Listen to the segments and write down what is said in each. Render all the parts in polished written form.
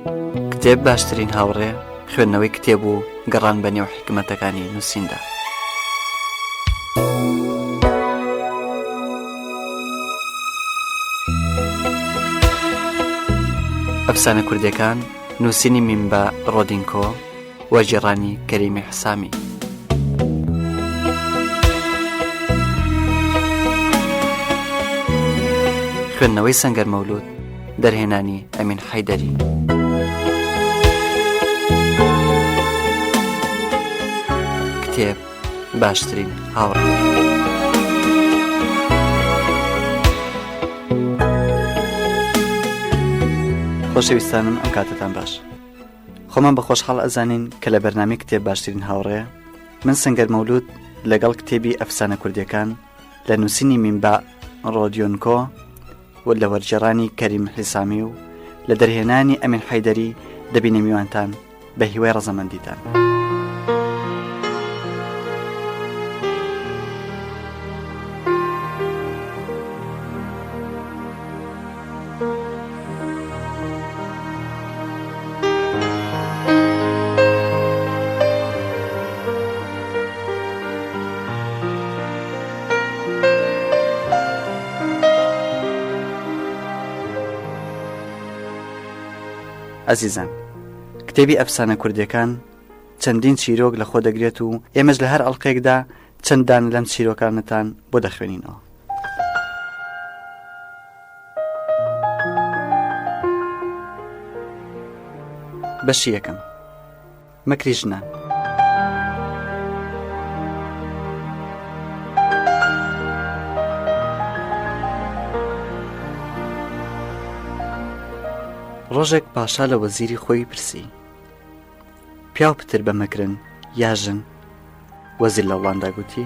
کتێب باشترین هاوڕێ خوێندنەوەی کتێب و گەڕان بە نێو حکمەتەکانی نووسیندا. ئەفسانە کوردیەکان نووسینی مینبە ڕۆدینکۆ و جێڕانی کەریمی حسامی. خوێندنەوەی سەنگەر مەولود، دەرهێنانی ئەمین حەیدەری. کتێب باشترین هاوڕێ. خۆشەویستانم، ئەم کاتتان باش. خۆمان بە خۆشحاڵ ئەزانین کە لە بەرنامەی کتێب باشترین هاوڕێ من سەنگەر مەولود لەگەڵ کتێبی ئەفسانە کوردیەکان لە نووسینی مینبە ڕۆدیۆنکۆ و لە وەرجێڕانی کەریم حسامی و لە دەرهێنانی ئەمین حەیدەری دەبینە میوانتان بە هیوای ڕەزەمەندیتان. ئەزیزان، کتێبی ئەفسانە کوردیەکان چەندین چیرۆک لە خۆ دەگرێت و ئێمەش لە هەر ئەڵقەیەکدا چەندان لەم چیرۆکانتان بۆ دەخوێنینەوە. بەشی یەکەم، مەکری ژنان. ڕۆژێک پاشا لە وەزیری خۆی پرسی: پیاو پتر بە مەکرن یا ژن؟ وەزیر لە وڵاندا گوتی: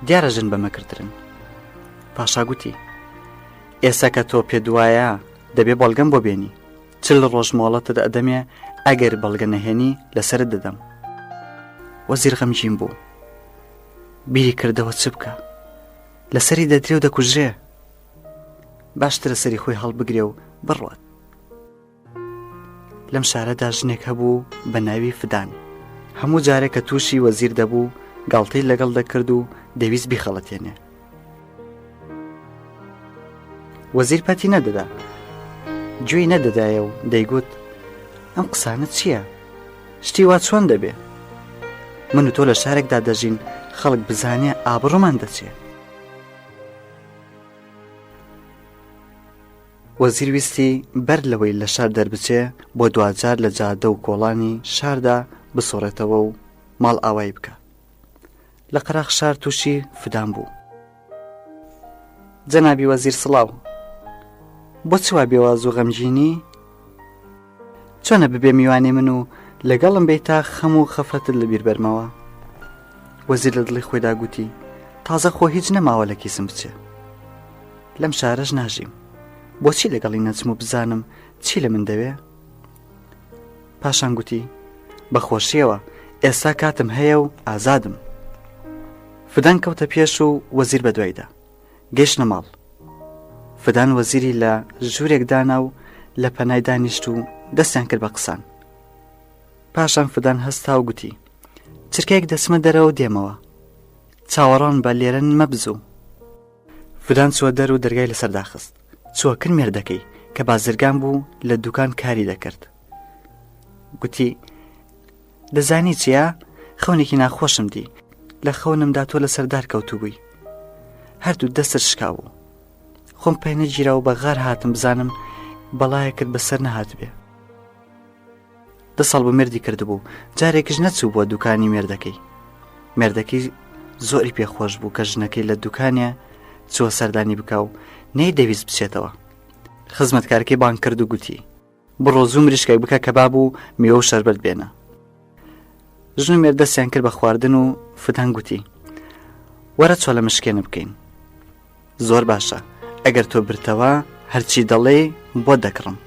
دیارە ژن بە مەکرترن. پاشا گوتی: ئێستا کە تۆ پێ دوایە دەبێ بەڵگەم بۆ بێنی. چل ڕۆژ مۆڵەتت ئەدەمێ، ئەگەر بەڵگە نەهێنی لەسرت دەدەم. وەزیر غەمگین بوو، بیری کردەوە چ بکە؟ لەسەری دەدرێ و دەکوژێ. باشترە سەری خۆی هەڵبگرێ و بڕوات. لەم شارەدا ژنێک هەبوو بە ناوی فدان. هەموو جارێک کە تووشی وەزیر دەبوو گاڵتەی لەگەڵ دەکرد و دەویست بیخەڵەتێنێ. وەزیر پەتی نەدەدا، گوێی نەدەدایە و دەیگوت: ئەم قسانە چییە؟ شتی وا چۆن دەبێ؟ من و تۆ لە شارێکدا دەژین، خەڵک بزانێ ئابڕۆمان دەچێ. وەزیر ویستی بەر لەوەی لە شار دەربچێ بۆ دوجار لە جادە و کۆڵانی شاردا بسۆڕێتەوە و ماڵ ئاوایی بکە. لە قەراغ شار تووشی فدان بوو. جەنابی وەزیر سڵاو، بۆچی وا بێواز و غەمگینی؟ چۆنە ببێ میوانی من و لەگەڵم بێ تا خەم و خەفەتت لەبیر بەرمەوە؟ وەزیر لە دڵی خۆیدا گوتی: تازە خۆ هیچ نەماوە لە کیسم بچێ. لەم شارەش ناژیم، بۆچی لەگەڵی نەچم و بزانم چی لە من دەوێ؟ پاشان گوتی: بەخۆشیەوە، ئێستا کاتم هەیە و ئازادم. فدان کەوتە پێش و وەزیر بە دوایدا. گەیشتنە ماڵ. فدان وەزیری لە ژوورێک دانا و لە پەنای دانیشت و دەستیان کرد بە قسان. پاشان فدان هەستا و گوتی: چرکەیەک دەچمە دەرەوە دێمەوە، چاوەڕان بە لێرەن مەبزوو. فدان چووە دەر و دەرگای لەسەر داخست. چووە کرد مێردەکەی کە بازرگان بوو لە دوکان کاری دەکرد. گوتی: دەزانی چییە؟ خەونێکی ناخۆشم دی. لە خەونمدا تۆ لە سەردار کەوتو بووی. هەردوو دەستت شکاوە. خۆم پێی نەگیرا و بە غار هاتم بزانم بەڵایەکت بەسەر نەهات بێ. 2 ساڵ بۆ مێردی کردبوو، جارێکش نەچوو بۆ دوکانی مێردەکەی. مێردەکەی زۆری پێخۆش بوو کە ژنەکەی لە دوکانێ چووە سەردانی بکە و نەی دەویست بچێتەوە. خزمەتکارەکەی بانگ کرد و گوتی: بڕۆ زوو مریشکێک بکە کەباب و میوە و شەربەت بێنە. ژن و مێرد دەستیان کرد بە خواردن و فدان گوتی: وەرە چۆلە مشکێنە بکەین. زۆر باشە، ئەگەر تۆ برتەوە هەرچی دەڵێ بۆ دەکڕم.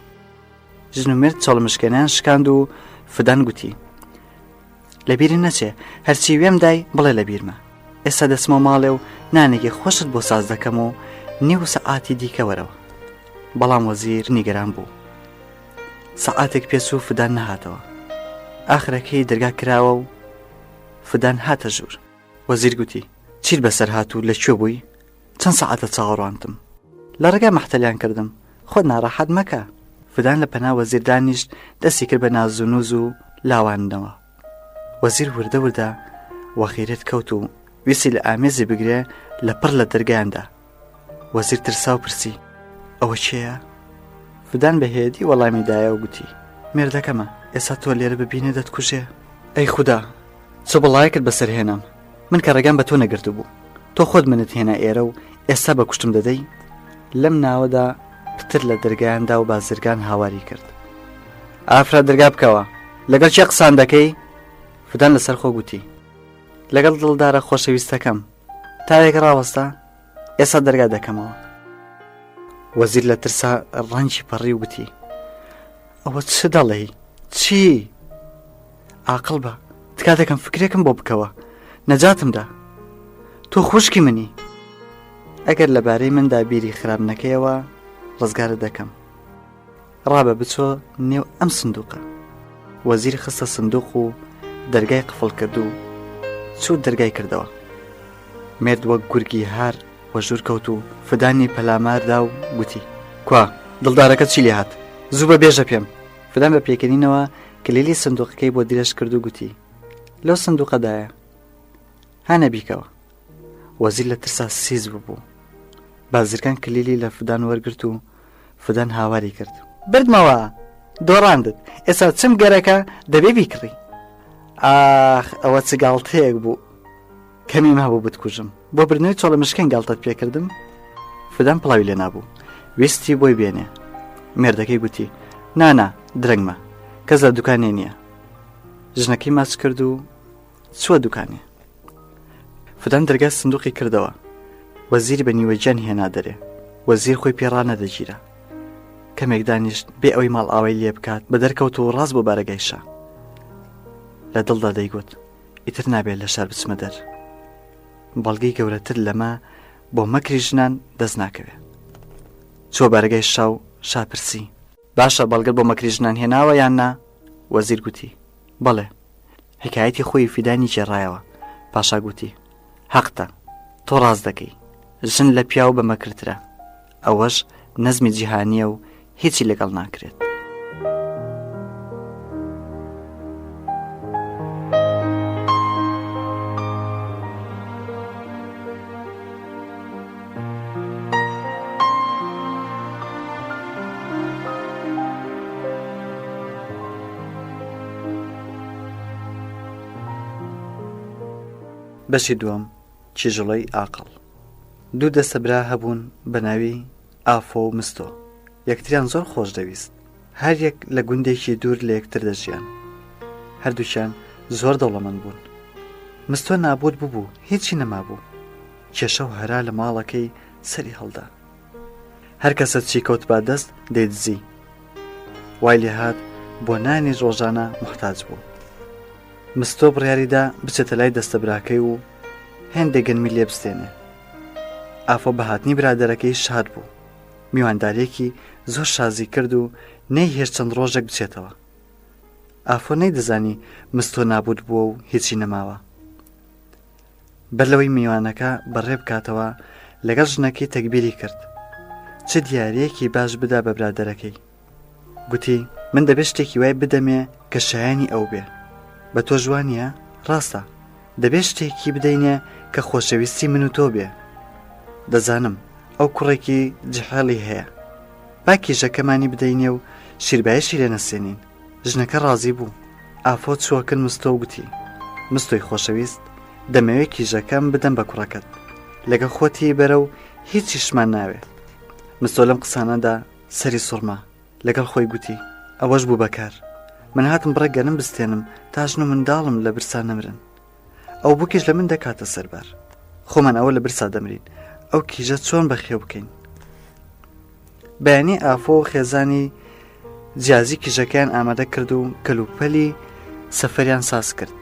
ژن و مێرد چۆڵە مشکێنیان شکاند و فدان گوتی: لەبیری نەچێ، هەرچی وێم دای بڵێ لەبیرمە. ئێستا دەچمە ماڵێ و نانێکی خۆشت بۆ ساز دەکەم و نیو سەعاتی دیکە وەرەوە. بەڵام وەزیر نیگەران بوو. سەعاتێک پێچ و فدان نەهاتەوە. ئاخرەکەی دەرگا کراوە و فدان هاتە ژوور. وەزیر گوتی چیت بەسەر هات و لەکوێ بووی؟ چەند سەعاتە چاوەڕوانتم، لە ڕێگا مەحتەلیان کردم، خۆت ناڕەحەت مەکە. فدان لە پەنا وەزیر دانیشت، دەستی کرد بە ناز و نووز و لاوانەوە. وەزیر وردە وردە وەخیرت کەوت و ویستی لە ئامێزی بگرێ لە پڕ لە دەرگایاندا. وەزیر ترسا و پرسی ئەوە چێیە؟ فدان بەهێدی وەڵامی دایە و گوتی مێردەکەمە، ئێستا تۆ لێرە ببینێ دەتکوژێ. ئەی خودا، چ بەڵایەکت بەسەرهێنام، من کە ڕێگام بە تۆ نەگرتو بوو، تۆ خۆت منت هێنا ئێرە و ئێستا بە کوشتم دەدەی. لەم ناوەدا پتر لە دەرگایاندا و بازرگان هاواری کرد. ئافراد دەرگا بکەوە، لەگەڵ چێ قسان دەکەی؟ فدان لەسەر خۆ گوتی لەگەڵ دڵدارە خۆشەویستەکەم، تاوێک ڕاوەستا، ئێستا دەرگا دەکەمەوە. وەزیر لە ترسا ڕەنجی پەڕی و گوتی ئەوە چ دەڵێ؟ چی؟ عاقڵ بە، تکاتێکم فکرێکم بۆ بکەوە، نەجاتمدا، تۆ خوشکی منی. ئەگەر لەبارەی مندا بیری خراپ نەکەیەوە ڕزگارت دەکەم. ڕابە بچۆ نێو ئەم سندوقە. وەزیر خستە سندوق و دەرگای قفڵ کرد و چوو دەرگای کردەوە. مێرد وەک گورگی هار وەژور کەوت و فدانی پەلاماردا و گوتی کوا دڵدارەکە چی لێ هات؟ زوو بە بێژە پێم. فدان بە پێکەنینەوە کلیلی سندوقەکەی بۆ درێژ کرد و گوتی لەو سندوقەدایە، هانە بیکەوە. وەزیر لە ترسا سیز ببوو. بازرگان کلیلی لە فدان وەرگرت و فدان هاواری کرد بردمەوە، دۆڕاندت، ئێستا چم گەرەکە دەبێ بیکڕی. ئاخ ئەوە چ گاڵتەیەک بوو، کەمی مابوو بتکوژم، بۆ برنەوەی چۆڵە مشکەن گاڵتەت پێکردم. فدان پڵاوی لێ نابوو، ویستی بۆی بێنێ. مێردەکەی گوتی نانا درەنگمە، کەس لە دوکانێ نییە. ژنەکەی ماچ کرد و چووە دوکانێ. فدان دەرگای سندوقی کردەوە. وەزیری بە نیوەجیان هێنا دەرێ. وەزیر خۆی پێڕا نەدەگیرە. کەمێک دانیشت بێ ئەوەی ماڵ ئاوای لێ بکات، بە دەرکەوت و ڕاست بۆ بارەگایشە. لە دڵدا دەیگوت ئیتر نابێت لە شار بچمە دەر، بەڵگەی گەورەتر لەمە بۆ مەکری ژنان دەست ناکەوێ. چۆ بارەگای شاو شاپرسی باشە بەڵگەت بۆ مەکری ژنان هێناوە یان نا؟ وەزیر گوتی بەڵێ. حکایەتی خۆی فیدانی جێڕایەوە. پاشا گوتی حەقتە، تۆ ڕاست دەکەی، ژن لە پیاو بە مەکرترە، ئەوەش نەزمی جیهانیە و هیچی لەگەڵ ناکرێت. بەشی دووەم، کیژڵەی ئاقڵ. دوو دەستەبرا هەبوون بە ناوی ئافۆ و مستۆ. یەکتریان زۆر خۆش دەویست. هەر یەک لە گوندێکی دوور لە یەکتر دەژیان. هەردووچیان زۆر دەوڵەمەند بوون. مستۆ نابود بوو، هیچی نەمابوو. کێشە و هەرا لە ماڵەکەی سەری هەڵدا. هەر کەسە چی کەوت با دەست دەیدزی. وای لێ هات بۆ نانی ڕۆژانە محتاج بوو. مستۆ بڕیاریدا بچێتە لای دەستەبراکەی و هێندێک گەنمی لێ بستێنێ. ئافۆ بە هاتنی برادەرەکەی شاد بوو. میواندارێکی زۆر شازی کرد و نەیهێشت چەند ڕۆژێک بچێتەوە. ئافۆ نەیدەزانی مستۆ نابود بووە و هیچی نەماوە. بەر لەوەی میوانەکە بەڕێ بکاتەوە لەگەڵ ژنەکەی تەکبیری کرد. چ دیارەیەکی باش بدا بە برادەرەکەی. گوتی من دەبێت شتێکی وای بدەمێ کە شایانی ئەو بێ. بە تۆ جوانیە؟ ڕاستە، دەبێت شتێکی بدەینێ کە خۆشەویستی من و تۆ بێ. دەزانم ئەو کوڕێکی جحاڵی هەیە، با کیژەکەمانی بدەینێ و شیربایەشی لێ نەسێنین. ژنەکە ڕازی بوو. ئافۆ چووەکن مستۆ و گوتی مستۆی خۆشەویست، دەمەوێت کیژەکەم بدەم بە کوڕەکەت، لەگە خۆتی بەرە و هیچیشمان ناوێ. مستۆ لەم قسانەدا سەری سوڕما. لەگەڵ خۆی گوتی ئەوەش بوو بەکار، من هاتم بڕێک گەنم بستێنم تا ژن و منداڵم لە برسا نەمرن. ئەو بووکیش لە من دەکاتە سەربار. خۆمان ئەوە لە برسا دەمرین، ئەو کیژە چۆن بەخێو بکەین؟ بەیانی ئافۆ و خێزانی جیازی کیژەکەیان ئامادە کرد و کەلوپەلی سەفەریان ساز کرد.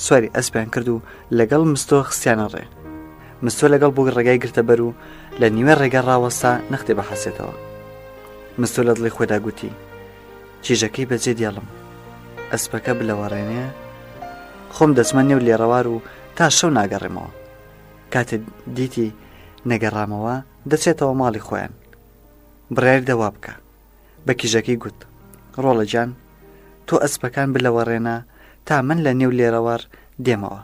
سواری ئەسپیان کرد و لەگەڵ مستۆ خستیانە ڕێ. مستۆ لەگەڵ بۆ ڕێگای گرتە بەر و لە نیوێ ڕێگا ڕاوەستا نەختێ بەحەسێتەوە. مستۆ لە دڵی خۆیدا گوتی کیژەکەی بەجێ دێڵم ئەسپەکە بلەوەڕێنێ خۆم دەچمە نێو لێڕەوار و تا شەو ناگەڕێمەوە. کاتێ دیتی نەگەڕامەوە دەچێتەوە ماڵی خۆیان. بڕیار دەوا بکە. بە کیژەکەی گوت ڕۆڵە گیان تۆ ئەسپەکان بلەوەڕێنە تا من لە نێو لێرەوار دێمەوە.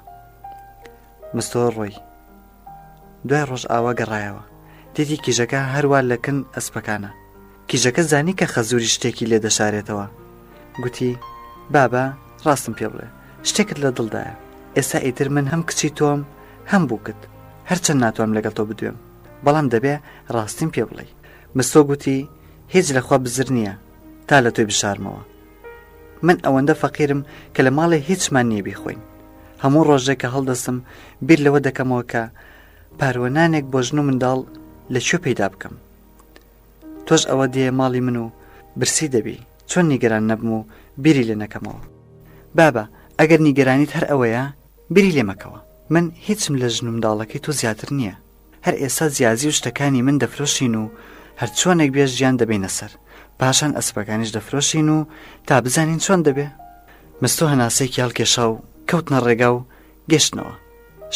مستەوە ڕۆی. دوای ڕۆژ ئاوا گەڕایەوە. دیتی کیژەکە هەروە لەکن ئەسپەکانە. کیژەکە زانی کە خەزوری شتێکی لێ دەشارێتەوە. گوتی بابە ڕاستم پێ بڵێ شتێکت لە دڵدایە. ئێستا ئیتر من هەم کچی تۆم هەم بووکت هەرچەند ناتوانم لەگەڵ تۆ بدوێم بەڵام دەبێ ڕاستیم پێ بڵێ. مستۆ گوتی هیچ لەخوا بزر نییە تا لە تۆی بشارمەوە. من ئەوەندە فەقیرم کە لە ماڵێ هیچمان نییە بیخۆین. هەموو ڕۆژێک کە هەڵدەستم بیر لەوە دەکەمەوە کە پارۆنانێک بۆ ژن و منداڵ لەکوێ پەیدا بکەم. تۆش ئەوە دێ ماڵی من و برسی دەبی چۆن نیگەران نەبم و بیری لێ نەکەمەوە. بابە ئەگەر نیگەرانیت هەر ئەوەیە بیری لێ مەکەوە. من هیچم لە ژن و منداڵەکەی تۆ زیاتر نییە. هەر ئێستا جیازی و شتەکانی من دەفرۆشین و هەر چۆنێک بێ ژیان دەبینە سەر پاشان ئەسپەکانیش دەفرۆشین و تا بزانین چۆن دەبێ. مستۆ هەناسەیەکی هەڵکێشا و کەوتنە ڕێگا و گەشتنەوە.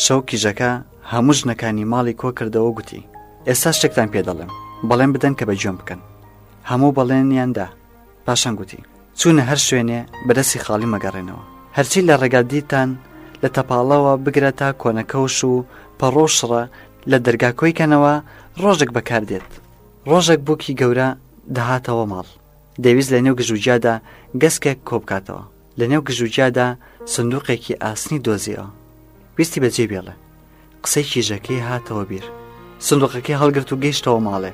شەو کیژەکە هەموو ژنەکانی ماڵی کۆ کردەوە گوتی ئێستا شتێکتان پێ دەڵێم بەڵێن بدەن کە بەگوێم بکەن. هەموو بەڵێنیاندا. پاشان گوتی چوونە هەر شوێنێ بەدەستی خاڵی مەگەڕێنەوە. هەرچی لە ڕێگا دیتان لە تەپاڵەوە بگرە تا کۆنەکەوش و پەڕۆشڕە لە دەرگاکۆیکەنەوە ڕۆژێک بەکاردێت. ڕۆژێک بووکی گەورە دەهاتەوە ماڵ. دەویست لە نێو گژوجیادا گەسکێک کۆبکاتەوە. لە نێو گژوجیادا سندوقێکی ئاسنی دۆزیەوە. ویستی بەجێ بێڵێ. قسەی کیژەکەی هاتەوە بیر. سندوقەکەی هەڵگرت و گەیشتەوە ماڵێ.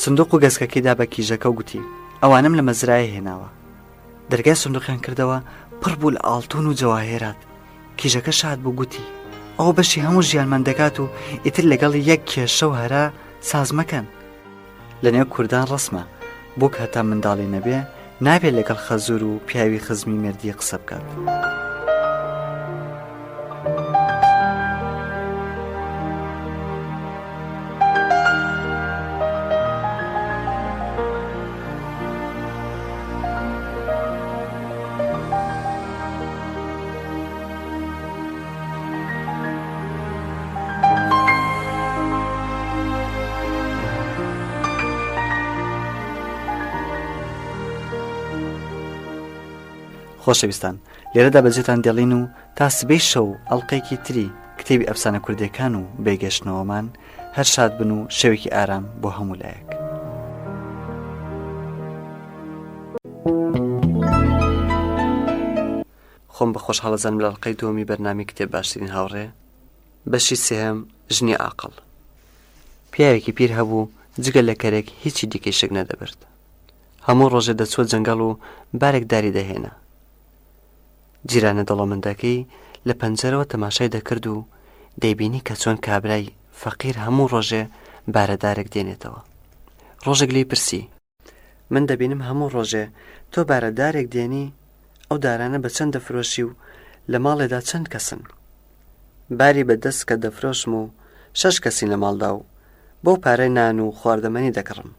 سندوق و گەسکەکەیدا بە کیژەکە و گوتی ئەوانم لە مەزرایە هێناوە. دەرگای سندوقیان کردەوە پڕ بوو لە ئاڵتون و جەواهێرات. کیژەکە شاد بوو گوتی ئەوە بەشی هەموو ژیانمان دەکات و ئیتر لەگەڵ یەک کێشە و هەرا ساز مەکەن. لە نێو کوردان ڕسمە بۆ کە هەتا منداڵی نەبێ نابێت لەگەڵ خەزور و پیاوی خزمی مردی قسە بکات. خۆشەویستان لێرەدا بەجێتان دێڵین و تا سبەی شەو ئەڵلقەیەکی تری کتێبی ئەفسانە کوردەکان و بێگەشتنەوەمان هەر شاد بن و شەوێکی ئارام بۆ هەموو لایەک. خۆم بە خۆشحاڵەزانم لە ئەڵلقەی دووەمی بەرنامی کتێب باشترین هاوڕێ بەشی سێهەم ژنی عاقڵ. پیاوێکی پیر هەبوو جگە لە کەرێک هیچی دیکەی شک نەدەبرد. هەموو ڕۆژێ دەچوە جەنگەڵ و بارێک داری دەهێنا. جیرانە دەڵەمەندەکەی لە پەنجەرەوە تەماشای دەکرد و دەیبینی کە چۆن کابرای فەقیر هەموو ڕۆژێ بارەدارێک دێنێتەوە. ڕۆژێک لێی پرسی من دەبینم هەموو ڕۆژێ تۆ بارەدارێک دێنی ئەو دارانە بە چەند دەفرۆشی و لە ماڵێدا چەند کەسن؟ باری بەدەست کە دەفرۆشم و 6 کەسین لە ماڵدا و بۆ پارەی نان و خواردەمەنی دەکڕم.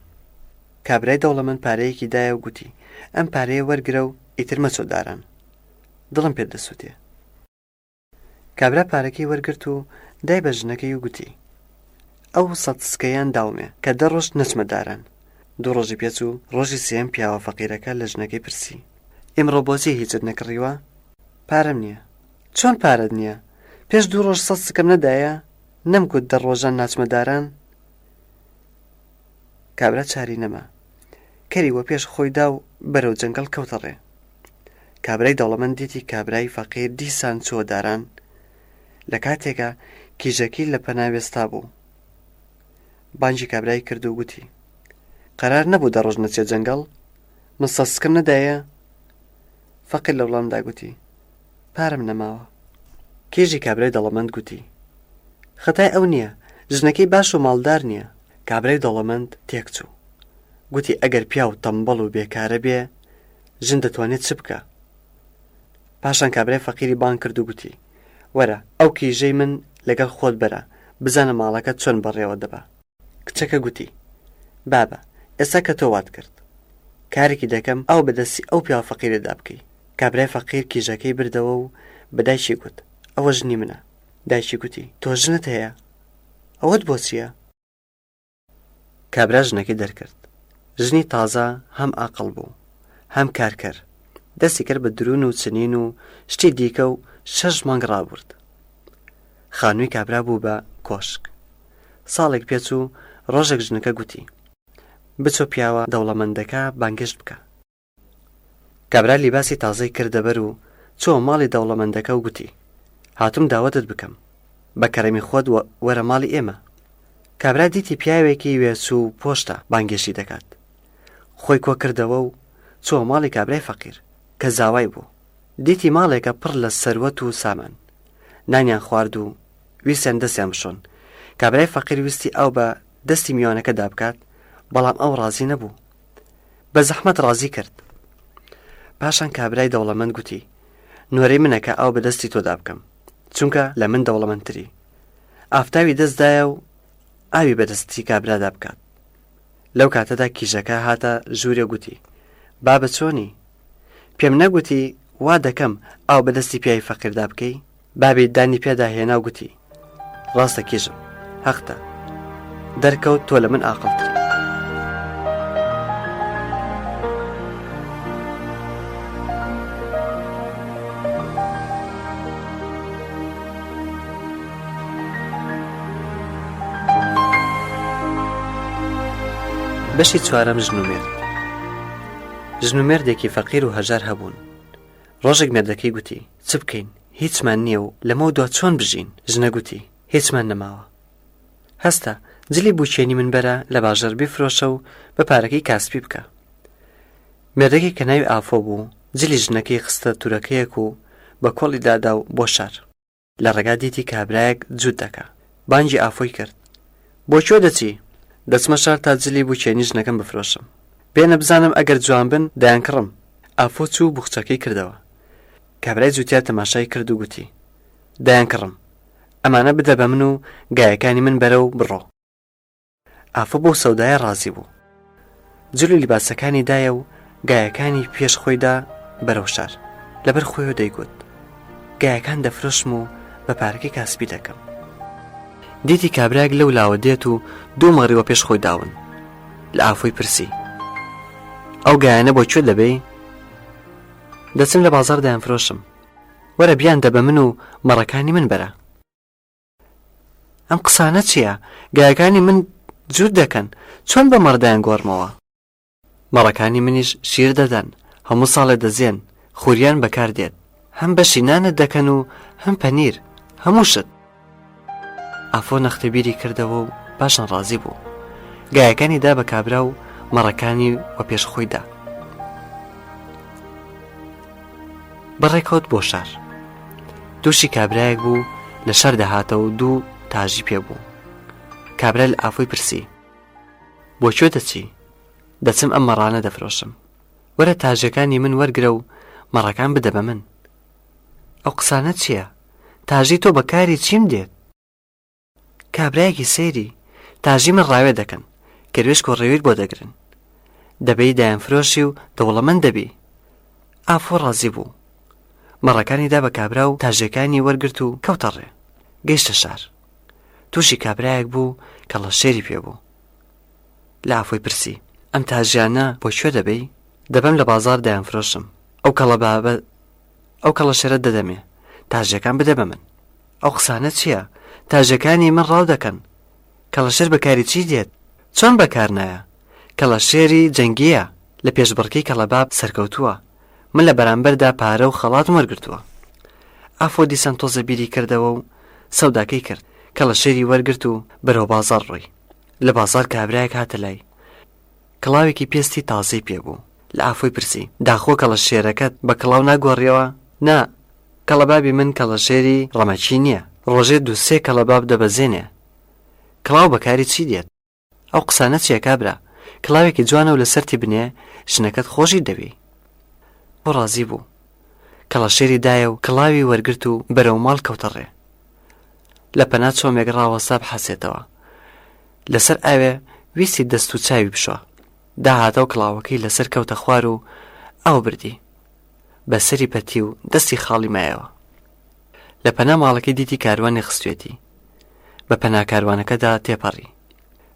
کابرای دەوڵەمەند پارەیەکی دایە و گوتی ئەم پارەیە وەرگرە و ئیتر مەچۆ داران. دڵم پێ دەسووتێ. کابرا پارەکەی وەرگرت و دای بە ژنەکەی و گوتی ئەو 100 سکەیان داومێ کە 10 ڕۆژ نەچمە داران. 2 ڕۆژی پێچ و ڕۆژی سێم پیاوە فەقیرەکە لە ژنەکەی پرسی ئێمڕۆ بۆچی هیچت نەکڕیوە؟ پارەم نییە. چۆن پارەت نییە؟ پێش 2 ڕۆژ 100 سکەم نەدایە؟ نەمگوت 10 ڕۆژان ناچمە داران؟ کابرا چاری نەما. کەریوە پێش خۆی دا و بەرەو جەنگەڵ کەوتەڕێ. کابرای دەوڵەمەند دیتی کابرای فەقیر دیسان چوە داران لە کاتێکە کیژەکی لە پەناوێستا بوو. بانجی کابرای کرد و گوتی قەرار نەبوو 10 ڕۆژ نەچێت جەنگەڵ؟ من 100 سکەم نەدایە؟ فەقیر لە وڵامدا گوتی پارەم نەماوە. کێژی کابرای دەوڵەمەند گوتی خەتای ئەو نییە، ژنەکەی باش و ماڵدار نییە. کابرای دەوڵەمەند تێکچوو گوتی ئەگەر پیا و تەمبەڵ و بێکارە بێ ژن دەتوانێت چ بکە؟ پاشان کابرای فەقیری بان کرد و گوتی وەرە ئەو کیژەی من لەگەڵ خۆت بەرە بزانە ماڵەکەت چۆن بەڕێوە دەبا. کچەکە گوتی بابە ئێستا کە تۆ وات کرد کارێکی دەکەم ئەو بەدەستی ئەو پیاوە فەقیرەدا بکەی. کابرای فەقیر کیژەکەی بردەوە و بە دایکی گوت ئەوە ژنی منە. دایکی گوتی تۆ ژنت هەیە؟ ئەوەت بۆ چییە؟ کابرا ژنەکەی دەرکرد. ژنی تازە هەم ئاقڵ بوو هەم کارکەر، دەستی کرد بە درون و چنین و شتی دیکە و 6 مانگ ڕابرد. خانووی کابرا بوو بە کۆشک. ساڵێک پێچ و ڕۆژێک ژنەکە گوتی بچۆ پیاوە دەوڵەمەندەکە بانگشت بکە. کابرا لیباسی تازەی کردەبەر و چۆ ماڵی دەوڵەمەندەکە و گوتی هاتووم داوەتت بکەم، بە کەرەمی خۆت وەرە ماڵی ئێمە. کابرا دیتی پیاوێکی وێچوو پۆشتە بانگێشی دەکات. خۆی کۆ کردەوە و چۆ ماڵی کابرای فەقیر کە زاوای بوو. دیتی ماڵێکە پڕ لە سەروەت و سامان. نانیان خوارد و ویستیان دەستیان بشۆن. کابرای فەقیر ویستی ئەو بە دەستی میوانەکە دابکات، بەڵام ئەو ڕازی نەبوو. بە زەحمەت ڕازی کرد. پاشان کابرای دەوڵەمەند گوتی نوێرەی منەکە ئەو بە دەستی تۆ دابکەم، چونکە لە من دەوڵەمەندتری. ئافتاوی دەستدایە و ئاوی بەدەستی کابرادا بکات. لەو کاتەدا کیژەکە هاتە ژوورێ گوتی بابە چۆنی؟ پێم نەگوتی وا دەکەم ئاو بەدەستی پیاوی فەقیردا بکەی؟ بابی دانی پێدا هێنا و گوتی ڕاستە کیژم، حەقتە، دەرکەوت تۆ لە من ئاقڵتری. بەشی چوارەم ژن و مێرد. ژن و مێردێکی فەقیر و هەژار هەبوون. ڕۆژێک مێردەکەی گوتی چ بکەین؟ هیچمان نییە و لەمە دوا چۆن بژین؟ ژنە گوتی هیچمان نەماوە. هەستە جلی بوچێنی من بەرە لە باژەر بیفرۆشە و بە پارەکەی کاسبی بکە. مێردەکەی کە ناوی ئافۆ بوو جلی ژنەکەی خستە تورەکەیەک و بە کۆڵی دادا و بۆ شار. لە ڕێگا دیتی کابرایەک جووت دەکا. بانگی ئافۆی کرد بۆ کێ دەچی؟ دەچمە شار تا جلی بوچێنی ژنەکەم بفرۆشم. بێنە بزانم ئەگەر جوان بن دایان کڕم. ئافۆ چوو بوخچەکەی کردەوە. کابرای جووتیا تەماشای کرد و گوتی دایان کڕم، ئەمانە بدە بە من و گایەکانی من بەرە و بڕۆ. ئافۆ بۆ سەودایە ڕازی بوو. جلو لیباسەکانی دایە و گایەکانی پێش خۆیدا بەرەو شار. لەبەر خۆیەوە دەیگوت گایەکان دەفرۆشم و بە پارەکەی کاسبی دەکەم. دیتی کابراەک لەو لاوە دێت و دوو مەغریوە پێش خۆی داون. لە ئافۆی پرسی ئەو گایانە بۆ کوێ دەبێ؟ دەچم لە بازار دایان فرۆشم. وەرە بیان دە بە من و مەڕەکانی من بەرە. ئەم قسانە چییە؟ گایەکانی من جووت دەکەن، چۆن بە مەڕدایان گۆڕمەوە؟ مەڕەکانی منیش شیر دەدەن، هەموو ساڵێ دەزێن، خوریان بەکار دێت، هەم بەشی نانت دەکەن و هەم پەنیر، هەموو شت. ئافۆ نەختەبیری کردەوە و پاشان ڕازی بوو. گایەکانی دا بە کابرا و مەڕەکانی وە پێش خۆیدا. بەڕێکەوت بۆ شار. دووشی کابرایەک بوو لە شار دەهاتە و دوو تاژی پێ بوو. کابرا لە ئافۆی پرسی بۆ کوێ دەچی؟ دەچم ئەم مەڕانە دەفرۆشم. وەرە تاژەکانی من وەرگرە و مەڕەکان بدە بە من. ئەو قسانە چییە؟ تاژی تۆ بەکاری چیم دێت؟ کابرایەکی سەیری تاژی من ڕاوێ دەکەن، کەروێش کۆڕێویت بۆ دەگرن. دەبەی دایان فرۆشی و دەوڵەمەند دەبی. ئافۆ ڕازی بوو. مەڕەکانی دا بە کابرا و تاژەکانی وەرگرت و کەوتە ڕێ. گەیشتە شار. تووشی کابرایەک بوو کە لەشێری پێ بوو. لە ئافۆی پرسی ئەم تاژیانە بۆ کوێ دەبەی؟ دەبەم لە بازار دایان فرۆشم. ئەو کەڵە شێرت دەدەمێ، تاژەکان بدە بە من. ئەو قسانە چییە؟ تاژەکانی من ڕاو دەکەن. کەڵەشێر بەکاری چی دێت؟ چۆن بەکار نایە؟ کەڵەشێری جەنگیە، لە پێشبڕکەی کەڵەباب سەرکەوتووە. من لە بەرامبەردا پارە و خەڵاتم وەرگرتووە. ئافۆ دیسان تۆزە بیری کردەوە و سەوداکەی کرد. کەڵەشێری وەرگرت و بەرەو بازار ڕۆی. لە بازار کابرایەک هاتە لای. کڵاوێکی پێستی تازەی پێ بوو. لە ئافۆی پرسی داخۆ کەڵەشێرەکەت بە کڵاو ناگۆڕیەوە؟ نا، کەڵەبابی من کەڵەشێری ڕەمەچی نییە. ڕۆژێ دووسێ کەڵەباب دەبەزێنێ. کڵاو بەکاری چی دێت؟ ئەو قسانە چیە کابرا؟ کڵاوێکی جوانە و لەسەرتی بنێ ژنەکەت خۆشی دەوی. بۆ ڕازی بوو. کەڵەشێری دایە و کڵاوی وەرگرت و بەرەو ماڵ کەوتە ڕێ. لە پەنا چۆمێک ڕاوەستا بحەسێتەوە. لەسەر ئاوێ ویستی دەست و چاوی بشوە. داهاتەوە کڵاوەکەی لەسەر کەوتە خوار و ئەو بردی بەسەری پەتی و دەستی خاڵی مایەوە. لە پەنا ماڵەکەی دیتی کاروانی خستوێتی، بە پەنا کاروانەکەدا تێپەڕی.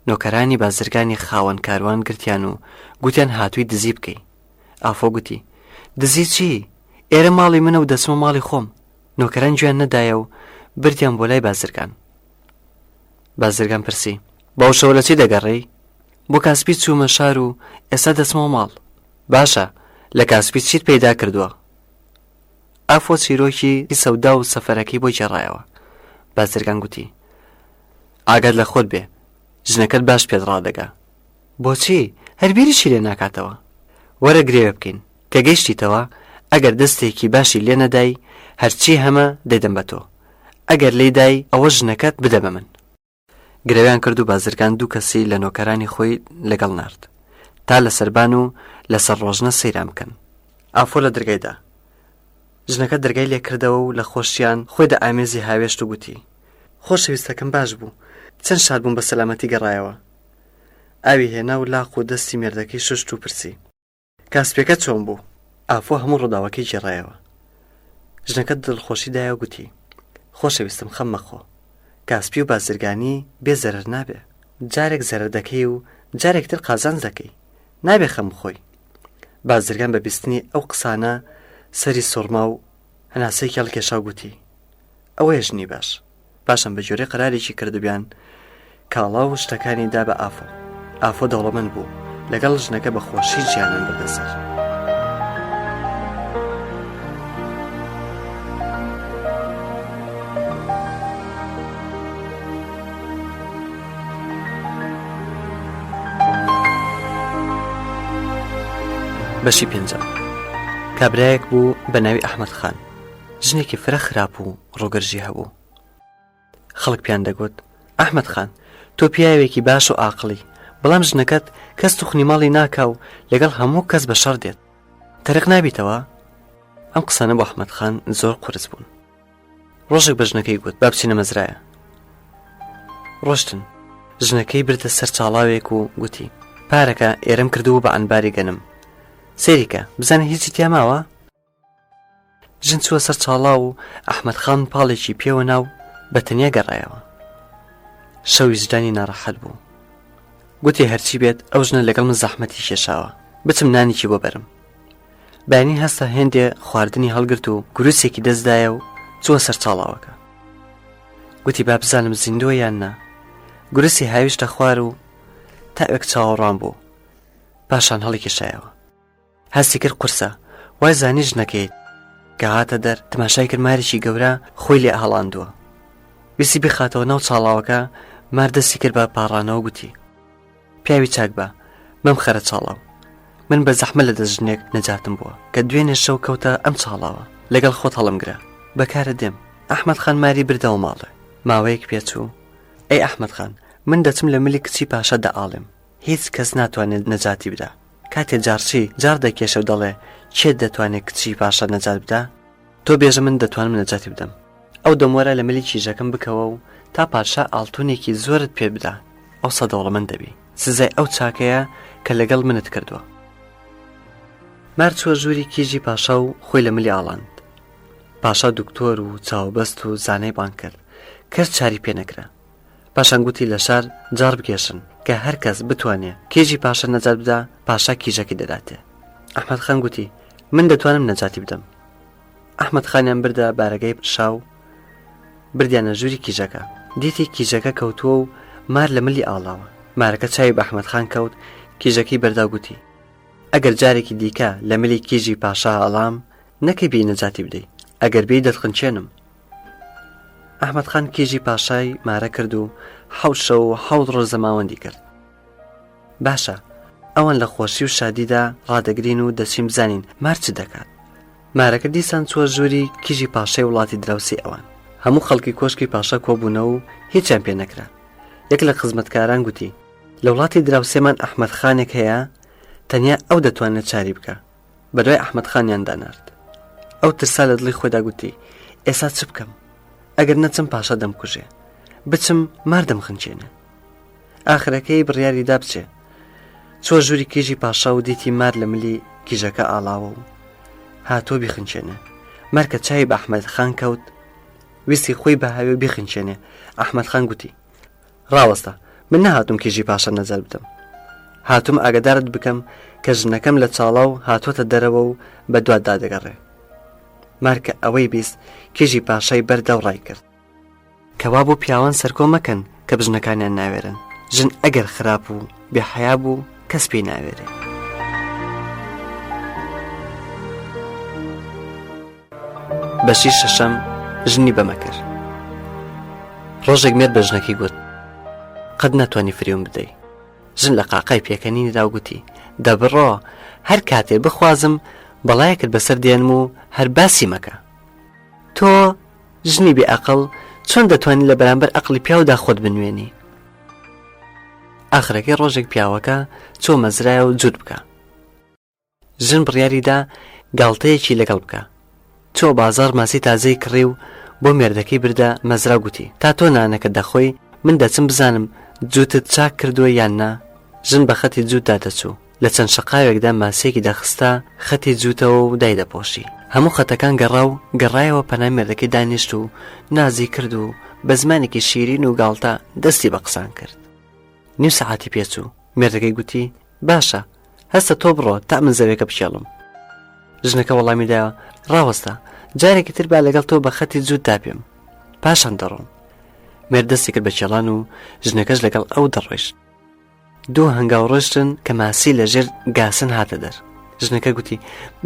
نۆکەرانی بازرگانی خاوەن کاروان گرتیان و گوتیان هاتووی دزی بکەی. ئافۆ گوتی دزی چی؟ ئێرە ماڵی منە و دەچمە ماڵی خۆم. نۆکەران گویان نەدایە و بردیان بۆ لای بازرگان. بازرگان پرسی باو شەوە لە چی دەگەڕێی؟ بۆ کاسپی چوومە شار و ئێستا دەچمەوە ماڵ. باشە لە کاسپی چیت پەیدا کردووە؟ ئافۆ چیرۆکی سەودا و سەفەرەکەی بۆ جێڕایەوە. بازرگان گوتی ئاگات لە خۆت بێ، ژنەکەت باش پێت ڕادەگا. بۆچی؟ هەربیریشی لێ ناکاتەوە. وەرە گرێوە بکەین کە گەیشتیتەوە، ئەگەر دەستێکی باشی لێ نەدای هەرچی هەمە دەیدەم بە تۆ، ئەگەر لێ دای ئەوە ژنەکەت بدە بە من. گرێویان کرد و بازرگان دوو کەسی لە نۆکەرانی خۆی لەگەڵ نارد تا لە سەربان و لەسەر ڕۆژنە سەیران بکەن. ئافۆ لە دەرگایدا ژنەکە دەرگای لێ کردەوە و لە خۆشیان خۆی دە ئامێزی هاوێشت و گوتی خۆشەویستەکەم باش بوو، چەند شاد بووم بە سەلامەتی گەڕایەوە. ئاوی هێنا و لاق و دەستی مێردەکەی شوشت و پرسی کاسپێکە چۆن بوو؟ ئافۆ هەموو ڕووداوەکەی جێڕایەوە. ژنەکە دڵخۆشی دایە و گوتی خۆشەویستم خەم مەخۆ، کاسپی و بازرگانی بێ زەرەر نابێ، جارێک زەرەر دەکەی و جارێکتر قازانج دەکەی، نابێ خەم بخۆی. بازرگان بە بیستنی ئەو قسانە سەری سوڕما و هەناسەی کێڵکێشا و گوتی ئەوەیە ژنی باش. پاشان بە جۆرەی قەرارێکی کردبیان کاڵا و شتەکانی دا بە ئافۆ. ئافۆ دەوڵەمەند بوو لەگەڵ ژنەکە بە خۆشی گیانیان بردەسەر. بەشی پێنجەم. کابرایەک بوو بە ناوی ئەحمەد خان، ژنێکی فرە خراپ و ڕۆگەرژی هەبوو. خەڵک پیان دەگوت ئەحمەد خان تۆ پیاوێکی باش و ئاقلی، بەڵام ژنەکەت کەس توخنی ماڵی ناکا و لەگەڵ هەموو کەس بە شەڕ دێت، تەرق نابیتەوە؟ ئەم قسانە بۆ ئەحمەد خان زۆر قورس بوون. ڕۆژێک بە ژنەکەی گوت با بچینە مەزرایە. ڕۆشتن. ژنەکەی بردە سەر چاڵاوێک و گوتی پارەکە ئێرەم کردووە بە ئەنباری گەنم، سێریکە بزانە هیچی تیاماوە؟ ژن چووە سەر چاڵا و ئەحمەد خان پاڵێکی پێوە ناو بە تەنیا گەڕایەوە. شەوی زدانی ناڕەحەت بوو. گوتی هەرچی بێت ئەو ژنە لەگەڵ من زەحمەتی کێشاوە، بچم نانێکی بۆ بەرم. بەیانی هەستا هێندێ خواردنی هەڵگرت و گروسێکی دەستدایە و چووە سەر چاڵاوەکە. گوتی با بزانم زیندووە یان نا. گروسی هاویشتە خوار و تاوێک چاوەڕوان بوو. پاشان هەڵی کێشایەوە. هەستی کرد قورسە، وای زانی ژنەکەیت کە هاتە دەر تەماشای کرد مارێکی گەورە خۆی لێ هەڵاندووە. ویستی بخاتەوە ناو چاڵاوەکە، مار دەستی کرد بە پاڕانەوە گوتی پیاوی چاک بە مەم خەرە چاڵاو، من بە زەحمە لە دەست ژنێک نەجاتم بووە کە دوێنێ شەو کەوتە ئەم چاڵاوە، لەگەڵ خۆت هەڵمگرە بەکارە دێم. ئەحمەد خان ماری بردەوە ماڵێ. ماوەیەک پێچوو ئەی ئەحمەد خان من دەچم لە ملی کچی پاشا دەئاڵێم، هیچ کەس ناتوانێت نەجاتی بدا. کاتێ جارچی جار دەکێشە و دەڵێ چێت دەتوانێت کچی پاشا نەجات بدا؟ تۆ بێژە من دەتوانم نەجاتی بدەم. ئەو دەموەرە لە ملی کیژەکەم بکەوە و تا پاشا ئاڵتونێکی زۆرت پێ بدا، ئەو سەدەوڵەمەند دەبی. سزای ئەو چاکەیە کە لەگەڵ منت کردووە. مار چووە ژووری کیژی پاشا و خۆی لە ملی ئاڵاند. پاشا دکتۆر و چاوبەست و زانای بان کرد، کەس چاری پێ نەکرا. پاشان گوتی لە شار جار بکێشن کە هەر کەس بتوانێ کێژی پاشا نەجات بدا، پاشا کیژەکەی دەداتێ. ئەحمەد خان گوتی من دەتوانم نەجاتی بدەم. ئەحمەد خانیان بردە بارەگەی شاو، بردیانە ژووری کیژەکە. دیتی کیژەکە کەوتووە و مار لە ملی ئاڵاوە. مارەکە چاوی بە ئەحمەد خان کەوت، کیژەکەی بەردا گوتی ئەگەر جارێکی دیکە لە ملی کیژی پاشا ئەڵام نەکەی بێ نەجاتی بدەی، ئەگەر بێی دەتخنچێنم. ئەحمەد خان کیژی پاشای مارە کرد و 7 شەو و 7 ڕۆژ زەماوەندی کرد. باشە ئەوان لە خۆشی و شادیدا ڕادەگرین و دەچین بزانین مار چ دەکات. مارەکە دیسان چووە ژووری کیژی پاشای وڵاتی دراوسی ئەوان. هەموو خەڵکی کۆشکی پاشا کۆبوونەوە و هیچیان پێ نەکرا. یەک لە خزمەتکاران گوتی لە وڵاتی دراوسێمان ئەحمەد خانێک هەیە، تەنیا ئەو دەتوانێت چاری بکە. بەدوای ئەحمەد خانیان دانارد. ئەو ترسا لە دڵی خۆیدا گوتی ئێستا چ بکەم؟ ئەگەر نەچم پاشا دەمکوژێ، بچم مار دەمخنچێنێ. ئاخرەکەی بڕیاری دا بچێ. چۆ ژووری کیژی پاشا و دیتی مار لە ملی کیژەکە ئاڵاوە و هاتۆ بیخنچێنێ. مەرکە چای بە ئەحمەد خان کەوت، ویستی خۆی بە هاوێ بیخنچێنێ. ئەحمەد خان گوتی ڕاوەستە، من نەهاتوم کیژی پاشا نەزەر بدەم، هاتووم ئاگادارت بکەم کە ژنەکەم لە چاڵە و هاتوۆتە دەرەوە و بە دوات دادەگەڕێ. مارکە ئەوەی بیست کیژی پاشای بەردە و ڕای کرد کەوا بۆ پیاوان سەرکۆ مەکەن کە بژنەکانیان ناوێرن. ژن ئەگەر خراپ و بێحەیا بوو کەس پێی ناوێرێ. بەشی شەشەم، ژنی بەمەکر. ڕۆژێک مێر بە ژنەکەی گوت قەت ناتوانانی فریوم بدەی. ژن لە قاقای پێکەنینیدا وگوتی دەبڕۆ، هەر کاتێ بخوازم بەڵایەکت بەسەر دێنم و هەر باسی مەکە. تۆ ژنی بێ ئەقڵ چۆن دەتوانانی لە بەرامبەر ئەقلی پیاودا خۆت بنوێنی؟ ئاخرەکەی ڕۆژێک پیاوەکە چۆ مەزرایە و جووت بکە. ژن بڕیاریدا گاڵتەیەکی لەگەڵ بکە. چۆ بازار ماسی تازەی کڕی و بۆ مێردەکەی بردە مەزرا گوتی تا تۆ نانەکە دەخۆی من دەچم بزانم جووتت چاک کردووە یان نا. ژن بە خەتی جووتدا دەچوو، لە چەند شەقاوێکدا ماسێکی دەخستە خەتی جووتەوە و دایدەپۆشی. هەموو خەتەکان گەڕا و گەڕایەوە پەنای مێردەکەی دانیشت و نازی کرد و بە زمانێکی شیرین و گاڵتە دەستی بە قسان کرد. نیم سەعاتی پێچوو، مێردەکەی گوتی باشە هەستە تۆ بڕۆ تا من زەوێکە بچێڵم. ژنەکە وەڵامیدایە ڕاوەستە، جارێکی تر با لەگەڵ تۆ بە خەتی جووتدا پێم، پاشان دەڕۆم. مێرد دەستی کرد بە چێڵان و ژنەکەش لەگەڵ ئەو دەڕۆیشت. دوو هەنگاو ڕۆشتن کە ماسی لەژێر گاسن هاتە دەر. ژنەکە گوتی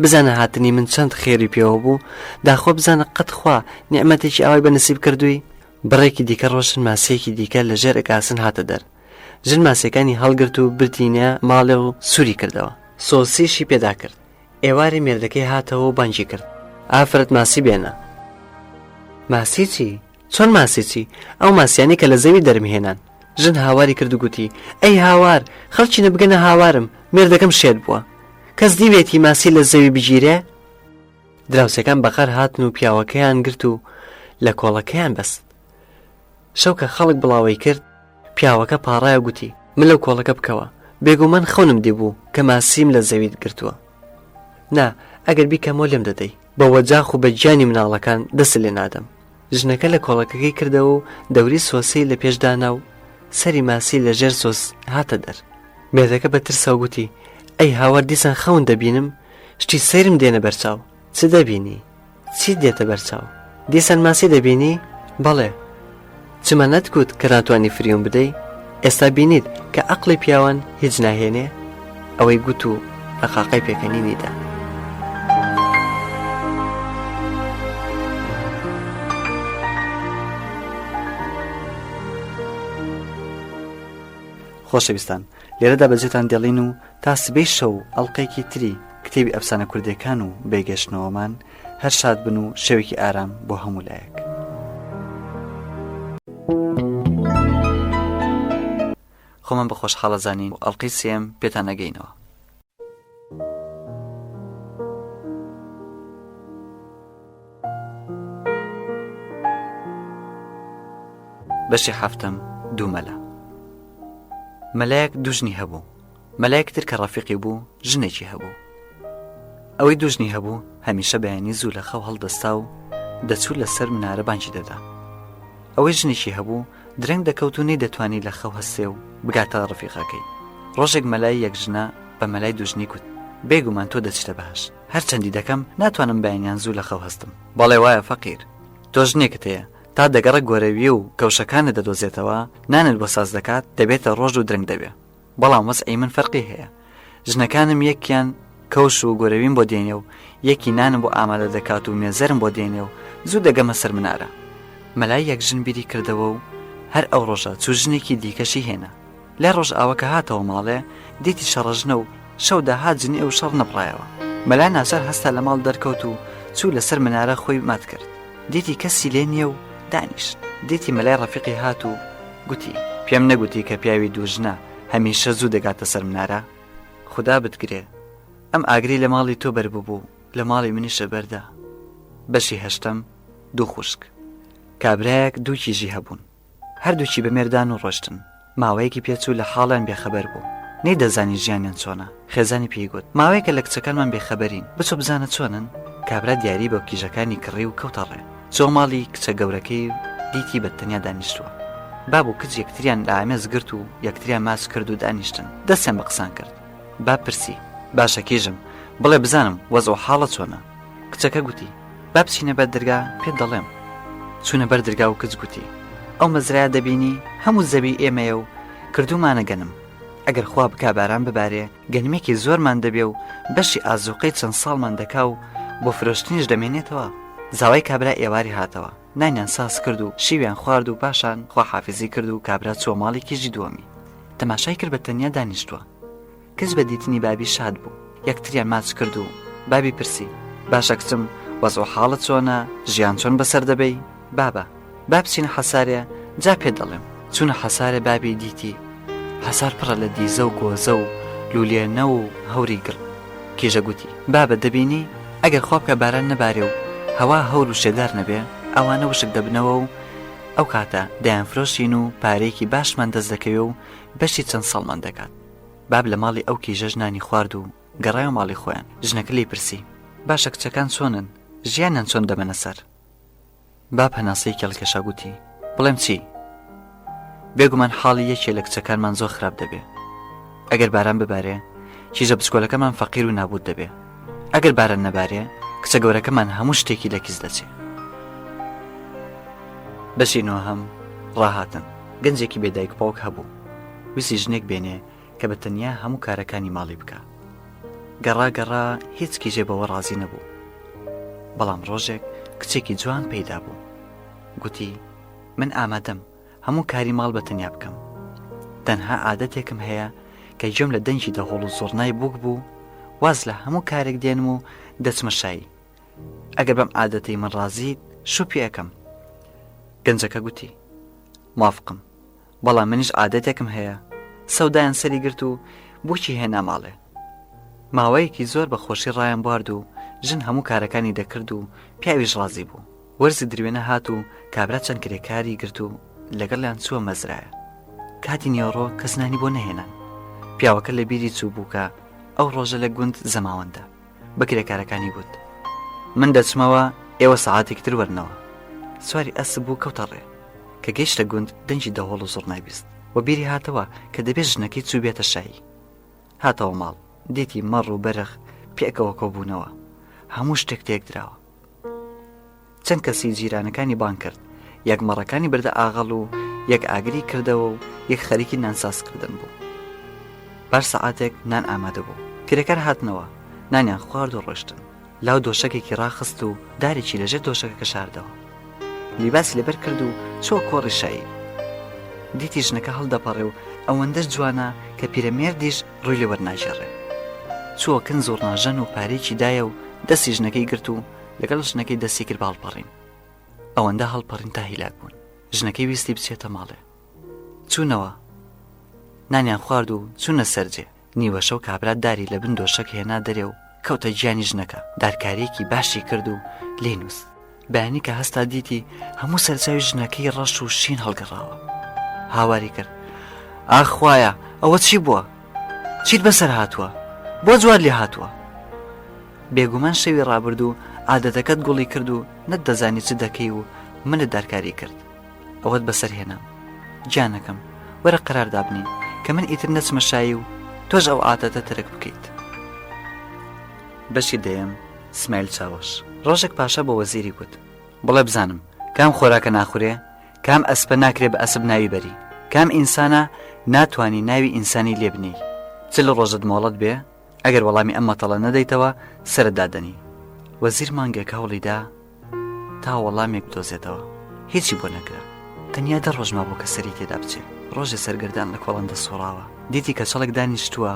بزانە هاتنی من چەند خێری پێوە بوو، داخۆ بزانە قەت خوا نیعمەتێکی ئەوەی بەنسیب کردووی. بڕێکی دیکە ڕۆشن ماسیەکی دیکە لەژێر گاسن هاتە دەر. ژن ماسیەکانی هەڵگرت و برتینە ماڵێ و سووری کردەوە. سۆسیشی پێدا کرد. ئێواری مێردەکەی هاتەوە و بانگی کرد ئافرەت ماسی بێنە. ماسی چی؟ چۆن ماسی چی؟ ئەو ماسیانی کە لە زەوی دەرمهێنان. ژن هاواری کرد و گوتی ئەی هاوار، خەڵکی نەبگەنە هاوارم، مێردەکەم شێت بووە، کەس دیوێتی ماسی لە زەوی بگیرێ؟ دراوسەکان بەقەر هاتن و پیاوەکەیان گرت و لە کۆڵەکەیان بەست. شەو کە خەڵک بڵاوی کرد، پیاوەکە پاڕایە گوتی من لەو کۆڵەکە بکەوە، بێگومان خەونم دیبوو کە ماسیم لە زەویت گرتووە. نا ئەگەر بیکەمۆ لێم دەدەی، بە وەجاخ و بە گیانی مناڵەکان دەست لێ نادەم. ژنەکە لە کۆڵەکەکەی کردەوە و دەوری سۆسی لە پێشدانا و سەری ماسی لە ژێر سۆس هاتە دەر. مێردەکە بە ترسە گوتی ئەی هاوار دیسان خەون دەبینم، شتی سەیرم دێنە بەرچاو. چ دەبینی؟ چی دێتە بەرچاو؟ دیسان ماسی دەبینی؟ بەڵێ. چمە نەتگوت کە ناتوانانی فریوم بدەی؟ ئێستا بینیت کە عەقڵی پیاوان هیچ ناهێنێ؟ ئەوەی گوت و لە قاقای پێکەنینیدا. خۆشەویستان، لێرەدا بەجێتان دێڵین و تا سبەی شەو ئەڵلقەیەکی تری کتێبی ئەفسانە کوردەکان و بێگەشتنەوەمان هەر شاد بن و شەوێکی ئارام بۆ هەموو لایەک. خۆمان بە خۆشحاڵەزانین و ئەڵلقەی سێم پێتان نەگەینەوە. بەشی هەفتم، دوو مەلە. مەلایەک دوو ژنی هەبوو. مەلایەکتر کە ڕەفیقی بوو ژنێکی هەبوو. ئەوەی دوو ژنی هەبوو هەمیشە بەیانی زوو لە خەو هەڵدەستا و دەچوو لەسەر منارە بانگی دەدا. ئەوەی ژنێکی هەبوو درەنگ دەکەوت و نەیدەتوانی لە خەو هەستێ و بگاتە ڕەفیقەکەی. ڕۆژێک مەلای یەک ژنە بە مەلای دوو ژنی گوت بێگومان تۆ دەچتە بەهەشت، هەرچەندی دەکەم ناتوانم بەیانیان زوو لە خەو هەستم. بەڵێ وایە فەقیر، تۆ ژنێکت هەیە تا دەگەڕە گۆرەویە و کەوشەکانت دەدۆزێتەوە، نانت بۆ ساز دەکات، دەبێتە ڕۆژ و درەنگ دەبێ. بەڵام وەزعی من فەرقی هەیە. ژنەکانم یەکیان کەوش و گۆرەویم بۆ دێنێ و یەکی نانم بۆ ئامادە دەکات و مێزەرم بۆ دێنێ و زوو دەگەمە سەر منارە. مەلای یەک ژن بیری کردەوە و هەر ئەو ڕۆژە چوو ژنێکی دیکەشی هێنا. لە ڕۆژ ئاوەکە هاتەوە ماڵێ، دیتی شەڕەژنە و شەودا هات ژنی ئەو شەڕ نەبڕایەوە. مەلای ناچار هەستا لە ماڵ دەرکەوت و چوو لەسەر منارە خۆی مات کرد. دیتی کەسی لێ نییە و دانیشت. دیتی مەلای ڕەفیقی هات و گوتی پێم نەگوتی کە پیاوی دوو ژنە هەمیشە زوو دەگاتە سەر منارە؟ خوددا بتگرێ ئەم ئاگری لە ماڵی تۆ بەرببوو، لە ماڵی منیشە بەردا. بەشی هەشتم، دوو خوشک. کابرایەک دوو کیژی هەبوون، هەردووکی بە مێردان و ڕۆشتن. ماوەیەکی پێچوو لە حاڵیان بێخەبەر بوو. نەیدەزانی ژیانیان چۆنە. خێزانی پێیگوت ماوەیەکە لە کچەکانمان بێخەبەرین، بچۆ بزانە چۆنن. کابرا دیاری بە کیژەکانی کڕی و کەوتەڕێ. چۆ ماڵی کچە گەورەکەی دیتی بەتەنیا دانیشتووە. باب و کچ یەکتریان لە ئامێز گرت و یەکتریان ماچ کرد و دانیشتن. دەستیان بە قسان کرد. باب پرسی باشە کیژم بڵێ بزانم وەزە و حاڵە چۆنە. کچەکە گوتی با بچینە بەر دەرگا پێت دەڵێم. چوونە بەر دەرگا و کچ گوتی ئەو مەزرایە دەبینی هەموو زەوی ئێمەیە و کردومانە گەنم. ئەگەر خوا بکا باران ببارێ گەنمێکی زۆرمان دەبێ و بەشی ئازوقەی چەند ساڵمان دەکا و بۆ فرۆشتنیش دەمێنێتەوە. زاوای کابرا ئێواری هاتەوە، نانیان ساس کرد و شیویان خوارد و پاشان خوا حافزی کرد و کابرا چۆ ماڵی کیژی دووەمی. تەماشای کرد بە تەنیا دانیشتووە. کەس بە دیتنی بابی شاد بوو. یەکتریان ماچ کرد و بابی پرسی باشە کچم وەزە و حاڵت چۆنە، ژیان چۆن بەسەر دەبەی؟ بابە با بچینە حەسارێ جا پێ دەڵێم. چوونە حەسارێ بابی دیتی حەسار پڕە لە دیزە و گۆزە و لولێنە و هەوری گڕ. کیژە گوتی بابە دەبینی ئەگەر خوا بکە باران نەبارێ و هەوا هەور و شێدار نەبێ ئەوانە وشک دەبنەوە و ئەو کاتە دەیانفرۆشین و پارەیەکی باشمان دەست دەکەوێ و بەشی چەند ساڵمان دەکات. باب لە ماڵی ئەو کیژە ژنانی خوارد و گەڕایە ماڵی خۆیان. ژنەکە لی پرسی باشە کچەکان چۆنن، ژیانیان چۆن دەمەنە سەر؟ باب هەناسەی کێڵکەشە گوتی بڵێم چی؟ بێگومان حاڵی یەکێ لە کچەکانمان زۆر خراپ دەبێ. ئەگەر باران ببارێ کیژە بچکۆلەکەمان فەقیر و نابود دەبێ. ئەگەر باران نەبارێ کچە گەورەکەمان هەموو شتێکی لە کیس دەچێ. بەشینەوە هەم ڕاهاتن. گەنجێکی بێدایک باوک هەبوو. ویستی ژنێک بێنێ کە بە تەنیا هەموو کارەکانی ماڵی بکە. گەڕا هیچ کیژێ بەوە ڕازی نەبوو. بەڵام ڕۆژێک کچێکی جوان پەیدا بوو. گوتی من ئامادەم هەموو کاری ماڵ بە تەنیا بکەم. تەنها عادەتێکم هەیە کە گوێم لە دەنگی دەهۆڵ و زۆرنای بووک بوو واز لە هەموو کارێک دێنم و دەچمە شایی. ئەگەر بەم عادەتەی من ڕازیت شوپی ئەەکەم. گەنجەکە گوتی موافقم، بەڵام منیش عادەتێکم هەیە. سەودایان سەری گرت و بۆچی هێنا ماڵێ. ماوەیەکی زۆر بە خۆشی ڕایان بوارد و ژن هەموو کارەکانی دەکرد و پیاویش ڕازی بوو. وەرزی دروێنە هات و کابرا چەند کرێکاری گرت و لەگەڵیان چووە مەزرایە. کاتی نیۆڕۆ کەسنانی بۆ نەهێنان. پیاوەکە لە بیری چوو بووکە ئەو ڕۆژە لە گوند زەماوەندە. بە کرێکارەکانی گوت من دەچمەوە ئێوە سەعاتێک تر وەرنەوە. سواری ئەسب بوو کەوتەڕێ کە گەیشتە گوند دەنجی دەهۆڵ و زۆر نایبیست. و بیری هاتەوە کە دەبێت ژنەکەی چوو بێتە شایی. هاتەوە ماڵ دیتی مەڕ و بەرەخ پێکەوە کۆبوونەوە. هەموو شتێک تێک دراوە. چەند کەسی جیرانەکانی بان کرد. یەک مەڕەکانی بردە ئاغەڵ و یەک ئاگری کردەوە و یەک خەریکی نانسازکردن بوو. بار سەعاتێک نان ئامادە بوو. کرێکار هاتنەوە نانیان خوارد و ڕۆشتن. لاو دۆشەکێکی ڕاخست و دارێکی لەژێر دۆشەکە کەشاردەوە. لیباسی لەبەر کرد و چۆ کۆڕی شایی. دیتی ژنەکە هەڵدەپەڕێ و ئەوەندەش جوانە کە پیرەمێردیش ڕووی لێ وەرناژێڕێ. چووە کن زۆر ناژەن و پارێکی دایە و دەستی ژنەکەی گرت و لەگەڵ ژنەکەی دەستی کرد باڵپەڕین. ئەوەندە هەڵپەڕین تا هیلاک بوون. ژنەکەی ویستی بچێتە ماڵێ. چوونەوە نانیان خوارد و چوونە سەرجێ. نیوە شەو کابرا داری لە بن دۆشەک هێنا دەرێ و کەوتە گیانی ژنەکە. دارکاریەکی باشی کرد و لێ نووست. بەیانی کە هەستا دیتی هەموو سەرچاوی ژنەکەی ڕەش و شین هەڵگەڕاوە. هاواری کرد ئاخوایە ئەوە چی بووە؟ چیت بەسەر هاتووە؟ بۆ جوار لێ هاتووە؟ بێگومان شەوی ڕابرد و عادەتەکەت گوڵی کرد و نەتدەزانی چ دەکەی و منت دارکاری کرد. ئەوەت بەسەر هێنام. گیانەکەم وەرە قەرار دابنین کە من ئیتر نەچمە شایی و تۆش ئەو عادەتە ترک بکەیت. بەشی دەیەم سمایل چاوەش. ڕۆژێک پاشا بە وەزیری گوت بڵێ بزانم کام خۆراکە ناخورێ، کام ئەسپە ناکرێ بە ئەسب ناوی بەری، کام ئینسانە ناتوانی ناوی ئینسانی لێ بنی. چ لە ڕۆژت مۆڵەت بێ؟ ئەگەر وەڵامی ئەم مەتەڵە نەدەیتەوە سرت دادەنی. وەزیر مانگێک هەوڵیدا تا وەڵامێک بدۆزێتەوە. هیچی بۆ نەکرا. تەنیا 10 ڕۆژ مابوو کە سەری تێدا بچێ. ڕۆژێ سەرگەردان لە کۆڵەندە سوڕاوە. دیتی کە چەڵێک دانیشتووە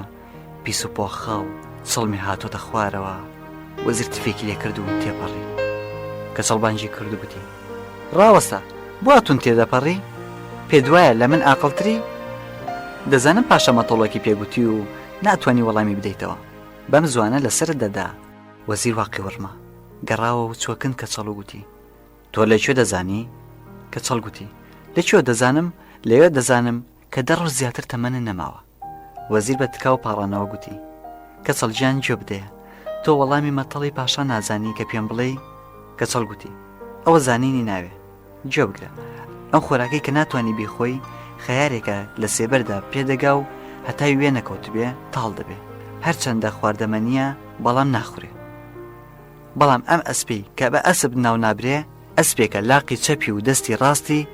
پیس و پۆخە و سڵمی هاتۆتە خوارەوە. وەزیر تفێکی لێ کرد و تێپەڕی. کە چەڵبانجی کرد و گوتی ڕاوەستە بۆ هاتوون تێدەپەڕی؟ پێ دوایە لە من ئاقڵتری؟ دەزانم پاشا مەتەڵێکی پێگوتی و ناتوانی وەڵامی بدەیتەوە. بەم زوانە لەسرت دەدا. وەزیر واقعی وەرمە گەڕاوە و چۆکن کە چەڵ و گوتی تۆ لەکوێ دەزانی؟ کە چەڵ گوتی لەکوێ دەزانم؟ لەوێ دەزانم کە 10 ڕۆژ زیاتر تەمەنە نەماوە. وەزیر بە تکاو پاڕانەوە گوتی کەچەڵ گیان گوێ بدەیە تۆ وەڵامی مەتەڵی پاشا نازانی کە پێم بڵێ کەچەڵ گوتی ئەوە زانینی ناوێ گوێ بگرە ئەم خۆراکەی کە ناتوانانی بیخۆی خەیارێکە لە سێبەردا پێدەگا و هەتای وێ نەکەوت بێ تاڵ دەبێ هەرچەندە خواردەمەنیە بەڵام ناخورێ بەڵام ئەم ئەسپی کە بە ئەسب ناو نابرێ ئەسپێکە لاقی چەپی و دەستی ڕاستی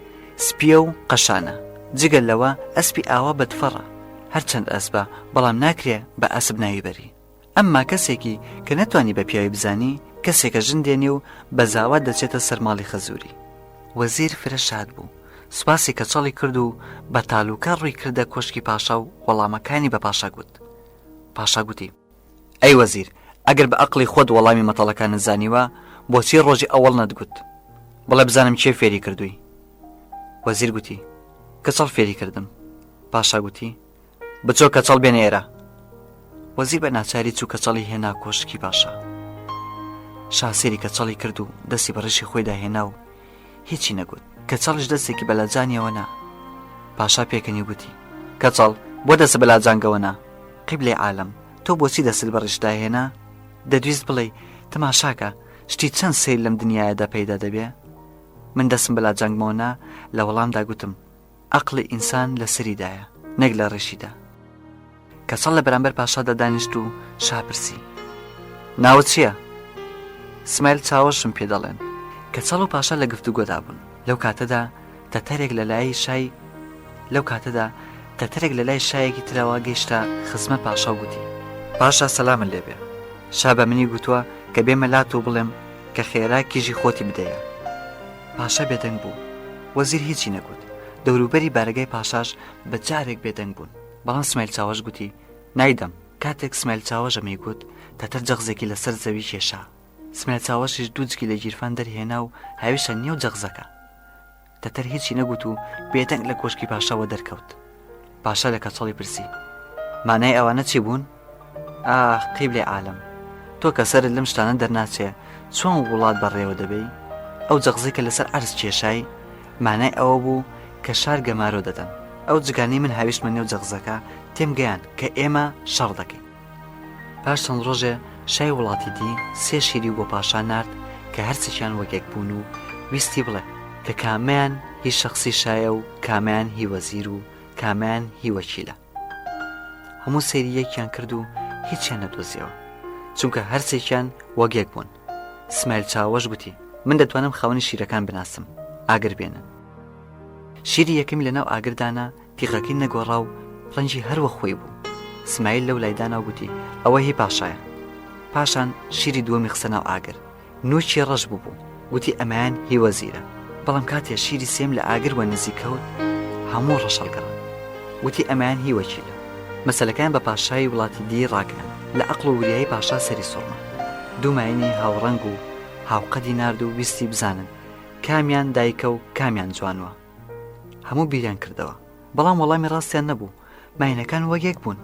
سپیە و قەشانە جگەل لەوە ئەسپی ئاوا بەدفەڕە هەرچەند ئەسبە بەڵام ناکرێ بە ئەسب ناوی بەری ئەمما کەسێکی کە نەتوانی بە پیاوی بزانی کەسێکە ژن دێنێ و بە زاوا دەچێتە سەرماڵی خەزووری وەزیر فرە شاد بوو سوپاسی کەچەڵی کرد و بە تالوکە ڕووی کردە کۆشکی پاشا و وەڵامەکانی بە پاشا گوت پاشا گوتی ئەی وەزیر ئەگەر بە ئەقلی خۆت وەڵامی مەتەڵەکان نزانیوە بۆچی ڕۆژی ئەوەڵ نەتگوت بڵێ بزانم چێ فێری کردووی وەزیر گوتی کەچەڵ فێری کردم پاشا گوتی بچۆ کەچەڵ بێنە ئێرە وەزیر بە ناچاری چوو کەچەڵی هێنا کۆشکی پاشا شاسێری کەچەڵی کرد و دەستی بە ڕشی خۆیدا هێنا و هیچی نەگوت کەچەڵش دەستێکی بەلاجانیەوە نا پاشا پێکەنی گوتی کەچەڵ بۆ دەست بەلاجانگەوە نا قیبلەی عالەم تۆ بۆچی دەست بە ڕشدا هێنا دەدویست بڵێ تەماشاکە شتی چەند سیر لەم دنیاەدا پەیدا دەبێ من دەستم بەلاجانگمەوە نا لە وەڵامدا گوتم عەقڵی ئینسان لە سریدایە نەک لە ڕشیدا کەچەڵ لە بەرامبەر پاشادا دانیشت و شاپرسی ناوت چییە سمایل چاوەشم پێ دەڵێن کەچەڵ و پاشا لە گفتوگۆدا بوون لەو کاتەدا تەتەرێک لە لای شایەکی تراوە گەیشتە خزمەت پاشا و گوتی پاشا سەلامن لێبێ شا بە منی گوتووە کە بێمە لات و بڵێم کە خێرا کیژی خۆتی بدەیە پاشا بێدەنگ بوو وەزیر هیچی نەگوت دەوروبەری بارگای پاشاش بە جارێک بێدەنگ بوون بەڵام سمایل چاوەش گوتی نایدەم کاتێک سمایل چاوەژە میگوت تەتەر جەغزێکی لەسەر زەوی کێشا سمایل چاوەشیش دووجکی لە گیرفان دەرهێنا و هاویشە نێو جەغزەکە تەتەر هیچی نەگوت و بێدەنگ لە کۆشکی پاشاوە دەرکەوت پاشا لە کەچەڵی پرسی مانای ئەوانە چی بوون ئاخ قیبلەی عالەم تۆ کە سەرت لەم شتانە دەرناچێ چۆن وڵات بەڕێوە دەبێ ئەو جەغزێکە لەسەر عەرز کێشای مانای ئەوە بوو کە شار گەمارۆ دەدەن ئەو جگانەی من هاویشتمە نێو جەغزەکە تێم گەیان کە ئێمە شەڕ دەکەین پاش چەند ڕۆژێ شای وڵاتی دی سێ شیری بۆ پاشا نارد کە هەرچێکیان وەکێک بوون و ویستی بڵێ کە کامیان هی شەخصی شایە و کامیان هی وەزیر و کامیان هی وەکیلە هەموو سەیری یەکیان کرد و هیچیان نەدۆزیەوە چونکە هەرچێکیان وەکێک بوون سمایل چاوەش گوتی من دەتوانم خاوەنی شیرەکان بناسم ئاگر بێنن شیری یەکەمی لەناو ئاگردانە تیقەکەی نەگۆڕا و ڕەنجی هەروە خۆی بوو سمایل لەو لایدانا گوتی ئەوە هی پاشایە پاشان شیری دووەمی خسە ناو ئاگر نوچی ڕەش بوو گوتی ئەمایان هی وەزیرە بەڵام کاتێ شیری سێم لە ئاگر وە نزیکەوت هەموو ڕەشەڵگەڕان وتی ئەمایان هی وەکیلە مەسەلەکان بە پاشای وڵاتی دی ڕاکەن لە عەقڵ و وریایی پاشا سەری سوڕما دوو ماینی هاوڕەنگ و هاوقەدی نارد و ویستی بزانن کامیان دایکە و کامیان جوانوە هەموو بیریان کردەوە بەڵام وەڵامی ڕاستیان نەبوو ماینەکان وەکێک بوون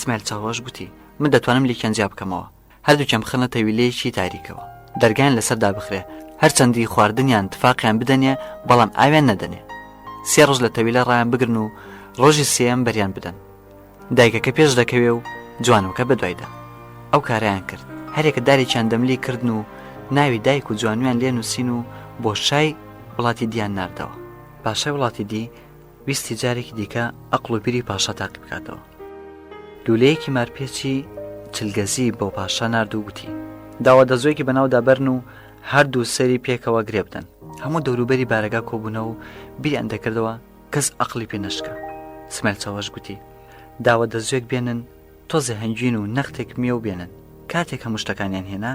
سمایل چاوەش گوتی من دەتوانم لیکەنجیا بکەمەوە هەردووکیان بخەنە تەویلەیەکی تاریکەوە دەرگیان لەسەردا بخرێ هەرچەندی خواردنیان تفاقیان بدەنێ بەڵام ئاویان نەدەنێ سێ ڕۆژ لە تەویلە ڕایان بگرن و ڕۆژی سێم بەریان بدەن دایکەکە پێش دەکەوێ و جوانوکە بەدوایدا ئەو کاریان کرد هەرێکە دارێکیان دەملی کردن و ناوی دایک و جوانویان لێ نووسین و بۆ شای وڵاتی دیان ناردەوە پاشای وڵاتی دی ویستی جارێکی دیکە ئەقڵ و بیری پاشا تاقی بکاتەوە لولەیەکی مارپێچی چلگەزی بۆ پاشا نارد و گوتی داوا دەزۆیەکی بەناودا بەرن و هەردوو سەری پێکەوە گرێ بدەن هەموو دەوروبەری بارەگا کۆبوونەوە و بیریان دەکردەوە کەس ئەقلی پێ نەشکە سمایل چاوەش گوتی داوا دەزۆیەک بێنن تۆزە هەنجوین و نەختێک میێو بێنن کاتێک هەموو شتەکانیان هێنا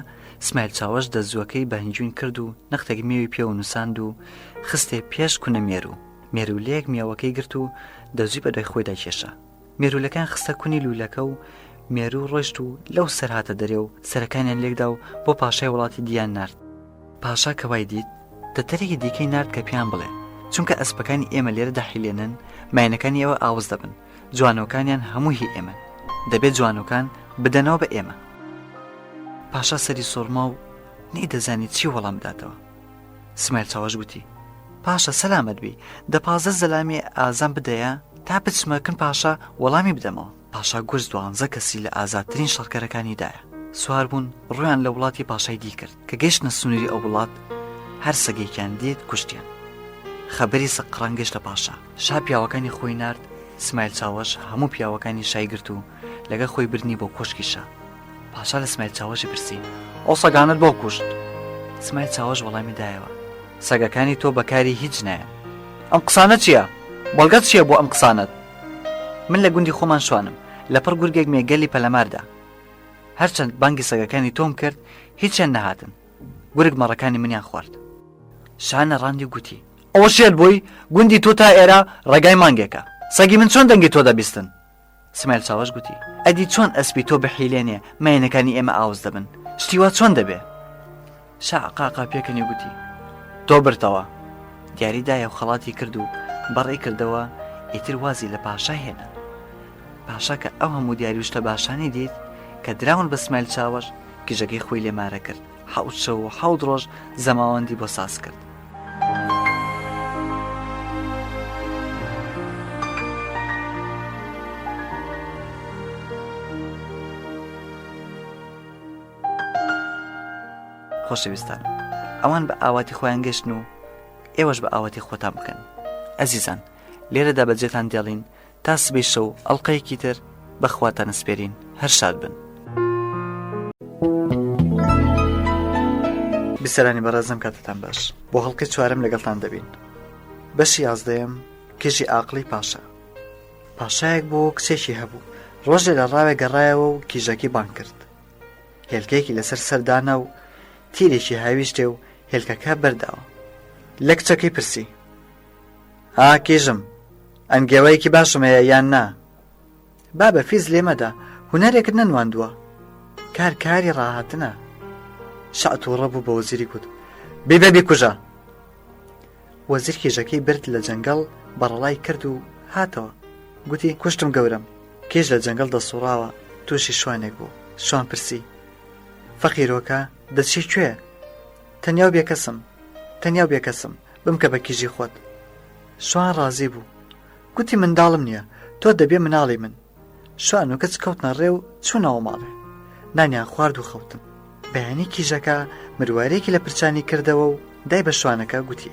سمایل چاوەش دەزوەکەی بە هەنجوین کرد و نەختێک میێوی پێوە نووساند و خستێ پێش کوونە مێرولەیەک میێوەکەی گرت و دەزوی بەدوای خۆیدا کێشا مێرولەکان خستە کونی لولەکە و مێرو ڕۆیشت و لەو سەرهاتە دەرێ و سەرەکانیان لێکدا و بۆ پاشای وڵاتی دیان نارد پاشا کەوای دیت دەتەرێکی دیکەی نارد کە پیان بڵێ چونکە ئەسپەکانی ئێمە لێرە داحیلێنن ماینەکانی ئێوە ئاوز دەبن جوانۆکانیان هەموو هی ئێمە دەبێت جوانۆکان بدەنەوە بە ئێمە پاشا سەری سۆرما و نەیدەزانی چی وەڵام بداتەوە سمایل چاوەش گوتی پاشا سەلامەت بی 15 زەلامی ئازان بدەیە تا بچمەکن پاشا وەڵامی بدەمەوە پاشا گوش 12 کەسی لە ئازادترین شەڕکەرەکانیدایە. سوار بوون ڕویان لە وڵاتی پاشای دی کرد کە گەیشتنە سنووری ئەو وڵات هەر سەگەیکیان دێت کوشتیان. خەبەری سەقڕان گەشتە پاشا. شا پیاوەکانی خۆی نارد. سمایل چاوەش هەموو پیاوەکانی شای گرت و لەگە خۆی برنی بۆ کۆشکی شا. پاشا لە سمایل چاوەشی پرسی: ئەو سەگانت بۆ کوشت؟ سمایل چاوەش وەڵامی دایەوە: سەگەکانی تۆ بەکاری هیچ نایە. ئەم قسانە چییە؟ بەڵگەت چییە بۆ ئەم قسانت؟ من لە گوندی خۆمان شوانم لەپڕ گورگێک مێگەلی پەلەماردا. هەرچەند بانگی سەگەکانی تۆم کرد هیچیان نەهاتن. گورگ مەڕەکانی منیان خوارد. شانە ڕاندی گوتی: ئەوە شێت بووی گوندی تۆ تا ئێرە ڕێگای مانگێکە. سەگی من چۆن دەنگی تۆ دەبیستن؟ سمایل چاوەش گوتی: ئەدی چۆن ئەسپی تۆ بەحیلێنێ ماینەکانی ئێمە ئاوز دەبن؟ شتیوا چۆن دەبێ؟ شا عقاقا پێکەنی گوتی: تۆ برتەوە. دیاریدایە و خەڵاتی کرد و بەڕێ کردەوە. ئیتر وازی لە پاشا هێنا. پاشا کە ئەو هەموو دیاری وشتە باشانی دیت کە دراون بە سمایل چاوەش کیژەکەی خۆی لێمارە کرد. 7 شەو و 7 ڕۆژ زەماوەندی بۆ ساز کرد. خۆشەویستان، ئەوان بە ئاواتی خۆیان گەشتن و ئێوەش بە ئاواتی خۆتان بکەن. ئەزیزان، لێرەدا بەجێتان دێڵین تا سبەی شەو ئەڵقەیەکی تر بەخواتان سپێرین. هەر شاد بن. بیسەرانی بەڕێزم، کاتتان باش. بۆ هەڵقەی چوارەم لەگەڵتان دەبین. بەشی 11 کێژی ئاقلی پاشا. پاشایەک بۆ کچێکی هەبوو. ڕۆژێ لە ڕاوێ گەڕایەوە و کیژەکی بان کرد. هێلکەیەکی لەسەر سەردانا و تیرێکی هاویشتێ و هێلکەکە بەرداوە. لە کچەکەی پرسی: کێژم، ئەنگێوەیەکی باشم هەیە یان نا؟ بابە فیز لێمەدا، هونەرێکت نەنواندووە. کاری ڕاهاتنە. شەعتوڕە بوو بە وەزیری گوت: بێبە بیکوژە. وەزیر کێژەکەی برد لە جەنگەڵ بەڕەڵای کرد و هاتەوە. گوتی: کوشتم گەورم. کێژ لە جەنگەڵ دەسوڕاوە تووشی شوانێک بوو. شوان پرسی: فەقیرۆکە دەچی کوێ؟ تەنیا بێکەسم بمکە بە کیژی خۆت. شوان ڕازی بوو. گوتی: منداڵم نییە، تۆ دەبێ مناڵی من. شوان و کەچ کەوتنە ڕێو چوونەوە ماڵێ. نانیان خوارد و خەوتن. بەیانی کیژەکە مروارێکی لە پرچانی کردەوە و دای بە شوانەکە گوتی: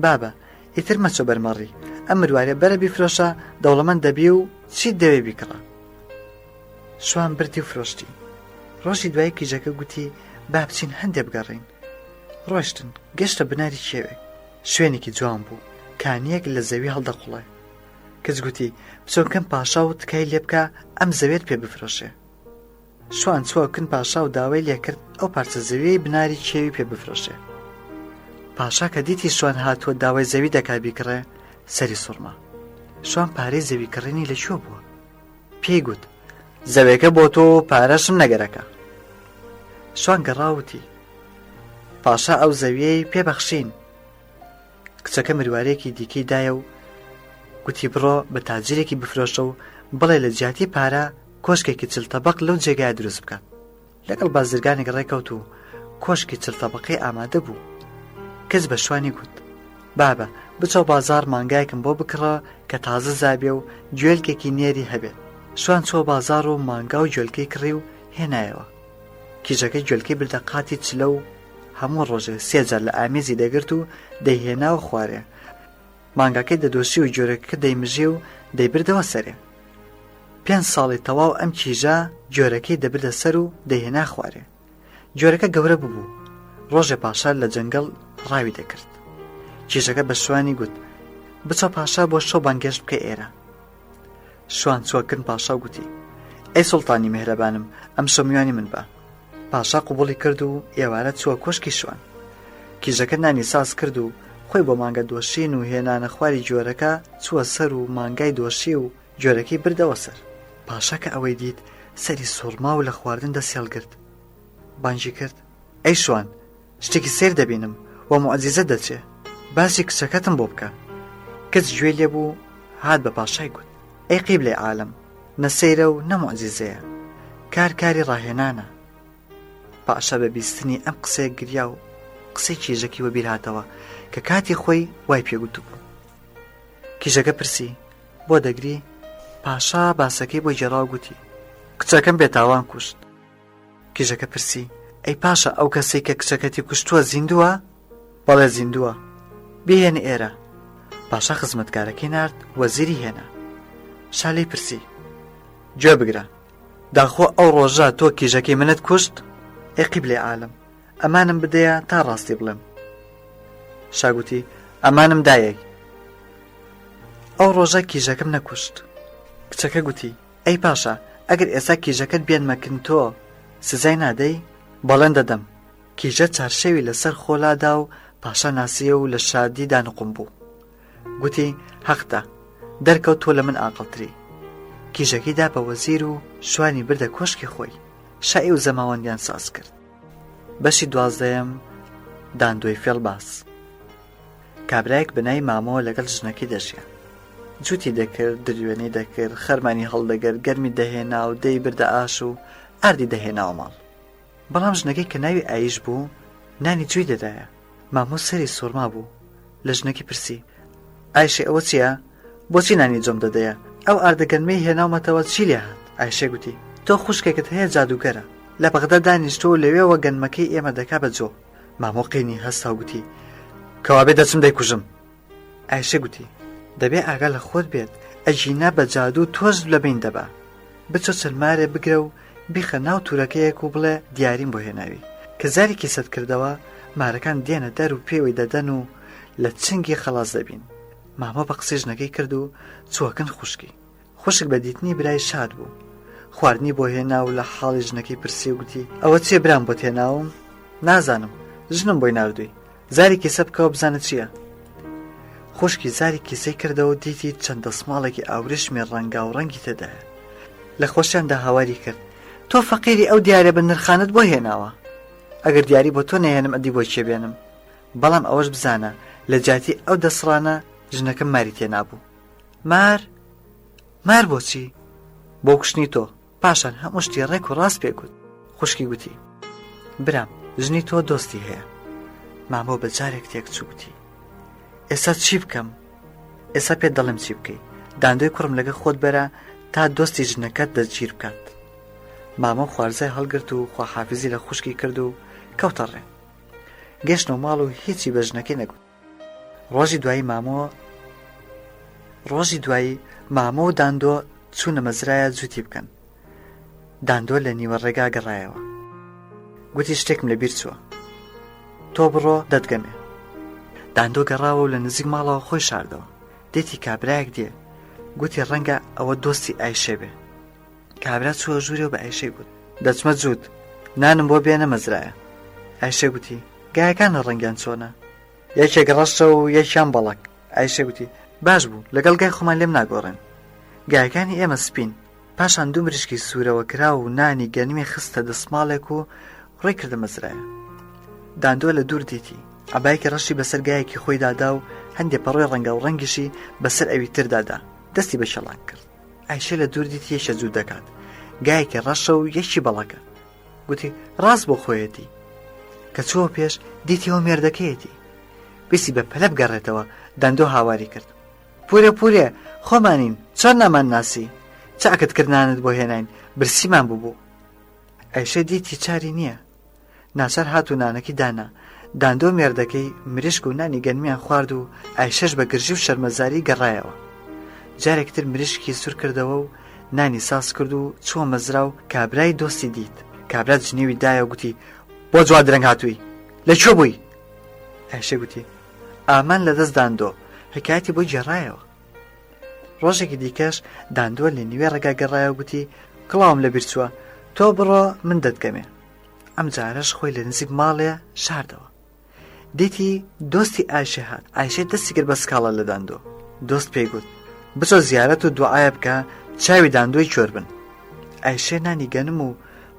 بابە، ئیتر مەچۆ بەرمەڕی، ئەم مروارێ بەرە بیفرۆشە، دەوڵەمەند دەبی و چیت دەوێ بیکڕە. شوان بردی و فرۆشتی. ڕۆژی دوای کیژەکە گوتی: با بچین هەندێ بگەڕین. ڕۆشتن گەشتە بناری کێوێک. شوێنێکی جوان بوو، کانیەک لە زەوی هەڵدەقوڵێ. کەس گوتی: بچۆنکەم پاشا و تکای لێ بکە ئەم زەوێت پێ بفرۆشێ. شوان چوەکن پاشا و داوای لێ کرد ئەو پارچە زەویەی بناری کێوی پێ بفرۆشێ. پاشا کە دیتی شوان هاتووە داوای زەوی دەکا بیکڕێ، سەری سوڕما. شوان پارەی زەوی کڕێنی لەکوێ بووە؟ پێی گوت: زەوێکە بۆ تۆ، پارەشم نەگەرەکە. شوان گەڕاوتی: پاشا ئەو زەویەی پێبەخشین. کچەکە مروارێکی دیکەی دایە و گوتی: بڕۆ بە تاجرێکی بفرۆشە و بڵێ لە جیاتی پارە کۆشکێکی چلتەبەق لەو جێگای دروست بکات. لەگەڵ بازرگانێک ڕێکەوت و کۆشکی چلتەبەقی ئامادە بوو. کەس بە شوانی گوت: بابە، بچۆ بازار مانگایەکم بۆ بکڕە کە تازە زابێ و گوێلکێکی نێری هەبێت. شوان چۆ بازار و مانگا و گوێلکەی کڕی و هێنایەوە. کیژەکەی گوێلکەی بردە قاتی چلە و هەموو ڕۆژێ 3 جار لە ئامێزی دەگرت و دەیهێناوە خوارێ. مانگاکەی دەدۆشی و جۆرەکە دەیمژێ و دەیبردەوە سەرێ. 5 ساڵی تەواو ئەم کیژە جۆرەکەی دەبردە سەر و دەیهێنا خوارێ. جۆرەکە گەورە ببوو. ڕۆژێ پاشا لە جەنگەڵ ڕاوی دەکرد. کیژەکە بە شوانی گوت: بچۆ پاشا بۆ شەو بانگەشت بکە ئێرە. شوان چوەکن پاشا گوتی: ئەی سوڵتانی مهرەبانم، ئەم شەمیوانی من بە. پاشا قوبوڵی کرد و ئێوارە چووە کۆشکی شوان. کیژەکە نانی ساز کرد و خۆی بۆ مانگە دۆشین و هێنانە خواری جۆرەکە چووە سەر و مانگای دۆشی و جۆرەکەی بردەوە سەر. پاشا کە ئەوەی دیت سەری سوڕما و لە خواردن دەسێڵگرت. بانجی کرد: ئەی شوان، شتێکی سێر دەبینم و موعجیزە دەچێ، باسی کچەکەتم بۆ بکە. کەس گوێ لێ بوو هات بە پاشای گوت: ئەی قیبلەی عالەم، نەسەیرە و نەموعجیزەیە، کاری ڕاهێنانە. پاشا بە بیستنی ئەم قسەیە گریا و قسەی کیژەکی وەبیر هاتەوە کە کاتی خۆی وای پێگوت بوو. کیژەکە پرسی: بۆ دەگری؟ پاشا باسەکەی بۆ جێڕاو گوتی کچەکەم بێتاوان کوشت. کیژەکە پرسی ئەی پاشا ئەو کەسەی کە کچەکەتی کوشتووە زیندووە؟ بەڵێ زیندووە. بێنە ئێرە. پاشا خزمەتکارەکەی نارد وەزیری هێنا. شالی پرسی گوێ بگرە داخۆ ئەو ڕۆژە تۆ کیژەکەی منت کوشت؟ ئەی قیبلەی عالم ئەمانم بدەیە تا ڕاستی بڵێم. شاگوتی ئەمانم دایەی. ئەو ڕۆژە کیژەکەم نەکوشت. کچەکە گوتی ئەی پاشا ئەگەر ئێستا کیژەکەت بێنمەکن تۆ سزای نادەی؟ بەڵێن دەدەم. کیژە چارشەوی لەسەر خۆلادا و پاشا ناسیە و لە شادی دانقم بوو. گوتی حەقدا دەرکەوت تۆ لە من ئاقڵتری. کیژەکەی دا بە وەزیر و شوانی بردە کۆشکی خۆی. شای و زەماوەندیان ساز کرد. بەشی 12 داندۆی فێڵباس. کابرایەک بەنای مامۆ لەگەڵ ژنەکەی دەژیان. جوتی دەکرد دروێنەی دەکرد خەرمانی هەڵدەگەر گەرمی دەهێنا و دەی بردە ئاش و ئاردی دەهێناوە ماڵ. بەڵام ژنەکەی کە ناوی ئایش بوو نانی جوی دەدایە. مامۆ سەری سوورما بوو. لە ژنەکەی پرسی ئایشێ ئەوە چییە؟ بۆچی نانی جۆم دەدەیە؟ ئەو ئاردەگەرمەی هێناومەتەوە چی لێ هات؟ ئایشێ گوتی تۆ خوشکێکت هەیە جادوگەرە لە بەغدە دانیشتۆ و لەوێەوە گەنمەکەی ئێمە دەکا بە جۆ. مامۆ قینی هەستا و گوتی کەوابێ دەچم دەیکوژم. ئایشێ گوتی دەبێ ئاگا لە خۆت بێت ئەژینا بە جادو تۆش لە بین دەبا. بچۆ چلمارێ بگرە و بیخە ناو تورەکەیەک و بڵێ دیاریم بۆ هێناوی. کە زارێکی سەد کردەوە مارەکان دێنە دەر و پێوەی دەدەن و لە چنگی خەڵاز دەبین. مامۆ بە قسەی ژنەکەی کرد و چووەکەن خوشکی. خوشک بە دیتنی برای شاد بوو. خواردنی بۆ هێنا و لە حاڵی ژنەکەی پرسی و گوتی ئەوە چێ برام بۆ تێناوم؟ نازانم ژنم بۆی ناردووی زاری کیسە بکەوە بزانە چییە. خوشکی زاری کیسەی کردەوە دیتی چەند دەسماڵێکی ئاوریشمی ڕەنگا و ڕەنگی تێدایە. لە خۆشیاندا هاواری کرد تۆ فەقیری ئەو دیارە بە نرخانت بۆ هێناوە. ئەگەر دیاری بۆ تۆ نەهێنم ئەدی بۆ چێ بێنم. بەڵام ئەوەش بزانە لە جاتی ئەو دەسڕانە ژنەکەم ماری تێنابوو. مار بۆچی؟ بۆ کوشتنی تۆ. پاشان هەموو شتی ڕێک و ڕاست پێگوت. خوشکی گوتی برام ژنی تۆ دۆستی هەیە. مامۆ بە جارێک تێک چووتی ئێستا چی بکەم؟ ئێستا پێت دەڵێم چی بکەی. داندۆی کوڕم لەگە خۆت بەرە تا دۆستی ژنەکەت دەستگیر بکات. مامۆ خوارزای هەڵگرت و خواحافیزی لە خوشکی کرد و کەوتە ڕێ. گەشتنەوە ماڵ و هیچی بە ژنەکەی نەگوت. ڕۆژی دوایی مامۆ و داندۆ چوونە مەزرایە جوتی بکەن. داندۆ لە نیوە ڕێگا گەڕایەوە. گوتی شتێکم لەبیر چووە تۆ بڕۆ دەتگەمێ. داندۆ گەڕاوە و لە نزیک ماڵەوە خۆی شاردەوە. دێتی کابرایەک دێ. گوتی ڕەنگە ئەوە دۆستی ئایشێ بێ. کابرا چووە ژوورێ و بە ئایشەی گوت دەچمە جووت نانم بۆ بێنە مەزرایە. ئایشە گوتی گایەکانە ڕەنگیان چۆنە؟ یەکێک ڕەشە و یەکیان بەڵک. ئایشە گوتی باش بوو لەگەڵ گای خۆمان لێم ناگۆڕێن. گایەکانی ئێمە سپین. پاشان دوو مریشکی سوورەوە کرا و نانی گەنمی خستە دەسماڵێک و ڕێی کردە مەزرایە. داندۆ لە دوور دیتی عەبایەکی ڕەشی بەسەر گایەکی خۆی دادا و هەندێک پەڕۆی ڕەنگە و ڕەنگیشی بەسەر ئەوی تردادا. دەستی بە شەڵان کرد. ئایشە لە دوور دیتی یەشە جوو دەکات. گایەکی ڕەشە و یەکی بەڵەکە. گوتی ڕاست بۆ خۆیەتی. کە چووە پێش دیتیەوە مێردەکەیەتی. پێسی بە پەلە بگەڕێتەوە. داندۆ هاواری کرد پورێ خۆمانین چۆن نامان ناسی چاکت کردنانت بۆ هێناین برسیمان بوو. ئایشە دیتی چاری نییە. ناچار هات و نانەکەی دانا. داندۆ مێردەکەی مریشک و نانی گەنمیان خوارد و ئایشەش بە گرژی و شەرمەزاری گەڕایەوە. جارێکتر مریشکی سوور کردەوە و نانی ساس کرد و چووە مەزرا و کابرای دۆستی دیت. کابرا جنێوی دایە و گوتی بۆ جواد درەنگ هاتووی لەکوێ بووی؟ ئایشە گوتی ئامان لەدەست داندۆ حکایەتی بۆی جێڕایەوە. ڕۆژێکی دیکەش داندۆ لە نیوێ ڕێگا گەڕایە و گوتی کڵاوم لەبیر چووە تۆ بڕۆ من دەتگەمێ. ئەم جارەش خۆی لە نزیک ماڵێ شاردەوە. دیتی دۆستی ئایشە هات. ئایشە دەستی کرد بە سکاڵە لە داندۆ. دۆست پێی گوت بچۆ زیارەت و دوعایە بکە چاوی داندۆی کوێر بن. ئایشە نانی گەنم و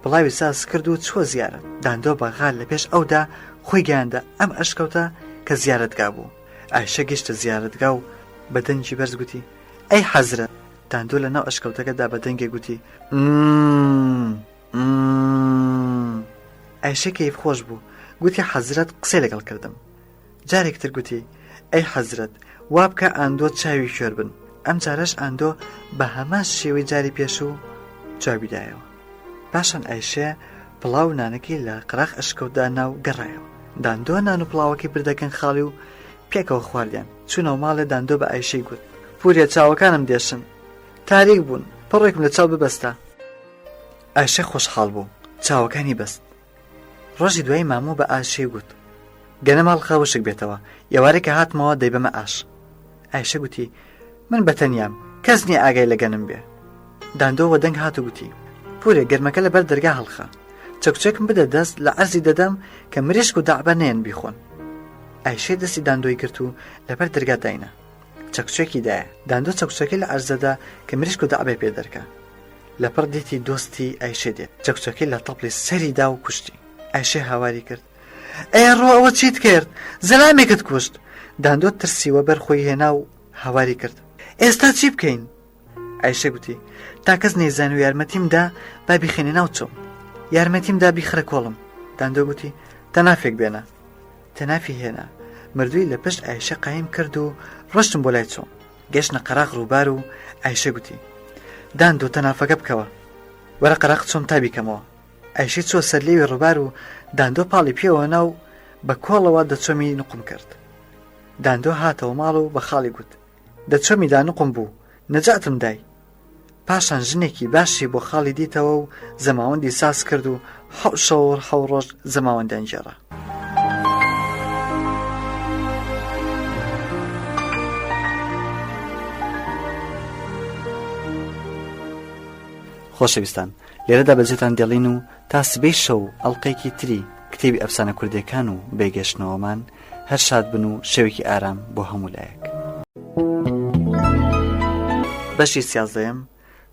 بڵاوی ساز کرد و چووە زیارەت. داندۆ بەغال لە پێش ئەودا خۆی گەیاندە ئەم ئەشکەوتە کە زیارەتگا بوو. ئایشە گەیشتە زیارەتگا و بە دەنگی بەرز گوتی ئەی حەزرەت. داندۆ لە ناو ئەشکەوتەکەدا بە دەنگێ گوتی ئایشە کەیف خۆش بوو. گوتی حەزرەت قسەی لەگەڵ کردم. جارێکتر گوتی ئەی حەزرەت وا بکە ئاندۆ چاوی کوێر بن. ئەم جارەش ئاندۆ بە هەمان شێوەی جاری پێشوو جوابیدایەوە. پاشان ئایشە پڵاو و نانەکەی لە قەراغ ئەشکەوتدا ناو گەڕایەوە. داندۆ نان و پڵاوەکەی بردەکەن خاڵی و پێکەوە خواردیان. چوونەوە ماڵێ داندۆ بە ئایشەی گوت: پورێ چاوەکانم دێشن، تاریک بوون، پڕێکم لە چاو ببەستە. ئایشە خۆشحاڵ بوو، چاوەکانی بەست. ڕۆژی دوای مامۆ بە ئایشەی گوت: گەنە ماڵ خاوشک بێتەوە، ئێوارێکە هاتمەوە دەیبەمە ئاش. ئایشە گوتی: من بەتەنیام، کەس نییە ئاگای لە گەنم بێ. داندۆوە دەنگ هات و گوتی: پورێ گەرمەکە لەبەر دەرگا هەڵخە، چەکچێکم بدە دەست لە عەرزی دەدەم کە مریشک و داعبە نێن بیخۆن. ئایشەی دەستی داندۆی کرد و لەبەر دەرگا داینە. چەکچێکی دایە. داندۆ چەکچەکەی لە عەرزەدا کە مریشک و داعبە پێ دەرکە. لەپڕ دیتی دۆستی ئایشە دێت. چەکچەکەی لە تەپڵی سەریدا و کوشتی. ئایشە هاواری کرد: ئەی ڕۆ، ئەوە چیت کرد؟ زەلامێکت کوشت. داندۆ ترسیوە بەرخۆی هێنا و هاواری کرد: ئێستا چی بکەین؟ ئایشە گوتی: تا کەس نەیزان و یارمەتیمدا با بیخێنێ ناو چۆم، یارمەتیمدا بیخرە کۆڵم. داندۆ گوتی: تەنافێک بێنە. تەنافی هێنا. مردووی لە پشت ئایشە قایم کرد و ڕۆشتم بۆ لای چۆم. گەشتنە قەراغ ڕووبار و ئایشە گوتی: داندۆ تەنافەکە بکەوە، وەرە قەراغ چۆم تا بیکەمەوە. ئایشەی چوە سەر لێوی ڕووبار و داندۆ پاڵی پێوە ناو بە کۆڵەوە دەچۆمی نقم کرد. داندۆ هاتەوە ماڵ و بە خاڵی گوت: دەچۆمیدا نقم بوو، نەجاتم دای. پاشان ژنێکی باشی بۆ خاڵی دیتەوە و زەماوەندی ساز کرد و حەو شەوڕ حەو ڕۆژ زەماوەندیان جێڕا. خۆشەویستان، لێرەدا بەجێتان دێڵین و تا سبەی شەو ئەڵلقەیەکی تری کتێبی ئەفسانە کوردیەکان و بێگەشتنەوەمان هەر شاد بن و شەوێکی ئارام بۆ هەموو لایەک. بەشی 13: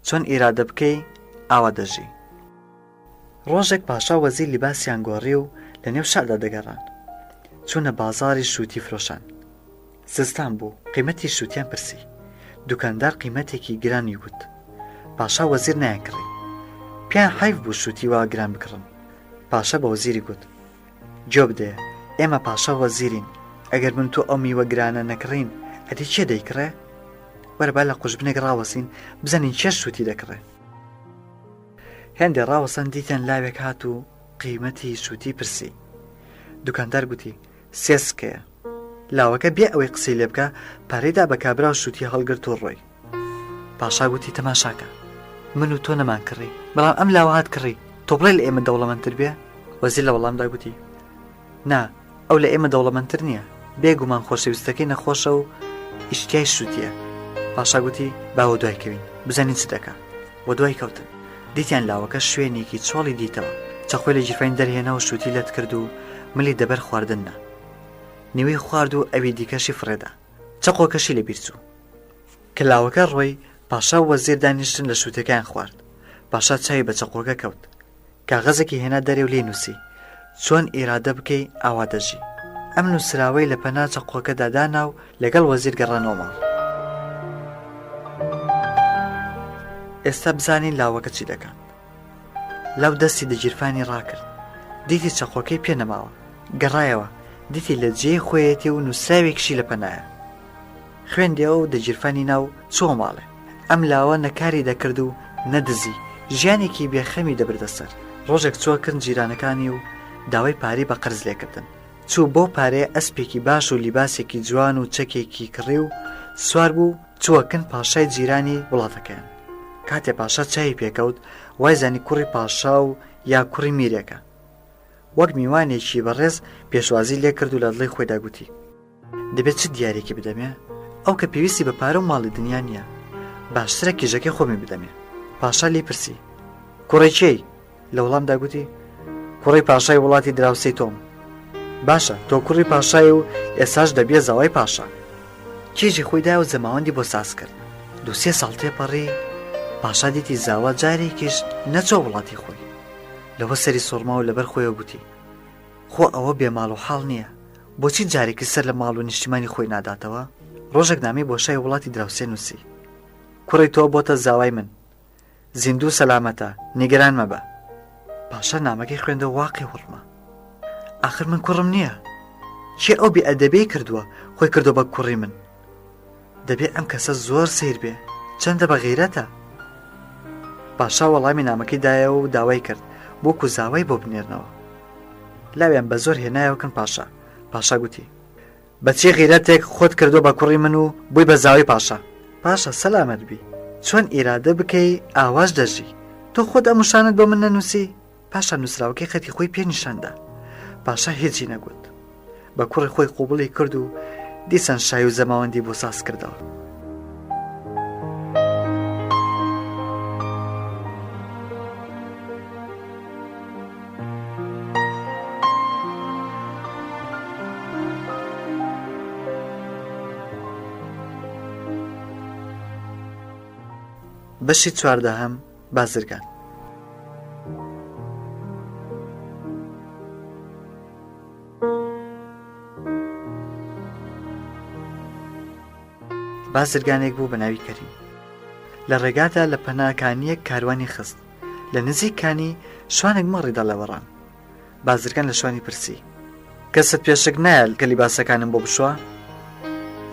چۆن ئیرادە بکەی ئاوا دەژی. ڕۆژێک پاشا وەزیر لیباسیان گۆڕی و لە نێو شاردا دەگەڕان. چوونە بازاری شووتی فرۆشان. زستان بوو، قیمەتی شووتیان پرسی. دوکاندار قیمەتێکی گرانی گوت. پاشا وەزیر نایانکڕی. پیان حیف بوو شووتی وا گران بکڕن. پاشا بە وەزیری گوت: جۆ بدەیە، ئێمە پاشا وەزیرین، ئەگەر من تۆ ئەو میوە گرانە نەکڕین ئەدی چێ دەیکڕێ؟ وەرە لە قوشبنێک ڕاوەسین بزانین چێ شووتی دەکڕێ. هێندێ ڕاوەسان دیتیان لاوێک هات و قیمەتی شووتی پرسی. دوکاندار گوتی: سێسکەیە. لاوەکە بێ ئەوەی قسەی لێ بکە پارەیدا بە کابرا و شووتی هەڵگرت و ڕۆی. پاشا گوتی: تەماشاکە، من و تۆ نەمان کڕی، بەڵام ئەم لاوە هات کڕی، تۆ بڵێ لە ئێمە دەوڵەمەندتر بێ؟ وەزیر لە وەڵامدا گوتی: نا، ئەو لە ئێمە دەوڵەمەندتر نییە، بێگومان خۆشەویستەکەی نەخۆشە و ئیشتیای شووتیە. پاشا گوتی: باوە دوای کەوین بزانین چ دەکا. وە دوای کەوتن. دیتیان لاوەکە شوێنێکی چۆڵی دیتەوە. چەخۆی لە جیرفانی دەرهێنا و شووتی لەت کرد و ملی دەبەر خواردننا. نیوەی خوارد و ئەوی دیکەشی فڕێدا. چەقۆکەشی لە بیرچوو. کە لاوەکە ڕۆی، پاشا وەزیر دانیشتن لە شووتەکەیان خوارد. پاشا چاوی بە چەقۆکە کەوت. کاغەزێکی هێنا دەرێ و لێ نووسی: چۆن ئیرادە بکەی ئاوا دەژی. ئەم نووسراوەی لە پەنا چەقۆکەدا دانا و لەگەڵ وەزیر گەڕانەوە ماڵ. ئێستا بزانین لاوەکە چی دەکات. لەو دەستی دەگیرفانی ڕاکرد. دیتی چەقۆکەی پێ نەماوە. گەڕایەوە، دیتی لە جێی خۆیەتی و نووسراوێکشی لە پەنایە. خوێندیەوە و دەگیرفانی ناو چووە ماڵێ. ئەم لاوە نەکاری دەکرد و نەدزی، ژیانێکی بێخەمی دەبردە سەر. ڕۆژێک چووە کرد جیرانەکانی و داوای پارەی بە قەرز لێکردن. چوو بۆ پارەیە ئەسپێکی باش و لیباسێکی جوان و چەکێکی کڕی و سوار بوو. چووەکن پاشای جیرانی وڵاتەکەیان. کاتێ پاشا چای پێکەوت، وای زانی کوڕی پاشا و یا کوڕی میرێکە. وەک میوانێکی بەڕێز پێشوازی لێ کرد و لە دڵی خۆیدا گوتی: دەبێت چ دیارێکی بدەمێ؟ ئەو کە پێویستی بە پارە و ماڵی دنیا نییە، باشترە کیژەکەی خۆمی بدەمێ. پاشا لی پرسی: کوڕی چێی؟ لە وەڵامدا گوتی: کوڕی پاشای وڵاتی دراوسەی تۆم. باشە، تۆ کوڕی پاشای و ئێساش دەبێ زاوای پاشا. کێژی خۆیدا و زەماوەندی بۆ ساز کرد. 2-3 ساڵ تێپەڕی پاشا دیتی زاوا جارێکیش نەچۆ وڵاتی خۆی. لەوە سەری سۆڕما و لەبەر خۆیەوە گوتی: خۆ ئەوە بێماڵ و حاڵ نییە، بۆچی جارێکی سەر لە ماڵ و نیشتیمانی خۆی ناداتەوە؟ ڕۆژێک نامی بۆ شای وڵاتی دراوسێ نووسی: کوڕی تۆ بۆتە زاوای من، زیندوو سەلامەتە، نیگەران مەبە. پاشا نامەکەی خوێندە و واقعی وڕما: ئاخر من کوڕم نییە، چێ ئەو بێئەدەبەی کردووە خۆی کردو بە کوڕی من؟ دەبێت ئەم کەسە زۆر سیر بێ، چەندە بە غیرەتە. پاشا وەڵامی نامەکەی دایەوە و داوای کرد بۆ کوزاوای بۆ بنێرنەوە. لاویان بە زۆر هێنایەوەکن پاشا. پاشا گوتی بەچی غیرەتێک خۆت کردو بە کوڕی من و بووی بە زاوی پاشا. پاشا سەلامەت بی، چۆن ئیرادە بکەی ئاواش دەژی، تۆ خۆت ئەم شانت بۆ من نەنووسی؟ پاشا نووسراوەکەی خەتی خۆی پێنیشاندا. پاشا هیچی نەگوت، بە کوڕی خۆی قوبڵی کرد و دیسان شای و زەماوەندی بۆ ساز کردەوە. بەشی 14 بازرگان. بازرگانێک بوو بە ناوی کەریم. لە ڕێگادا لە پەناکانیەک کاروانی خست. لە نزیکانی شوانێک مەڕیدا لەوەڕان. بازرگان لە شوانی پرسی کەست پێشک نایە کە لیباسەکانم بۆ بشوە؟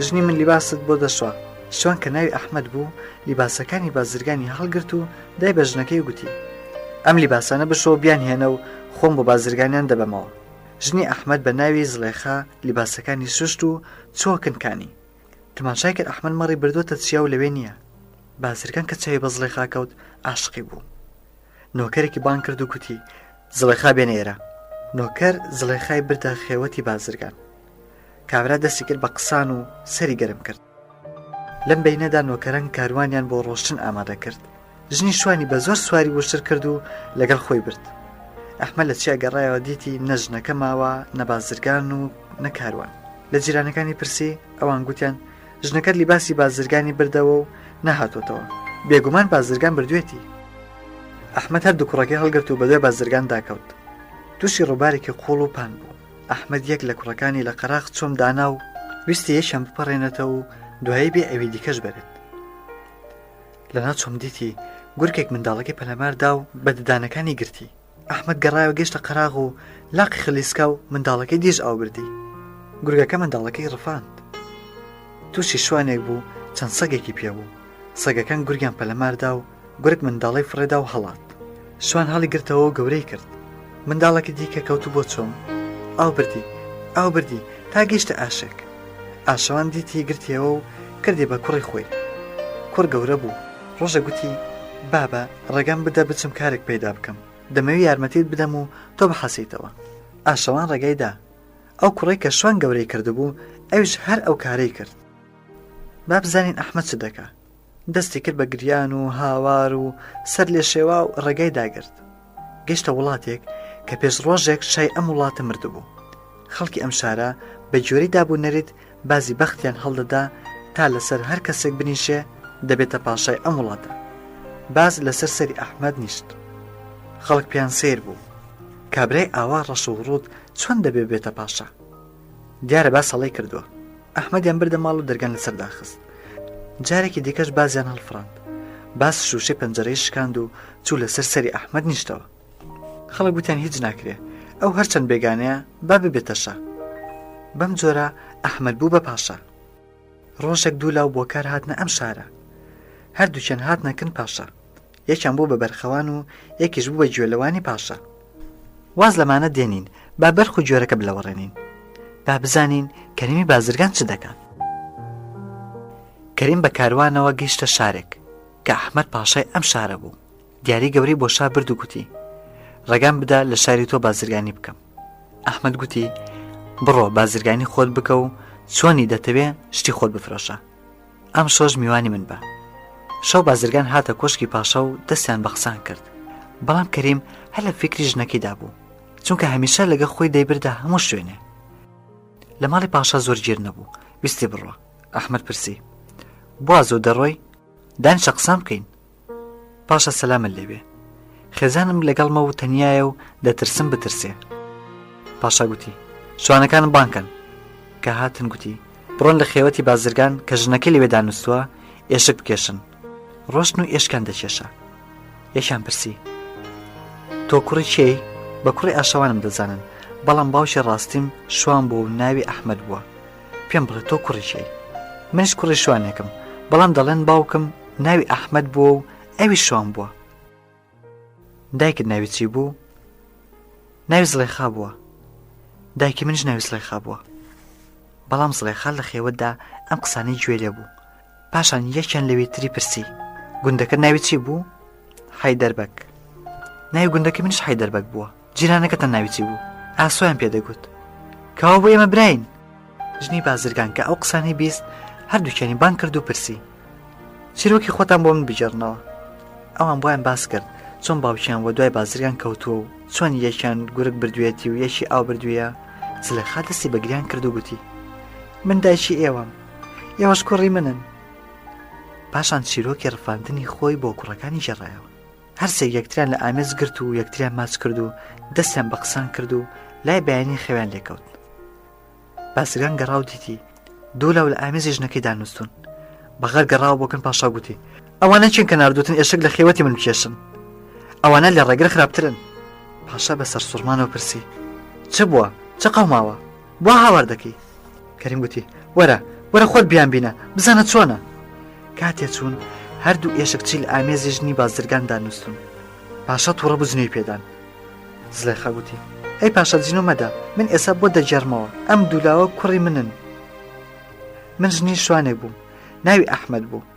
ژنی من لیباست بۆ دەشوە. شوان کە ناوی ئەحمەد بوو لیباسەکانی بازرگانی هەڵگرت و دای بە ژنەکەی گوتی ئەم لیباسانە بشۆ بیان هێنە و خۆم بۆ بازرگانیان دەبەمەوە. ژنی ئەحمەد بە ناوی زڵێخا لیباسەکانی شوشت و چۆ کنکانی. تماشای کرد ئەحمەد مەڕی بردووەتە چیا و لەوێ نییە. بازرگان کە چاوی بە زڵێخا کەوت عاشقی بوو. نۆکەرێکی بان کرد و گوتی زڵێخا بێنە ئێرە. نۆکەر زڵێخای بردە خێوەتی بازرگان. کابرا دەستی کرد بە قسان و سەری گەرم کرد. لەم بەینەدا نۆکەران کاروانیان بۆ ڕۆشتن ئامادە کرد. ژنی شوانی بە زۆر سواری وشتر کرد و لەگەڵ خۆی برد. ئەحمەد لە چیا گەڕایەوە دیتی نە ژنەکە ماوە نە بازرگان و نە کاروان. لە جیرانەکانی پرسی ئەوان گوتیان ژنەکەت لیباسی بازرگانی بردەوە و نەهاتۆتەوە، بێگومان بازرگان بردوێتی. ئەحمەد هەردوو کوڕەکەی هەڵگرت و بەدوێ بازرگان داکەوت. تووشی ڕووبارێکی قوڵ و پان بوو. ئەحمەد یەک لە کوڕەکانی لە قەراق چۆم دانا و ویستی یەکیان بپەڕێنێتەوە و دوایی بێ ئەوی دیکەش بێت. لەناو چۆم دیتی گورکێک منداڵەکەی پەلەماردا و بە ددانەکانی گرتی. ئەحمەد گەڕایەوە گەیشتە قەراغ و لاقی خلیسکا و منداڵەکەی دیژ ئاوبردی. گورگەکە منداڵەکەی ڕفاند. تووشی شوانێک بوو چەند سەگێکی پێبوو. سەگەکان گورگیان پەلەماردا و گورگ منداڵی فڕێدا و هەڵات. شوان هەڵی گرتەوە و گەورەی کرد. منداڵەکە دیکە کەوتو بۆ چۆم. ئاو بردی تا گەیشتە ئاشێک. ئاشەوان دیتی گرتیەوە و کردی بە کوڕی خۆی. کوڕ گەورە بوو. ڕۆژە گوتی بابە ڕێگام بدە بچم کارێک پەیدا بکەم. دەمەوی یارمەتیت بدەم و تۆ بحەسیتەوە. ئاشەوان ڕێگایدا. ئەو کوڕی کە شوان گەورەی کردبوو ئەویش هەر ئەو کارەی کرد. با بزانین ئەحمەد چ دەکا. دەستی کرد بە گریان و هاوار و سەر لێ شێوا و ڕێگای داگرت. گەیشتە وڵاتێک کە پێش ڕۆژێک شای ئەم وڵاتە مردبوو. خەڵکی ئەم شارە بە جۆری دابوو نەرێت بازی بەختیان هەڵدەدا تا لەسەر هەر کەسێک بنیشێ دەبێتە پاشای ئەم وڵاتە. باز لەسەر سەری ئەحمەد نیشت. خەڵک پیان سیر بوو. کابرای ئاوا ڕەش و ڕوود چۆن دەبێ بێتە پاشا؟ دیارە باس هەڵەی کردووە. ئەحمەدیان بردە ماڵ و دەرگان لەسەر داخست. جارێکی دیکەش بازیان هەڵفڕاند. باس شوشەی پەنجەرەی شکاند و چوو لەسەر سەری ئەحمەد نیشتەوە. خەڵک گوتیان هیچ ناکرێ، ئەو هەرچەند بێگانەیە با ببێتە شا. بەم جۆرە ئەحمەد بوو بە پاشا. ڕۆژێک دوو لاو بۆ کار هاتنە ئەم شارە. هەردووکیان هاتنەکن پاشا. یەکیان بوو بە بەرخەوان و یەکیش بوو بە گوێلەوانی پاشا. واز لەمانە دێنین با بەرخ و گوێرەکە بلەوەڕێنین. با بزانین کەریمی بازرگان چ دەکات. کەریم بە کاروانەوە گەیشتە شارێک کە ئەحمەد پاشای ئەم شارە بوو. دیاری گەورەی بۆ شا برد و گوتی ڕێگام بدا لە شاری تۆ بازرگانی بکەم. ئەحمەد گوتی بڕۆ بازرگانی خۆت بکە و چۆنی دەتەوێ شتی خۆت بفرۆشە. ئەم شۆژ میوانی من بە. شەو بازرگان هاتە کۆشکی پاشا و دەستیان بە قسان کرد. بەڵام کەریم هەر لە فکری ژنەکەیدا بوو، چونکە هەمیشە لەگە خۆی دەیبردا هەموو شوێنێ. لە ماڵی پاشا زۆر گیر نەبوو، ویستی بڕۆ. ئەحمەد پرسی بوازۆ دەڕۆی؟ دانیشە قسام بکەین. پاشا سەلامت لێبێ، خێزانم لەگەڵمە و تەنیایە و دەترسم بترسێ. پاشا گوتی شوانەکانم بانکەن. کە هاتن گوتی بڕۆن لە خێوەتی بازرگان کە ژنەکەی لەوێ دانووسووە ئێشک بکێشن. ڕۆشن و ئێشکان دەکێشە. یەکیان پرسی تۆ کوڕی چێی؟ بە کوڕی ئاشەوانم دەزانن، بەڵام باوشی ڕاستیم شوان بۆ و ناوی ئەحمەد بووە. پێم بڵێ تۆ کوڕی چێی؟ منش کوڕی شوانێکم بەڵام دەڵێن باوکم ناوی ئەحمەد بووە و ئەوی شوان بووە. دایکت ناوی چی بوو؟ ناوی زڵێخا بووە. دایکی منش ناوی زڵێخا بووە. بەڵام زڵێخا لە خێوەتدا ئەم قسانەی گوێ لێ بوو. پاشان یەکیان لەوێ تری پرسی گوندەکە ناوی چی بوو؟ حەیدەربەک. ناوی گوندەکە منش حەیدەربەک بووە. جیرانەکەتان ناوی چی بوو؟ ئاسۆیان پێدەگوت. کەوا بۆ ئێمە براین. ژنی بازرگان کە ئەو قسانەی بیست هەردووکیانی بان کرد و پرسی چیرۆکی خۆتان بۆ من بجێڕنەوە. ئەوان بۆیان باس کرد چۆن باوکیان وە دوای بازرگان کەوتووە و چۆن یەکیان گورگ بردوێتی و یەکی ئاو بردوویە. زلێخا دەستی بەگریان کرد و گوتی من دایکی ئێوەم، ئێوەش کوڕی منن. پاشان چیرۆکی ڕفاندنی خۆی بۆ کوڕەکانی ژێڕایەوە. هەرسێک یەکتریان لە ئامێز گرت و یەکتریان ماچ کرد و دەستیان بە قسان کرد و لای بەیانی خەویان لێکەوت. بازرگان گەڕاو دیتی دوو لەو لە ئامێزی ژنەکەی دانوستون. بەغەر گەڕاوە بۆکەن پاشا گوتی ئەوانە چین کە ناردوتن ئێشک لە خێوەتی من بکێشن، ئەوانە لە ڕێگر خراپترن. پاشا بەسەر سوڕمانەوە پرسی چ بووە؟ چه قەوماوە؟ بۆ هاوار دەکەی؟ کەریم گوتی وەرە خۆت بیان بینە بزانە چۆنە. کاتێ چوون هەردوو ئێشک چی لە ئامێزی ژنی بازرگان دانوستون. پاشا تووڕە بوو جنێی پێدان. زلێخا گوتی ئەی پاشا جینۆ مەدا، من ئێستا بۆ دەجێڕمەوە، ئەم دوولاوە کوڕی منن. من ژنی شوانێک بووم، ناوی ئەحمەد بوو.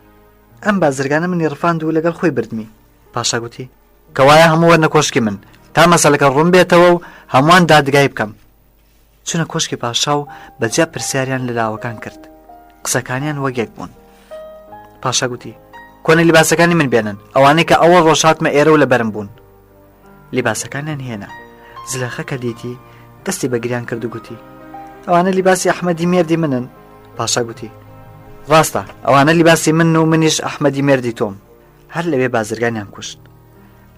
ئەم بازرگانە منی ڕفاند و لەگەڵ خۆی بردمی. پاشا گوتی کەوایە هەموو وەرنە کۆشکی من تا مەسەلەکە ڕوون بێتەوە و هەمووان دادگای بکەم. چونە کۆشکی پاشا و بەجیا پرسیاریان لە لاوەکان کرد. قسەکانیان وەگێک بوون. پاشا گوتی کۆنە لیباسەکانی من بێنن، ئەوانەی کە ئەوە ڕۆژهاتمە ئێرە و لەبەرم بوون. لیباسەکانیان هێنا. زلێخە کە دیتی دەستی بەگریان کرد و گوتی ئەوانە لیباسی ئەحمەدی مێردی منن. پاشا گوتی ڕاستە ئەوانە لیباسی من و منیش ئەحمەدی مێردی تۆم. هەر لەوێ بازرگانیان کوشت.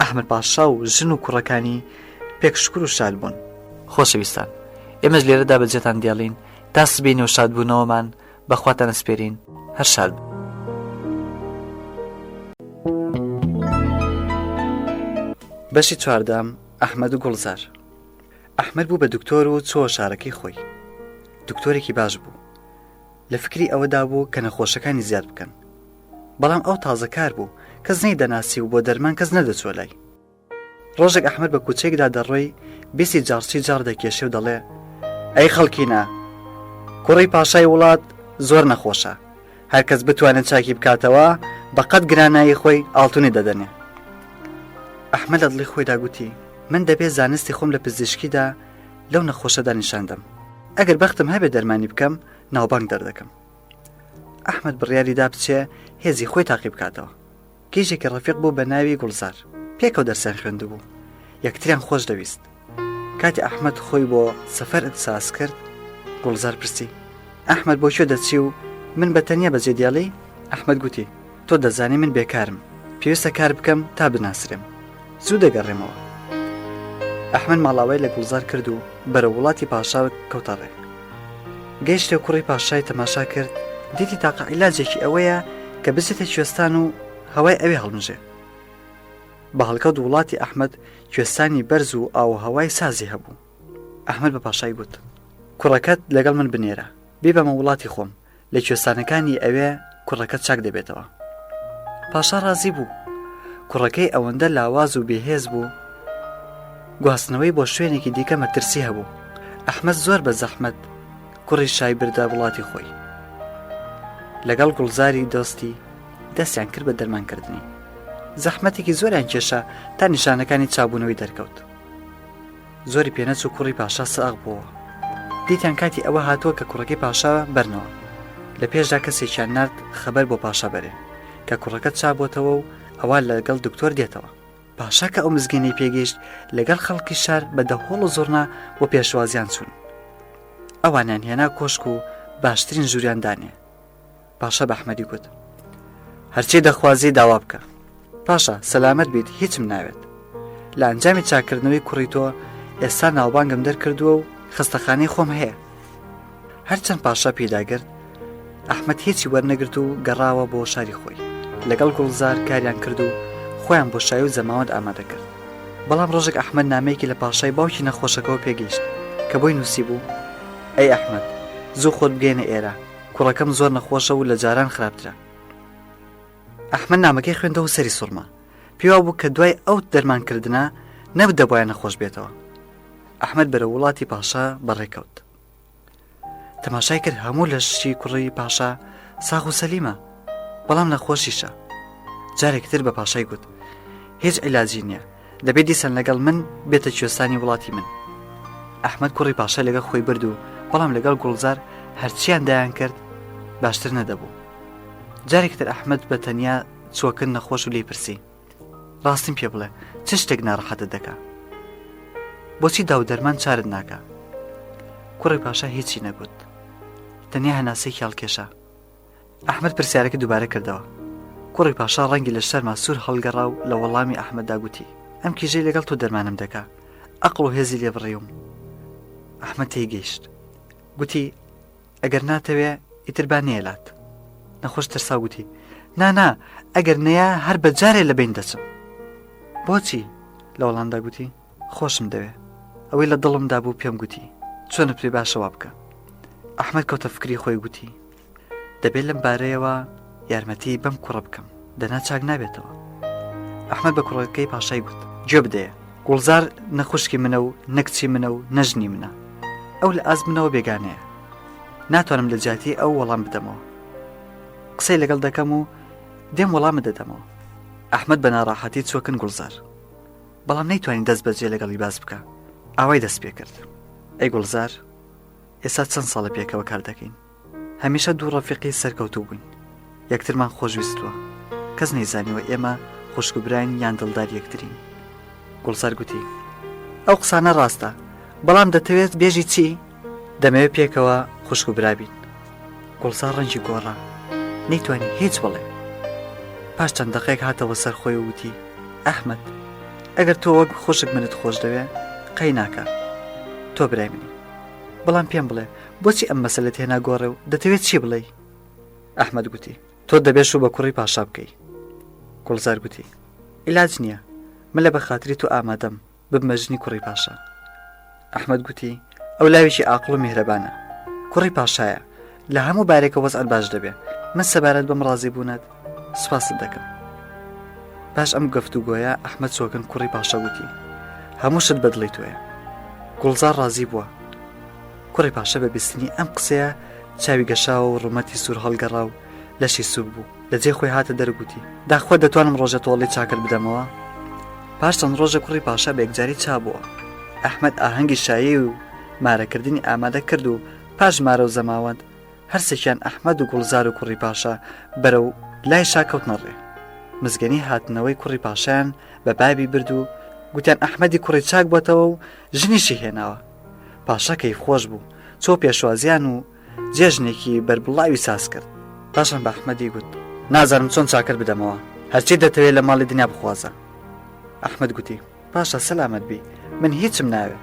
ئەحمەد پاشا و ژن و کوڕەکانی پێکشکر و شاد بوون. خۆشەویستان، ئێمەش لێرەدا بەجێتان دێڵین تا سبینی و شادبوونەوەمان بەخواتان ئەسپێرین. هەر شاد. بەشی چواردەم ئەحمەد و گوڵزار. ئەحمەد بوو بە دکتۆر و چۆ شارەکەی خۆی. دکتۆرێکی باش بوو. لە فکری ئەوەدا بوو کە نەخۆشەکانی زیاد بکەن. بەڵام ئەو تازە کار بوو کەس نەیدەناسی و بۆ دەرمان کەس نەدەچۆ لای. ڕۆژێک ئەحمەد بە کوچەیەکدا دەڕۆی بیستی جارچی جار دەکێشێ و دەڵێ ئەی خەڵکینە، کوڕی پاشای وڵات زۆر نەخۆشە، هەرکەس بتوانێت چاکی بکاتەوە بەقەت گرانایی خۆی ئاڵتونی دەدەنێ. ئەحمەد لە دڵی خۆیدا گوتی من دەبێت زانستی خۆم لە پزیشکیدا لەو نەخۆشەدا نیشاندەم، ئەگەر بەختم هەبێ دەرمانی بکەم ناوبانگ دەردەکەم. ئەحمەد بڕیاریدا بچێ هێزی خۆی تاقی بکاتەوە. کێژێکی ڕەفیق بوو بە ناوی گوڵزار، پێکەوە دەرسیان خوێندبوو، یەکتریان خۆش دەویست. کاتی ئەحمەد خۆی بۆ سەفەر ئەکساس کرد، گوڵزار پرسی ئەحمەد بۆ کوێ دەچی و من بە تەنیا بەجێ دیاڵی؟ ئەحمەد گوتی تۆ دەزانی من بێکارم، پێویستە کار بکەم تا بناسرێم، زوو دەگەڕێمەوە. ئەحمەد ماڵاوای لە گوڵزار کرد و بەرە وڵاتی پاشا کەوتە ڕێ. گەیشتە کوڕی پاشای تەماشا کرد، دیتی تاقە عیلاجێکی ئەوەیە کە بچێتە کوێستان و هەوای ئەوێ هەڵمژێ. بە هەڵکەوت وڵاتی ئەحمەد کوێستانی بەرز و ئاو هەوای سازی هەبوو. ئەحمەد بە پاشای گوت کوڕەکەت لەگەڵ من بنێرە، بێ بەمە وڵاتی خۆم، لە کوێستانەکانی ئەوێ کوڕەکەت چاک دەبێتەوە. پاشا ڕازی بوو. کوڕەکەی ئەوەندە لاواز و بێهێز بوو، گواستنەوەی بۆ شوێنێکی دیکە مەترسی هەبوو. ئەحمەد زۆر بە زەحمەت کوڕی شای بردا وڵاتی خۆی. لەگەڵ گوڵزاری دۆستی دەستیان کرد بە دەرمانکردنی. زەحمەتێکی زۆریان کێشە تا نیشانەکانی چابوونەوەی دەرکەوت. زۆری پێنەچوو کوڕی پاشا سەغ بووە. دیتیان کاتی ئەوە هاتووە کە کوڕەکەی پاشا بەرنەوە. لە پێشدا کەسێکیان نرد خەبەر بۆ پاشا بەرێ کە کوڕەکەت چابۆتەوە و ئەوە لەگەڵ دکتۆر دێتەوە. پاشا کە ئەو مزگەینەی پێگەیشت لەگەڵ خەڵکی شار بە دەهۆڵ و زۆرنا بۆ پێشوازیان چوون. ئەوانیان هێنا کۆشک و باشترین ژووریان دانێ. پاشا بە ئەحمەدی گوت هەرچی دەخوازی داوا بکە. پاشا سەلامەت بیت، هیچم ناوێت. لە ئەنجامی چاکردنەوەی کوڕی تۆ ئێستا ناوبانگم دەرکردووە و خستەخانەی خۆم هەیە. هەرچەند پاشا پێداگرت، ئەحمەد هیچی وەرنەگرت و گەڕاوە بۆ شاری خۆی. لەگەڵ گوڵزار کاریان کرد و خۆیان بۆ شای و زەماوەند ئامادە کرد. بەڵام ڕۆژێک ئەحمەد نامەیەکی لە پاشای باوکی نەخۆشەکەەوە پێگەیشت کە بۆی نووسی بوو ئەی ئەحمەد، زوو خۆت بگەینە ئێرە، کوڕەکەم زۆر نەخۆشە و لە جاران خراپترە. ئەحمەد نامەکەی خوێندەوە سەری سوڕما. پێوا بوو کە دوای ئەو دەرمانکردنە نەبدەبوایە نەخۆش بێتەوە. ئەحمەد بەرە وڵاتی پاشا بەڕێکەوت. تەماشای کرد هەموو لە شتی کوڕی پاشا ساغ و سەلیمە، بەڵام نەخۆشیشە. جارێکتر بە پاشای گوت: هیچ عیلاجی نییە، دەبێت دیسان لەگەڵ من بێتە کوێستانی وڵاتی من. ئەحمەد کوڕی پاشا لەگەڵ خۆی برد و بەڵام لەگەڵ گوڵزار هەرچیان دایان کرد باشتر نەدەبوو. جارێکتر ئەحمەد بە تەنیا چۆکن نەخۆش و لێی پرسی: ڕاستیم پێ بڵێ چ شتێک ناڕەحەتت دەکا؟ بۆچی داو دەرمان چارت ناکە؟ کوڕی پاشا هیچی نەگوت، تەنیا هەناسەی خیاڵکێشە. ئەحمەد پرسیارەکە دووبارە کردەوە. کوڕی پاشا ڕەنگی لە شەرما سوور هەڵگەڕا و لە وەڵامی ئەحمەددا گوتی: ئەم کیژەی لەگەڵ تۆ دەرمانم دەکا، ئەقڵ و هێزی لێ بڕێوم. ئەحمەد تێیگەیشت، گوتی: ئەگەر ناتەوێ ئیتر با نێلات. نەخۆش ترسا گوتی: نا ئەگەر نەیە هەر بەجارێ لە بین دەچم. بۆچی؟ لە وەڵامدا گوتی: خۆشم دەوێ. ئەوەی لە دڵمدا بوو پێم گوتی چۆنە پێ باشەوا بکە. ئەحمەد کەوتە فکری خۆی گوتی: دەبێت لەم بارەیەوە یارمەتی بەم کوڕە بکەم، دەنا چاک نابێتەوە. ئەحمەد بە کوڕەکەی پاشای گوت: گوێ بدەیە، گوڵزار نەخوشکی منە و نەکچی منە و نەژنی منە، ئەو لە ئاز منەوە بێگانەیە، ناتوانم لە جاتی ئەو وەڵام بدەمەوە. قسەی لەگەڵ دەکەم و دێم وەڵامە دەدەمەوە. ئەحمەد بە ناڕاحەتی چۆکن گوڵزار، بەڵام نەیتوانین دەست بەجێ لەگەڵی باس بکە. ئاوای دەست پێ کرد: ئەی گوڵزار، ئێستا چەند ساڵە پێکەوە کار دەکەین، هەمیشە دوو ڕەفیقی سەرکەوتوو بووین، یەکترمان خۆشویستووە، کەس نەیزانیوە ئێمە خوشکوبراین یان دڵدار یەکترین. گوڵزار گوتی: ئەو قسانە ڕاستە، بەڵام دەتەوێت بێژی چی؟ دەمەوێت پێکەوە خوشکوبرا بین. گوڵزار ڕەنجی گۆڕا، نەیتوانی هیچ بڵێ. پاش چەند دەقێک هاتەوە سەر خۆی و وتی: ئەحمەد، ئەگەر تۆ وەک خۆشک منت خۆش دەوێ قەی ناکە، تۆ برای منی، بەڵام پێم بڵێ بۆچی ئەم مەسەلەت هێنا گۆڕێ و دەتەوێت چی بڵێ؟ ئەحمەد گوتی: تۆ دەبێت شو بە کوڕی پاشا بکەی. گوڵزار گوتی: عیلاج نییە، من لە بەخاتری تۆ ئامادەم ببمەژنی کوڕی پاشا. ئەحمەد گوتی: ئەو لاوێکی عاقڵ و میهرەبانە، کوڕی پاشایە، لە هەموو بارێکە وەزعت باش دەبێ. من سەبارەت بەم ڕازی بوونەت سوپاست دەکەم. باش ئەم گەفتوگۆیە ئەحمەد چۆکن کوڕی پاشا گوتی: هەموو شت بەدڵی تۆیە. گوڵزار ڕازی بووە. کوڕی پاشا بە بیستنی ئەم قسەیە چاوی گەشاوە و ڕوومەتی سوور هەڵگەڕا و لەشی سوور بوو. لە جێ خۆی هاتە دەرگوتی: داخۆ دەتوانم ڕۆژە تۆڵی چاکرد بدەمەوە؟ پاش چەند ڕۆژە کوڕی پاشا بە یەکجاری چابووە. ئەحمەد ئاهەنگی شایی و مارەکردنی ئامادە کرد و پاش مارە و زەماوەند هەرسێکیان ئەحمەد و گوڵزار و کوڕی پاشا بەرەو لای شاکەوتنە ڕێ. مزگەنی هاتنەوەی کوڕی پاشایان بە بابی برد و گوتیان ئەحمەدی کوڕی چاک بۆتەوە و ژنیشی هێناوە. پاشا کەیف خۆش بوو، چۆ پێشوازیان و جێژنێکی بەربڵاوی ساز کرد. پاشان بە ئەحمەدی گوت: نازانم چۆن چاکر بدەمەوە، هەرچی دەتەوێت لە ماڵی دنیا بخوازە. ئەحمەد گوتی: پاشا سەلامەت بی، من هیچم ناوێ،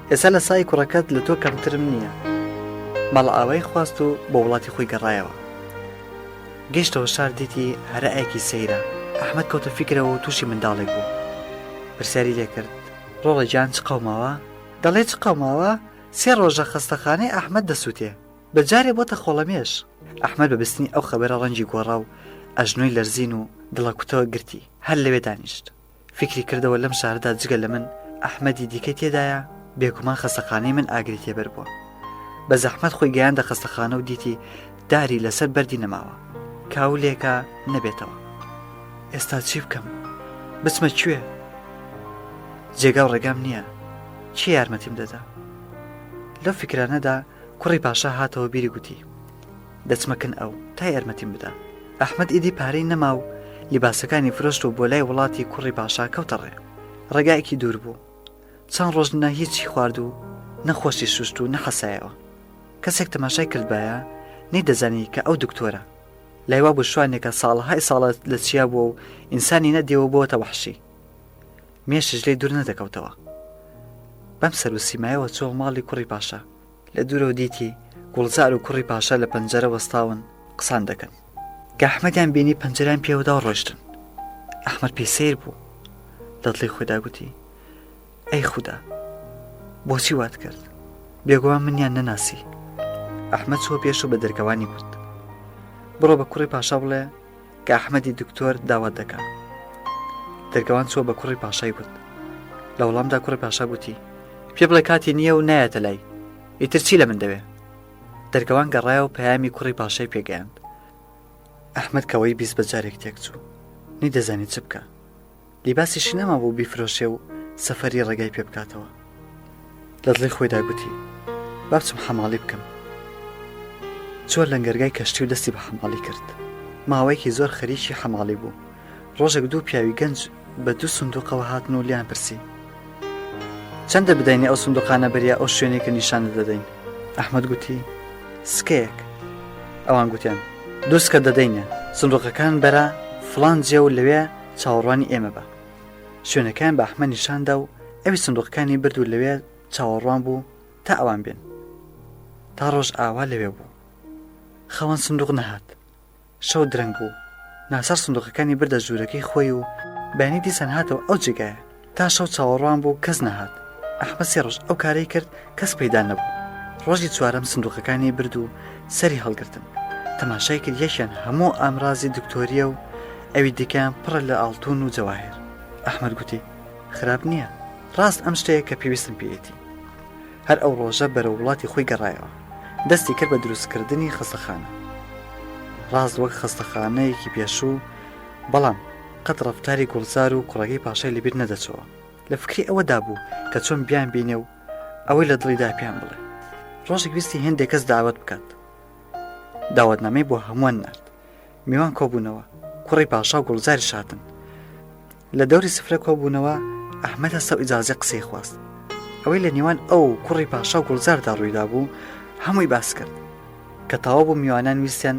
ئێستا لە سای کوڕەکەت لە تۆ کەمترم نییە. ماڵ ئاوای خواست و بۆ وڵاتی خۆی گەڕایەوە. گەیشتەوە شار دیتی هەرە ئایکی سەیرە. ئەحمەد کەوتە فیکرەوە و تووشی منداڵێک بوو. پرسیاری لێ کرد: ڕۆڵە گیان چ قەوماوە؟ دەڵێ چ قەوماوە؟ 3 ڕۆژە خەستەخانەی ئەحمەد دەسووتێ، بەجارێ بۆتە خۆڵەمێش. ئەحمەد بەبستنی ئەو خەبەرە ڕەنجی گۆڕا و ئەژنۆی لەرزین و دڵە کوتەوە گرتی، هەر لەوێ دانیشت. فکری کردەوە لەم شاردا جگە لە من ئەحمەدی دیکەی تێدایە، بێگومان خەستەخانەی من ئاگری تێبەر بووە. بە زەحمەت خۆی گەیاندە خەستەخانە و دیتی داری لەسەر بەردی نەماوە، کاولێکە نەبێتەوە. ئێستا چی بکەم؟ بچمە کوێ؟ جێگا و ڕێگام نییە، چی یارمەتیم دەدا؟ لەو فکرانەدا کوڕی پاشا هاتەوە بیری گوتی: دەچمەکن ئەو تا یارمەتیم بدا. ئەحمەد ئیدی پارەی نەما و لیباسەکانی فرۆشت و بۆ لای وڵاتی کوڕی پاشا کەوتە ڕێ. ڕێگایەکی دوور بوو، چەند ڕۆژ نە هیچی خوارد و نەخۆشی شوشت و نەحەسایەوە. کەسێک تەماشای کردبایە نەیدەزانی کە ئەو دکتۆرە، لایوا بوو شوانێکە ساڵهای ساڵە لە چیا بووە و ئینسانی نەدیەوە بۆتە وەحشی، مێشش لێی دوور نەدەکەوتەوە. بەم سەر و سیمایەوە چۆ ماڵی کوڕی پاشا. لە دوورەوە دیتی گوڵزار و کوڕی پاشا لە پەنجەرە وەستاون قسان دەکەن. کە ئەحمەدیان بینی پەنجەران پێوەدا و ڕۆشتن. ئەحمەد پێی سیر بوو، لە دڵی خۆیدا گوتی: ئەی خودا، بۆچی وات کرد؟ بێگومان منیان نەناسی. ئەحمەد چۆ پێش و بە دەرکەوانی گوت: بڕۆ بە کوڕی پاشا بڵێ کە ئەحمەدی دکتۆر داوات دەکات. دەرگەوان چوە بە کوڕی پاشای گوت. لە وەڵامدا کوڕی پاشا گوتی پێ بڵێ کاتی نییە و نایەتە لای، ئیتر چی لە من دەوێ؟ دەرگەوان گەڕایەوە پەیامی کوڕی پاشای پێگەیاند. ئەحمەد کەوەی بیست بەجارێک تێک چوو، نی دەزانی چ بکە، لیباسیشی نەما بوو بیفرۆشێ و سەفەری ڕێگای پێ بکاتەوە. لە دڵی خۆیدا گوتی با بچم حەماڵی بکەم. چۆر لەنگەرگای کەشتی و دەستی بە حەماڵی کرد. ماوەیەکی زۆر خەریکی حەماڵی بوو. ڕۆژێک دوو پیاوی گەنج بە دوو سندوقەوە هاتن و لیان پرسی چەندە بدەینی ئەو سندوقانە بەریا ئەو شوێنێک کە نیشانە دەدەین؟ ئەحمەد گوتی سکەیەک. ئەوان گوتیان دووسکە دەدەینە، سندوقەکان بەرە فڵان جێ و لەوێ چاوەڕوانی ئێمە بە. شوێنەکان بە ئەحمەد نیشاندا و ئەوی سندوقەکانی برد و لەوێ چاوەڕوان بوو تا ئەوان بێن. تا ڕۆژ ئاوا لەوێ بوو. خەوەن سندوق نەهات. شەو درەنگ بوو. ناسار سندوقەکانی بردە ژوورەکەی خۆی و بەیانی دیسان هاتەوە ئەو جێگایە. تا شەو چاوەڕوان بوو کەس نەهات. ئەحمەد سێ ڕۆژ ئەو کارەی کرد کەس پەیدا نەبوو. ڕۆژی چوارەم سندوقەکانی برد و سەری هەڵگرتن. تەماشای کرد یەکیان هەموو ئامرازی دکتۆریە و ئەوی دیکەیان پڕە لە ئاڵتون و جەواهر. ئەحمەد گوتی خراپ نییە، ڕاست ئەم شتەیە کە پێویستم پێیەتی. هەر ئەو ڕۆژە بەرە وڵاتی خۆی گەڕایەوە. دەستی کرد بە دروستکردنی خستەخانە. ڕاست وەک خستەخانەیەکی پێشوو، بەڵام قەت ڕەفتاری گوڵزار و کوڕەکەی پاشای لەبیر نەدەچەوە. لە فکری ئەوەدا بوو کە چۆن بیان بینێ و ئەوەی لە دڵیدا پێیان بڵێ. ڕۆژێک ویستی هێندێک کەس داوەت بکات. داوەتنامەی بۆ هەمووان نرد. میوان کۆبوونەوە. کوڕی پاشا و گوڵزاری شاتن. لە دەوری سفرە کۆبوونەوە ئەحمەد هەستا و ئیجازەی قسەی خواست. ئەوەی لە نێوان ئەو کوڕی پاشا و گوڵزاردا ڕوویدا بوو هەمووی باس کرد کە تەواو بوو میوانان ویستیان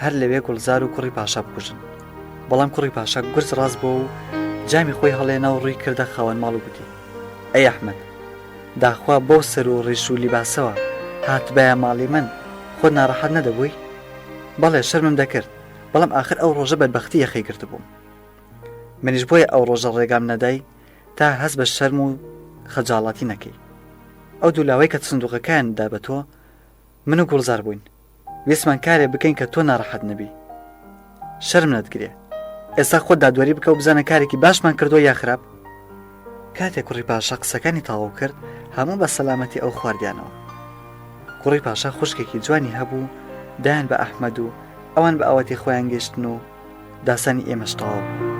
هەر لەوێ گوڵزار و کوڕی پاشا بکوژن. بەڵام کوڕی پاشا گورج ڕاست بوو و جامی خۆی هەڵێنا و ڕووی کردە خاوەن ماڵ و گوتی ئەی ئەحمەد، داخوا بۆ سەر و ڕیش و لیباسەوە هاتبایە ماڵی من خۆت ناڕەحەت نەدەبووی؟ بەڵێ شەرمم دەکرد، بەڵام ئاخر ئەو ڕۆژە بەدبەختی یەخەی گرت بووم. منیش بۆیە ئەو ڕۆژە ڕێگام نەدای تا هەست بە شەرم و خەجاڵاتی نەکەی. ئەو دوولاوەی کە سندوقەکان دا بە تۆ من و گوڵزار بووین، ویسمان کارێ بکەین کە تۆ ناڕەحەت نەبی. شەرم نەتگرێ، ئێستا خۆت دادوەری بکە و بزانە کارێکی باشمان کردو یا خراپ. کاتێک کوڕی پاشا قسەکانی تەواو کرد هەموو بە سەلامەتی ئەو خواردیانەوە. کوڕی پاشا خوشکێکی جوانی هەبوو، دایان بە ئەحمەد و ئەوان بە ئەوەتی خۆیان گەشتن و داسانی ئێمەش تەواو بوو.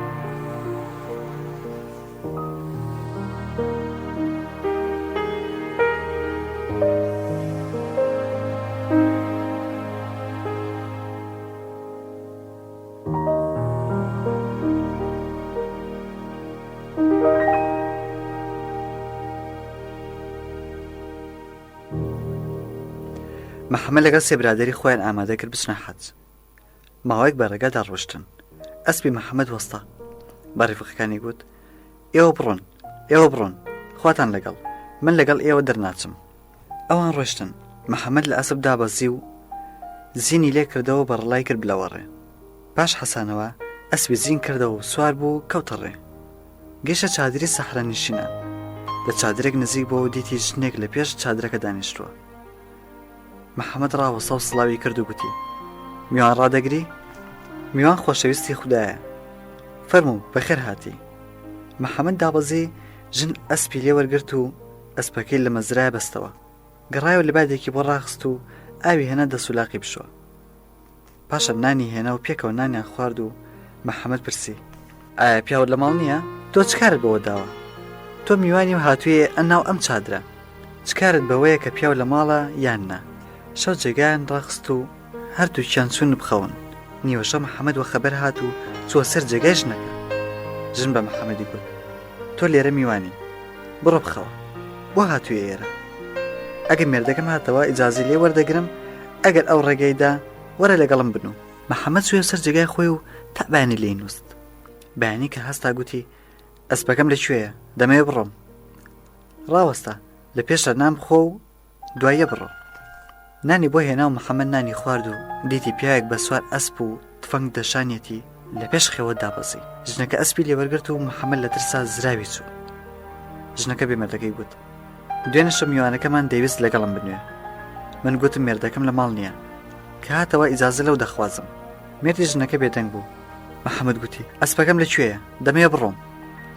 محەممەد لەگەڵ سێ برادری خۆیان ئامادە کرد بچنە حەج. ماوەیەک بە ڕێگادا ڕۆشتن. ئەسپی محەممەد وەستا بە ڕیفقەکانی گوت ئێوە بڕۆن خواتان لەگەڵ، من لەگەڵ ئێوە دەرناچم. ئەوان ڕۆشتن. محەممەد لە ئەسپ دابەزی و زینی لێ کردەوە بە ڕڵای کرد بلەوەڕێ. پاش حەسانەوە ئەسپی زین کردەوە و سوار بوو کەوتە ڕێ. گەیشتە چادری سەحرا نشینان. لە چادرێک نزیک بۆ و دیتی ژنێک لە پێش چادرەکە دانیشتووە. محەممەد ڕاوەستا و سڵاوی کرد و گوتی میوان ڕادەگری؟ میوان خۆشەویستی خوددایە، فەرموو بەخێر هاتی. محەممەد دابەزی ژن ئەسپی لێ وەرگرت و ئەسپەکەی لە مەزرای بەستەوە. گەڕایەوە لە بادێکی بۆ ڕاخست و ئاوی هێنا دەسولاقی بشوە. پاشە نانی هێنا و پێکەوە نانیان خوارد و محەممەد پرسی ئایا پیاوە لە ماڵ نییە؟ تۆ چکارت بەوە داوە؟ تۆ میوانی و هاتوویە ئەناو ئەم چادرە، چکارت بەوەیە کە پیاو لە ماڵە یان نا؟ شەو جێگایان ڕاخست و هەردووکیان چوون بخەون. نیوەشە محەممەد وە خەبەر هات و چووە سەر جێگای ژنەکە. ژن بە محەممەدی گوت تۆ لێرە میوانی، بڕۆ بخەوە، بۆ هاتوویە ئێرە؟ ئەگەر مێردەکەم هاتەوە ئیجازی لێ وەردەگرم، ئەگەر ئەو ڕێگەیدا وەرە لەگەڵم بنوو. محەممەد چووە سەر جێگای خۆی و تا بەیانی لێی نووست. بەیانی کە هەستا گوتی ئەسپەکەم لەکوێیە؟ دەمەوێت بڕۆم. ڕاوەستا لە پێشە نام بخۆ و دوایە بڕۆ. نانی بۆ هێنا و محەممەد نانی خوارد و دیتی پیاوێک بە سوار ئەسپ و تفەنگ دەشانێتی لە پێش خێوە دابەزی. ژنەکە ئەسپی لێوەرگرت و محەممەد لە ترسا زراوی چوو. ژنەکە بێمەردەکەی گوت دوێنێ شەو میوانەکەمان دەیویست لەگەڵم بنوێ. من گوتم مێردەکەم لە ماڵ نییە، کە هاتەوە ئیجازە لەو دەخوازم. مێردی ژنەکە بێدەنگ بوو. محەممەد گوتی ئەسپەکەم لەکوێیە دەمێ بڕۆم.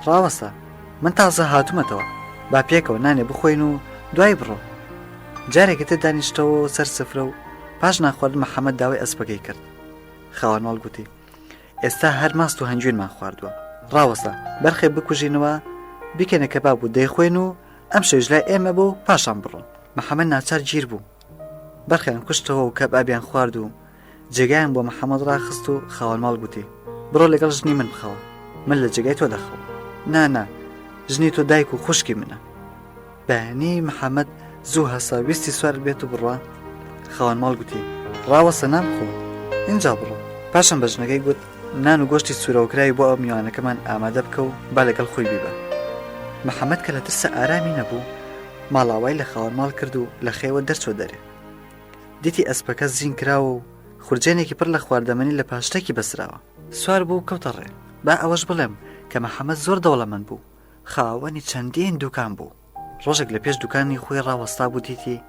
ڕاوەسە من تازە هاتوومەتەوە با پێکەوە نانێ بخۆین و دوای بڕۆ. جارێکی تر دانیشتەوە سەر سفرە و پاش ناخوارد محەممەد داوای ئەسپەکەی کرد. خاوەنماڵ گوتی ئێستا هەر ماست و هەنجوێنمان خواردووە، ڕاوەسە بەرخێ بکوژینەوە بیکەنە کەباب و دەیخۆین و ئەم شەویش لای ئێمە بۆ پاشان بڕۆن. محەممەد ناچار گیر بوو، بەرخیان کوشتەوە و کەبابیان خوارد و جێگایان بۆ محەممەد ڕاخست و خاوەنماڵ گوتی بڕۆ لەگەڵ ژنی من بخەوە، من لە جێگای تۆ دەخەوە. نانا ژنی تۆ دایک و خوشکی منە. بەهێنی محەممەد زوو هەسا ویستی سوار بێت و بڕوا. خاوەنماڵ گوتی ڕاوەسە نامخۆ اینجا بڕۆ. پاشان بە ژنەکەی گوت نان و گۆشتی سوورەوەکراوی بۆ ئەو میوانەکەمان ئامادە بکە و با لەگەڵ خۆی بیبە. محەممەد کە لە ترسە ئارامی نەبوو ماڵاوای لە خاوەنماڵ کرد و لە خێوە دەرچۆ دەرێ. دیتی ئەسپەکە زین کراوە و خورجێنێکی پڕ لە خواردەمەنی لە پاشتێکی بەسراوە. سوار بوو کەوتە ڕێ. با ئەوەش بڵێم کە محەممەد زۆر دەوڵەمەند بوو، خاوەنی چەندین دوکان بوو. ڕۆژێک لە پێش دوکانی خۆی ڕاوەستا بوو دیتی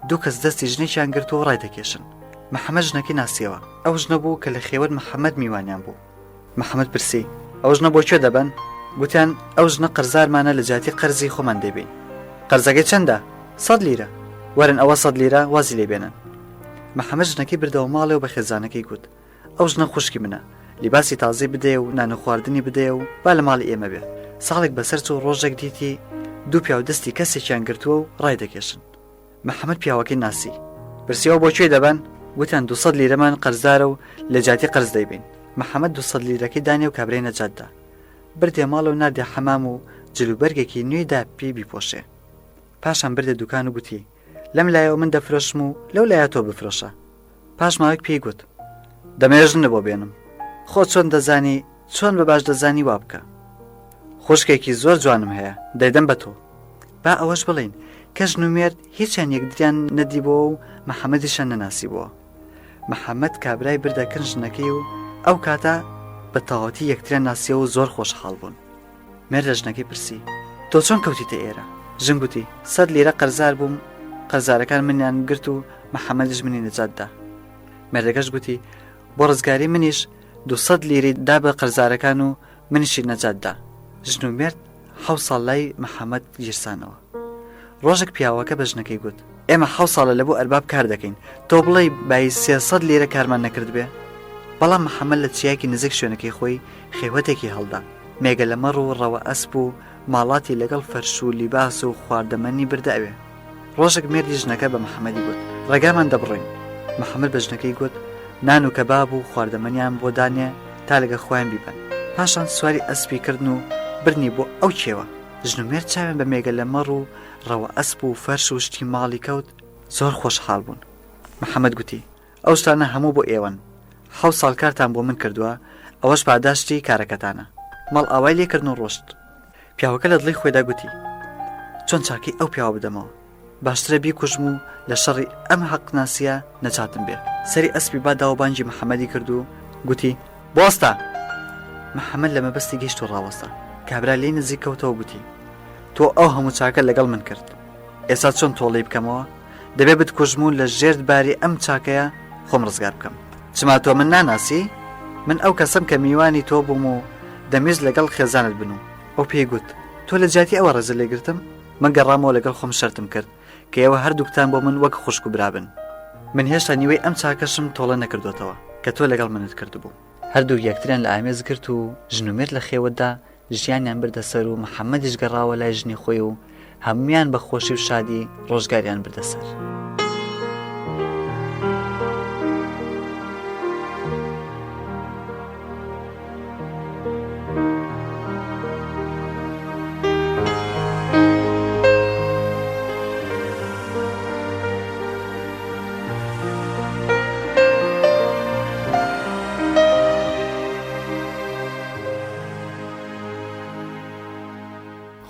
دوو کەس دەستی ژنێکیان گرت و ڕای دەکێشن. محەممەد ژنەکەی ناسیەوە. ئەو ژنە بوو کە لە خێوەت محەممەد میوانیان بوو. محەممەد پرسی ئەو ژنە بۆ کوێ دەبەن؟ گوتیان ئەو ژنە قەرزارمانە لە جاتی قەرزی خۆمان دەبین. قەرزەکەی چەندە؟ 100 لیرە. وەرن ئەوە 100 لیرە وازی لێ بێنن. محەممەد ژنەکەی بردەوە ماڵێ و بە خێزانەکەی گوت ئەو ژنە خوشکی منە، لیباسی تازەی بدێ و نان و خواردنی بدێ و با لە ماڵی ئێمە بێ. ساڵێک بەسەر چوو ڕۆژێک دیتی دوو پیاو دەستی کەسێکیان گرتووە و ڕای دەکێشن. محەممەد پیاوەکەی ناسی پرسیەوە بۆ کوێ دەبەن؟ گوتیان 200 لیرەمان قەرزدارە و لە جاتی قەرز دەیبین. محەممەد 200 لیرەکەی دانێ و کابرای نەجاتدا بردێ ماڵە و ناردێ حەمام و جلوبەرگێکی نوێیدا پێی بیپۆشێ. پاشان بردێ دوکان و گوتی لەم لایەوە من دەفرۆشم و لەو لایە تۆ بفرۆشە. پاش ماوەیەک پێی گوت دەمێژنە بۆ بێنم، خۆ چۆن دەزانی چۆن بە باش دەزانی وا بکە. خوشکێکی زۆر جوانم هەیە دەیدەم بە تۆ. با ئەوەش بڵین کە ژن و مێرد هیچیان یەکدریان نەدیبەوە و محەممەدیشان نەناسی بووە. محەممەد کابرای بردە کرد ژنەکەی و ئەو کاتە بە تەواوەتی یەکتریان ناسیەوە و زۆر خۆشحاڵ بوون. مێردە ژنەکەی پرسی تۆ چۆن کەوتیتە ئێرە؟ ژن گوتی 100 لیرە قەرزار بووم، قەرزارەکان منیان گرت و محەممەدیش منی نەجاتدا. مێردەکەش گوتی بۆ ڕزگاری منیش 200 لیری دا بە قەرزارەکان و منیشی نەجاتدا. ژن و مێرد 7 ساڵ لای محەممەد گیرسانەوە. ڕۆژێک پیاوەکە بە ژنەکەی گوت ئێمە 7 ساڵە لە بۆ ئەرباب کار دەکەین، تۆ بڵێ بای 300 لیرە کارمان نەکرد بێ. بەڵام محەممەد لە چیاکی نزیک شوێنەکەی خۆی خێوەتێکی هەڵدا، مێگە لە مەڕ و ڕەوە ئەسپ و ماڵاتی لەگەڵ فەرش و لیباس و خواردەمەنی برداوێ. ڕۆژێک مێردی ژنەکە بە محەممەدی گوت ڕێگامان دەبڕین. محەممەد بە ژنەکەی گوت نان و کەباب و خواردەمەنیان بۆ دانێ تا لەگە خۆیان بیبن. پاشان سواری ئەسپی کردن و برنی بۆ ئەو کێوە. ژن و مێرد چاوێن بە مێگە لە مەڕ و ڕەوە ئەسپ و فەرش و شتی ماڵی کەوت زۆر خۆشحاڵ بوون. محەممەد گوتی ئەو شتانە هەموو بۆ ئێوەن، 7 ساڵ کارتان بۆ من کردووە، ئەوەش پاداشتی کارەکەتانە. مەڵ ئاوای لێکردن و ڕۆشت. پیاوەکە لە دڵی خۆیدا گوتی چۆن چاکی ئەو پیاوە بدەمەوە، باشترە بیکوژم و لە شەڕی ئەم حەقناسیە نەجاتم بێ. سەری ئەسپی با داوەبانجی محەممەدی کرد و گوتی بۆستە. محەممەد لە مەبەستی گەیشت و ڕاوەستا. کابرا لێی نزیک کەوتەوە گوتی تۆ ئەو هەموو چاکە لەگەڵ من کرد، ئێستا چۆن تۆڵی بکەمەوە؟ دەبێ بتکوژم و لە ژێرد باری ئەم چاکەیە خۆم ڕزگار بکەم. چما تۆ من ناناسی؟ من ئەو کەسم کە میوانی تۆ بووم و دەمێز لەگەڵ خێزانت بنوم. ئەو پێی گوت تۆ لە جاتی ئەوە ڕێزە لێگرتم؟ من گەڕامەوە لەگەڵ خۆم شەرتم کرد کە ئێوە هەردووکتان بۆ من وەک خوشک و برابن. من هێشتا نیوەی ئەم چاکەشم تۆڵە نەکردوتەوە کە تۆ لەگەڵ منت کردبوو. هەردوو یەکتریان لە ئامێز گرت و ژن و مێرد لە خێوەتدا ژیانیان بردەسەر و محەممەدیش گەڕاوە لای ژنی خۆی و هەمویان بە خۆشی و شادی ڕۆژگاریان بردەسەر.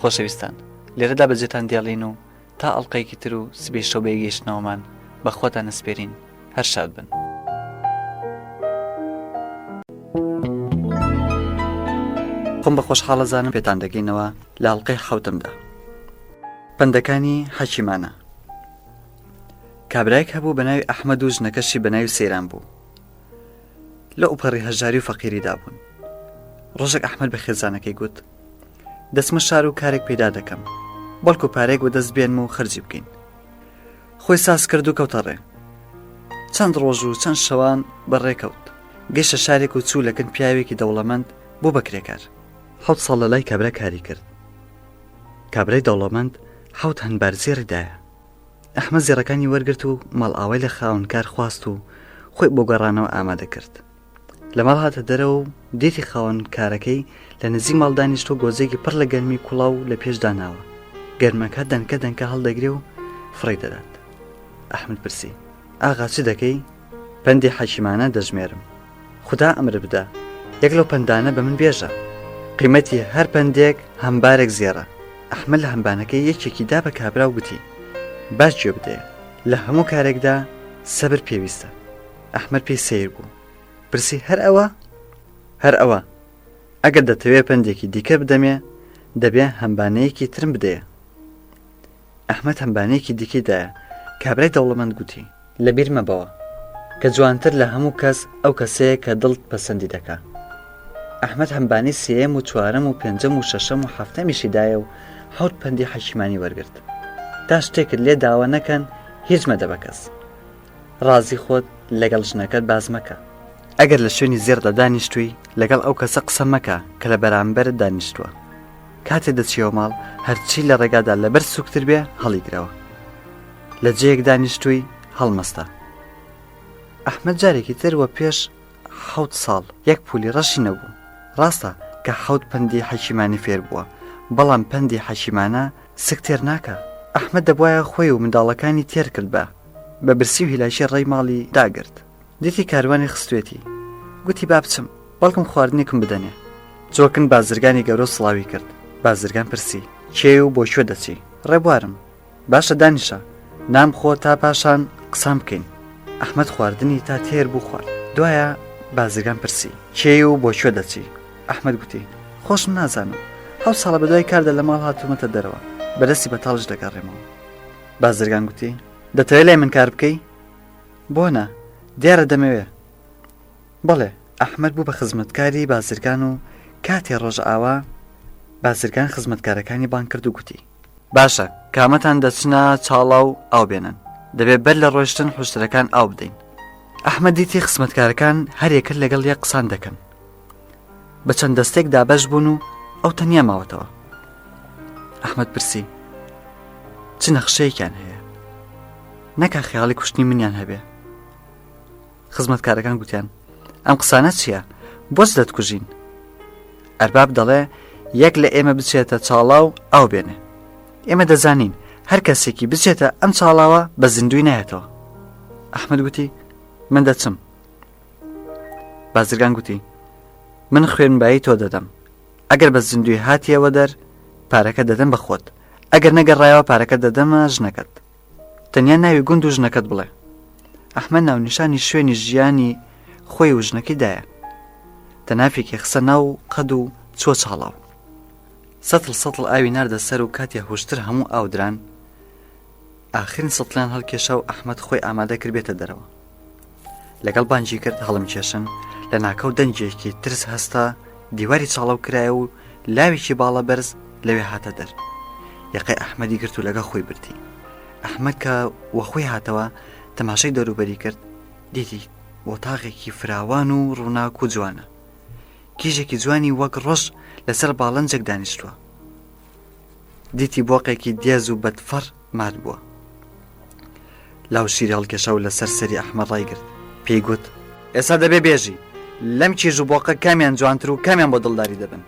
خۆشەویستان لێرەدا بەجێتان دیاڵین و تا ئەڵلقەیەکی تر و سبەی شەوبەی گەیشتنەوەمان بە خۆتان نسپێرین. هەر شاد بن. خۆم بە خۆشحاڵەزانم پێتان دەگەینەوە لە ئەڵلقەی حەوتمدا. پندەکانی حەکیمانە. کابرایەک هەبوو بە ناوی ئەحمەد و ژنەکەشی بە ناوی سەیران بوو. لە ئوپەڕی هەژاری و فەقیریدا بوون. ڕۆژێک ئەحمەد بە خێزانەکەی گوت دەچمە شار و کارێک پەیدا دەکەم بەڵکو پارێک بۆ دەست بێنم و خەرجی بکەین. خۆی ساز کرد و کەوتە ڕێ. چەند ڕۆژ و چەند شەوان بەڕێکەوت. گەیشتە شارێک و چوو لەگەن پیاوێکی دەوڵەمەند بۆ بەکرێکار. 7 ساڵ لە لای کابرا کاری کرد. کابرای دەوڵەمەند 7 هەنبار زێڕیدایە. ئەحمەد زێڕەکانی وەرگرت و ماڵ ئاوای لە خاوەنکار خواست و خۆی بۆ گەڕانەوە ئامادە کرد. لە ماڵ هاتە دەرەوە و دیتی خاوەنکارەکەی لە نزیک ماڵ دانیشتۆ گۆزێکی پڕ لە گەرمی کوڵاو لە پێش داناوە. گەرمەکە دەنکە هەڵدەگرێ و فڕی دەدات. ئەحمەد پرسی ئاغا چ دەکەی؟ پەندی حەکیمانە دەژمێرم. خوددا ئەمر بدە یەک لەو پەندانە بە من بێژە. قیمەتی هەر پەندێک هەمبارێک زێڕە. ئەحمەد لە هەمبانەکەی یەکێکی دا بە کابرا و گوتی باش گوێ بدەیە لە هەموو کارێکدا سەبر پێویستە. ئەحمەد پێی سیر بوو. پرسی هەر ئەوە؟ هەر ئەوە. ئەگەر دەتەوێت پەندێکی دیکە بدەمێ دەبێ هەمبانەیەکی ترم بدەیە. ئەحمەد هەمبانەیەکی دیکەیدایە. کابرای دەوڵەمەند گوتی لەبیر مەبەوە کە جوانتر لە هەموو کەس ئەو کەسەیە کە دڵت پەسەندی دەکا. ئەحمەد هەمبانی سێەم و چوارەم و پێنجەم و شەشەم و هەفتەمیشی دایە و 7 پەندی حەکیمانی وەرگرت. تا شتێکت لێ داوا نەکەن هیچ مەدە بە کەس. ڕازی خۆت لەگەڵ ژنەکەت باز مەکە. ئەگەر لە شوێنی زێردا دانیشتووی لەگەڵ ئەو کەسە قسە مەکە کە لە بەرامبەرت دانیشتووە. کاتێ دەچیەوە ماڵ هەرچی لە ڕێگادا لەبەر سوکتر بێ هەڵیگرەوە. لە جەیەک دانیشتووی هەڵمەستە. ئەحمەد جارێکی تر وە پێش 7 ساڵ یەک پولی ڕەشی نەبوو. ڕاستە کە 7 پەندی حەکیمانی فێر بووە بەڵام پەندی حەکیمانە سکتێر ناکە. ئەحمەد دەبوایە خۆی و منداڵەکانی تێر کرد بە برسی و هیلاشی ڕێی ماڵی داگرت. دیتی کاروانی خستوێتی. گوتی با بچم بەڵکم خواردنێکم بدەنێ. جۆکن بازرگانی گەورە سڵاوی کرد. بازرگان پرسی کێ و بۆ شوێ دەچی؟ ڕێبوارم. باشە دانیشە نام خۆ تا پاشان قسام بکەین. ئەحمەد خواردنی تا تێر بوو خوارد. دوایە بازرگان پرسی کێ و بۆ شوێ دەچی؟ ئەحمەد گوتی خۆشم نازانم 7 ساڵە بەدوای کاردا لە ماڵ هاتوومەتە دەرەوە بەدەستی بەتاڵش دەگەڕێمەوە. بازرگان گوتی دەتەوێت لای من کار بکەی؟ بۆ نە دیارە دەمەوێ. بەڵێ. ئەحمەد بوو بە خزمەتکاری بازرگان و کاتێ ڕۆژ ئاوا بازرگان خزمەتکارەکانی بان کرد و گوتی باشە کامەتان دەچنە چاڵاو ئاو بێنن دەبێت بەر لە ڕۆیشتن حوشتەکان ئاو بدەین. ئەحمەد دیتی خزمەتکارەکان هەرێکرد لەگەڵ یەک قسان دەکەن. بە چەند دەستێک دابەش بوون و ئەو تەنیا ماوەتەوە. ئەحمەد پرسی چ نەخشەیەکیان هەیە؟ نەکا خەیاڵی کوشتنی منیان هەبێ. خزمەتکارەکان گوتیان ئەم قسانە چییە؟ بۆچ دەتکوژین؟ ئەرباب دەڵێ یەک لە ئێمە بچێتە چاڵاو ئاو بێنێ. ئێمە دەزانین هەر کەسێکی بچێتە ئەم چاڵاوە بە زیندوی نایەتەوە. ئەحمەد گوتی من دەچم. بازرگان گوتی من خوێنبایی تۆ دەدەم. ئەگەر بە زیندوی هاتیەوە دەر پارەکە دەدەم بە خۆت. ئەگەر نەگەڕایەوە پارەکە دەدەمە ژنەکەت. تەنیا ناوی گوند و ژنەکەت بڵێ. ئەحمەد ناونیشانی شوێنی ژیانی خۆی و ژنەکەی دایە. تەنافێکی خسە ناو قەد و چوە چاڵاو. سەتڵ ئاوی ناردە سەر و کاتی هۆشتر هەموو ئاودران. ئاخرین سەتڵیان هەڵکێشە و ئەحمەد خۆی ئامادە کرد بێتە دەرەوە. لەگەڵ بانجی کرد هەڵم کێشن لە ناکەوت دەنجێکی ترس هەستا دیواری چاڵاو کرایە و لاوێکی باڵە بەرز لەوێ هاتە دەر. یەقەی ئەحمەدی گرت و لەگە خۆی بردی. ئەحمەد کە وەخۆی هاتەوە تەماشای دەوروبەری کرد دیتی وەتاغێکی فراوان و ڕووناک و جوانە. کیژێکی جوانی وەک ڕۆژ لەسەر باڵەنجێک دانیشتووە. دیتی بۆقێکی دیێز و بەدفەڕ مات بووە. لاو شیری هەڵکێشا و لەسەر سەری ئەحمەد ڕایگرت. پێی گوت ئێستا دەبێ بێژی لەم کیژ و بۆقە کامیان جوانتر و کامیان بۆ دڵداری دەبن.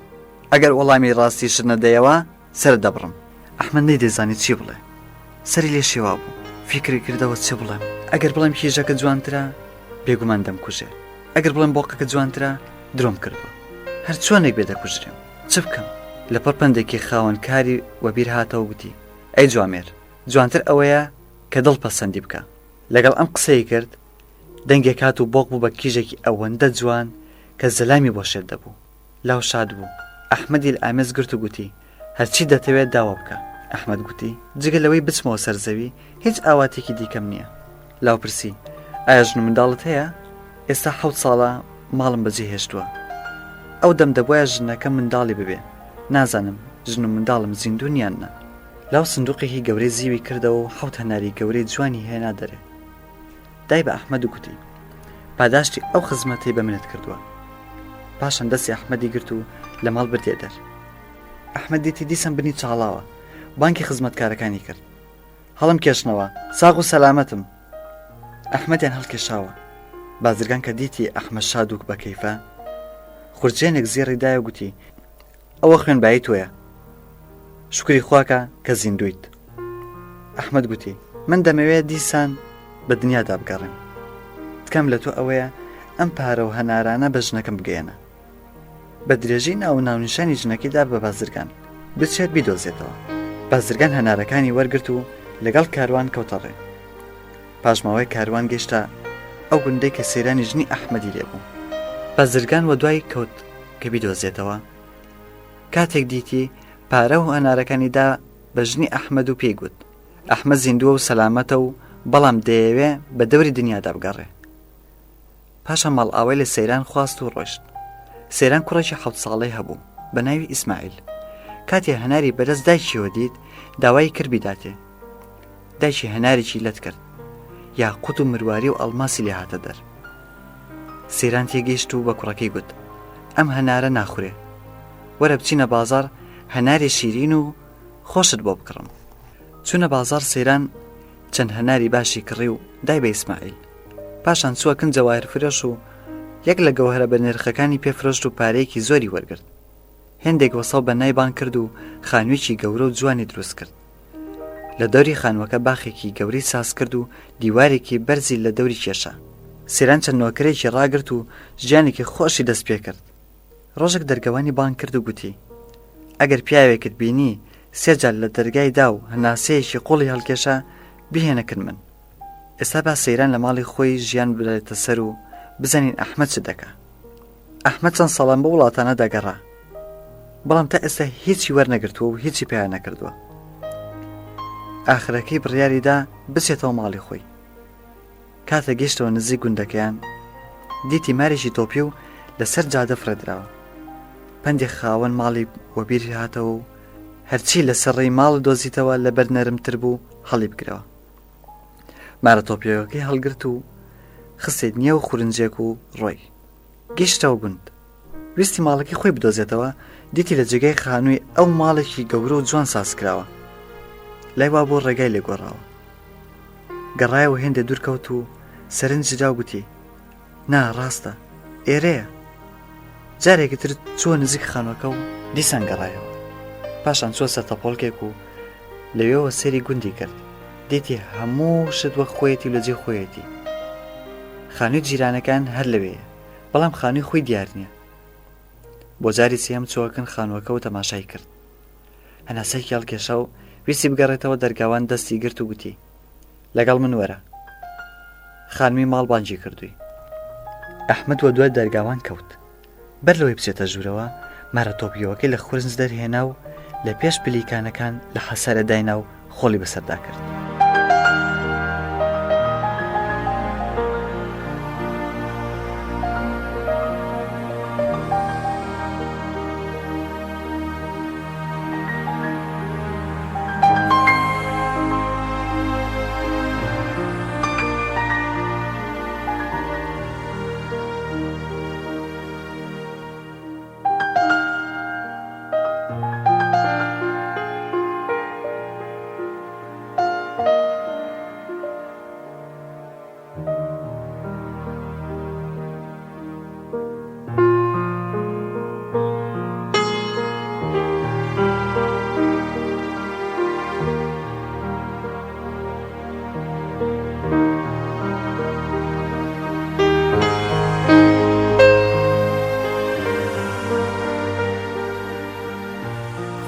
ئەگەر وەڵامی ڕاستی شت نەدەیەوە سەر دەبڕم. ئەحمەد نەیدەزانی چی بڵێ. سەری لێ شێوا بوو. فیکری کردەوە چی بڵێم. ئەگەر بڵێم کیژەکە جوانترە بێگومان دەمکوژێ. ئەگەر بڵێم بۆقەکە جوانترە درۆم کردووە. هەر چۆنێک بێ دەکوژرێم. چ بکەم؟ لە پەرپەندێکی خاوەنکاری وەبیر هاتەوە گوتی ئەی جوامێر جوانتر ئەوەیە کە دڵ پەسەندی بکە. لەگەڵ ئەم قسەی کرد دەنگێک هات و بۆق بوو بە کیژێکی ئەوەندە جوان کە زەلامی بۆ شێت دەبوو. لاو شاد بوو. ئەحمەدی لە ئامێز گرت و گوتی هەرچی دەتەوێت داوا بکە. ئەحمەد گوتی جگە لەوەی بچمەوە سەرزەوی هیچ ئاواتێکی دیکەم نییە. لاو پرسی ئایا ژن و منداڵت هەیە؟ ئێستا 7 ساڵە ماڵم بەجێ هێشتووە. ئەو دەم دەبواە ژنەکە منداڵی ببێ، نازانم ژن و منداڵم زیندوونیان نا. لاو سندوقێکی گەورەی زیوی کردەوە و 7 هەناری گەورەی جوانی هێنا دەرێ. دای بە ئەحمەد و گوتی پاداشتی ئەو خزمەتەی بە منت کردووە. پاشان دەستی ئەحمەدی گرت و لە ماڵ بردێ دەر. ئەحمەد دیتی دیسان بنی چاڵاوە، بانکی خزمەتکارەکانی کرد. هەڵم کێشنەوە، ساغ و سەلامەتم. ئەحمەدیان هەڵکێشاوە. بازرگان کە دیتی ئەحمەد شادوک بە کەیفە، خورجێنێک زێڕی دایە و گوتی ئەوە خوێنبایی تۆیە، شکری خواکە کە زیندویت. ئەحمەد گوتی من دەمەوێت دیسان بە دنیادا بگەڕێم، تکەم لە تۆ ئەوەیە ئەم پارە و هەنارانە بە ژنەکەم بگەێنە. بە درێژەی ناو ناونیشانی ژنەکەیدا بە بازرگان بچێت بیدۆزێتەوە. بازرگان هەنارەکانی وەرگرت و لەگەڵ کاروان کەوتەڕێ. پاشماوەی کاروان گەیشتە ئەو گوندەی کە سەیرانی ژنی ئەحمەدی لێبوو. بازرگان وە دوای کەوت کە بیدۆزێتەوە. کاتێک دیتی پارە و هەنارەکانیدا بە ژنی ئەحمەد و پێی گوت ئەحمەد زیندووە و سەلامەتە و بەڵام دەیەوێ بە دەوری دنیادا بگەڕێ. پاشان ماڵ ئاوای لە سەیران خواست و ڕۆیشت. سەیران کوڕێکی 7 ساڵەی هەبوو بە ناوی ئیسماعیل. کاتێ هەناری بەدەست دایکیەوە دیت داوای کرد بیداتێ. دایکی هەنارێکی لەت کرد، یاقوت و مرواری و ئەڵماسی لێ هاتە دەر. سەیران تێگەیشت و بە کوڕەکەی گوت ئەم هەنارە ناخورێ، وەرە بچینە بازار هەناری شیرین و خۆشت بۆ بکڕم. چوونە بازار سەیران چەند هەناری باشی کڕی و دای بە ئیسماعیل. پاشان چووە کن جەواهر فرۆش و یەک لە گەوهرە بە نرخەکانی پێفرۆشت و پارەیەکی زۆری وەرگرت. هێندێک وەسەڵ بە نایبان کرد و خانوویەکی گەورە و جوانی دروست کرد. لە دەوری خانووەکە باخێکی گەوری ساز کرد و دیوارێکی بەرزی لە دەوری کێشە. سەیران چەند نۆکرێکی ڕاگرت و ژیانێکی خۆشی دەست پێ کرد. ڕۆژێک دەرگەوانی بان کرد و گوتی ئەگەر پیاوێکت بینی 3 جار لە دەرگای دا و هەناسەیەکی قوڵی هەڵکێشە بهێنەکن من. ئێستا با سەیران لە ماڵی خۆی ژیان بێتە سەر و بزانین ئەحمەد چ دەکا. ئەحمەد چەند ساڵان بە وڵاتانە دەگەڕا، بەڵام تا ئێستا هیچی وەرنەگرتووە و هیچی پێیان نەکردووە. ئاخرەکەی بڕیاریدا بچێتەوە ماڵی خۆی. کاتە گەیشتەوە نزیک گوندەکەیان دیتی مارێکی تۆپی و لەسەر جادە فرەدراوە. پەندێک خاوەن ماڵی وەبیری هاتەوە و هەرچی لەسەر ڕێی ماڵ دۆزیتەوە لەبەر نەرمتر بوو هەڵی بگرەوە. مارە تۆپیەکەی هەڵگرت و خستێت نییە و خورنجێک و ڕۆی. گەیشتەوە گوند. ویستی ماڵەکەی خۆی بدۆزێتەوە، دیتی لە جێگای خانووی ئەو ماڵێکی گەورە و جوان ساز کراوە. لای وا بۆ ڕێگای لێگۆڕاوە. گەڕایەوە هێندە دوورکەوت و سەرنجدا و گوتی نا ڕاستە ئێرەیە. جارێکی تر چووە نزیک خانووەکە و دیسان گەڕایەوە. پاشان چووە سەر تەپۆڵکێک و لەوێەوە سەیری گوندی کرد. دیتی هەموو شت وەک خۆیەتی و لەجێ خۆیەتی. خانووی جیرانەکان هەر لەوەیە، بەڵام خانووی خۆی دیار نییە. بۆ جاری سێم چووەکن خانووەکە و تەماشای کرد. هەناسەیەکی هەڵکێشا و ویستی بگەڕێتەوە دەرگاوان دەستی گرت و گوتی لەگەڵ من وەرە. خانووی ماڵ بانجی کردووی. ئەحمەد وە دوای دەرگاوان کەوت. بەر لەوەی بچێتە ژوورەوە مارە تۆپیەوەکەی لە خورنج دەرهێنا و لە پێش پلیکانەکان لە حەسارە داینا و خۆڵی بەسەردا کرد.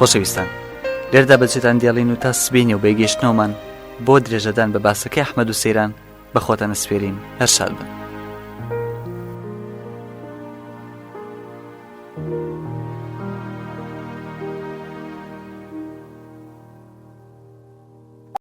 خۆشەویستان، لێردا بەجێتان دیاڵین و تا سبینی و بێگەیشتنەوەمان بۆ درێژەدان بە باسەکەی ئەحمەد و سەیران بە خۆتان ئەسپێرین. هەر شاد بن.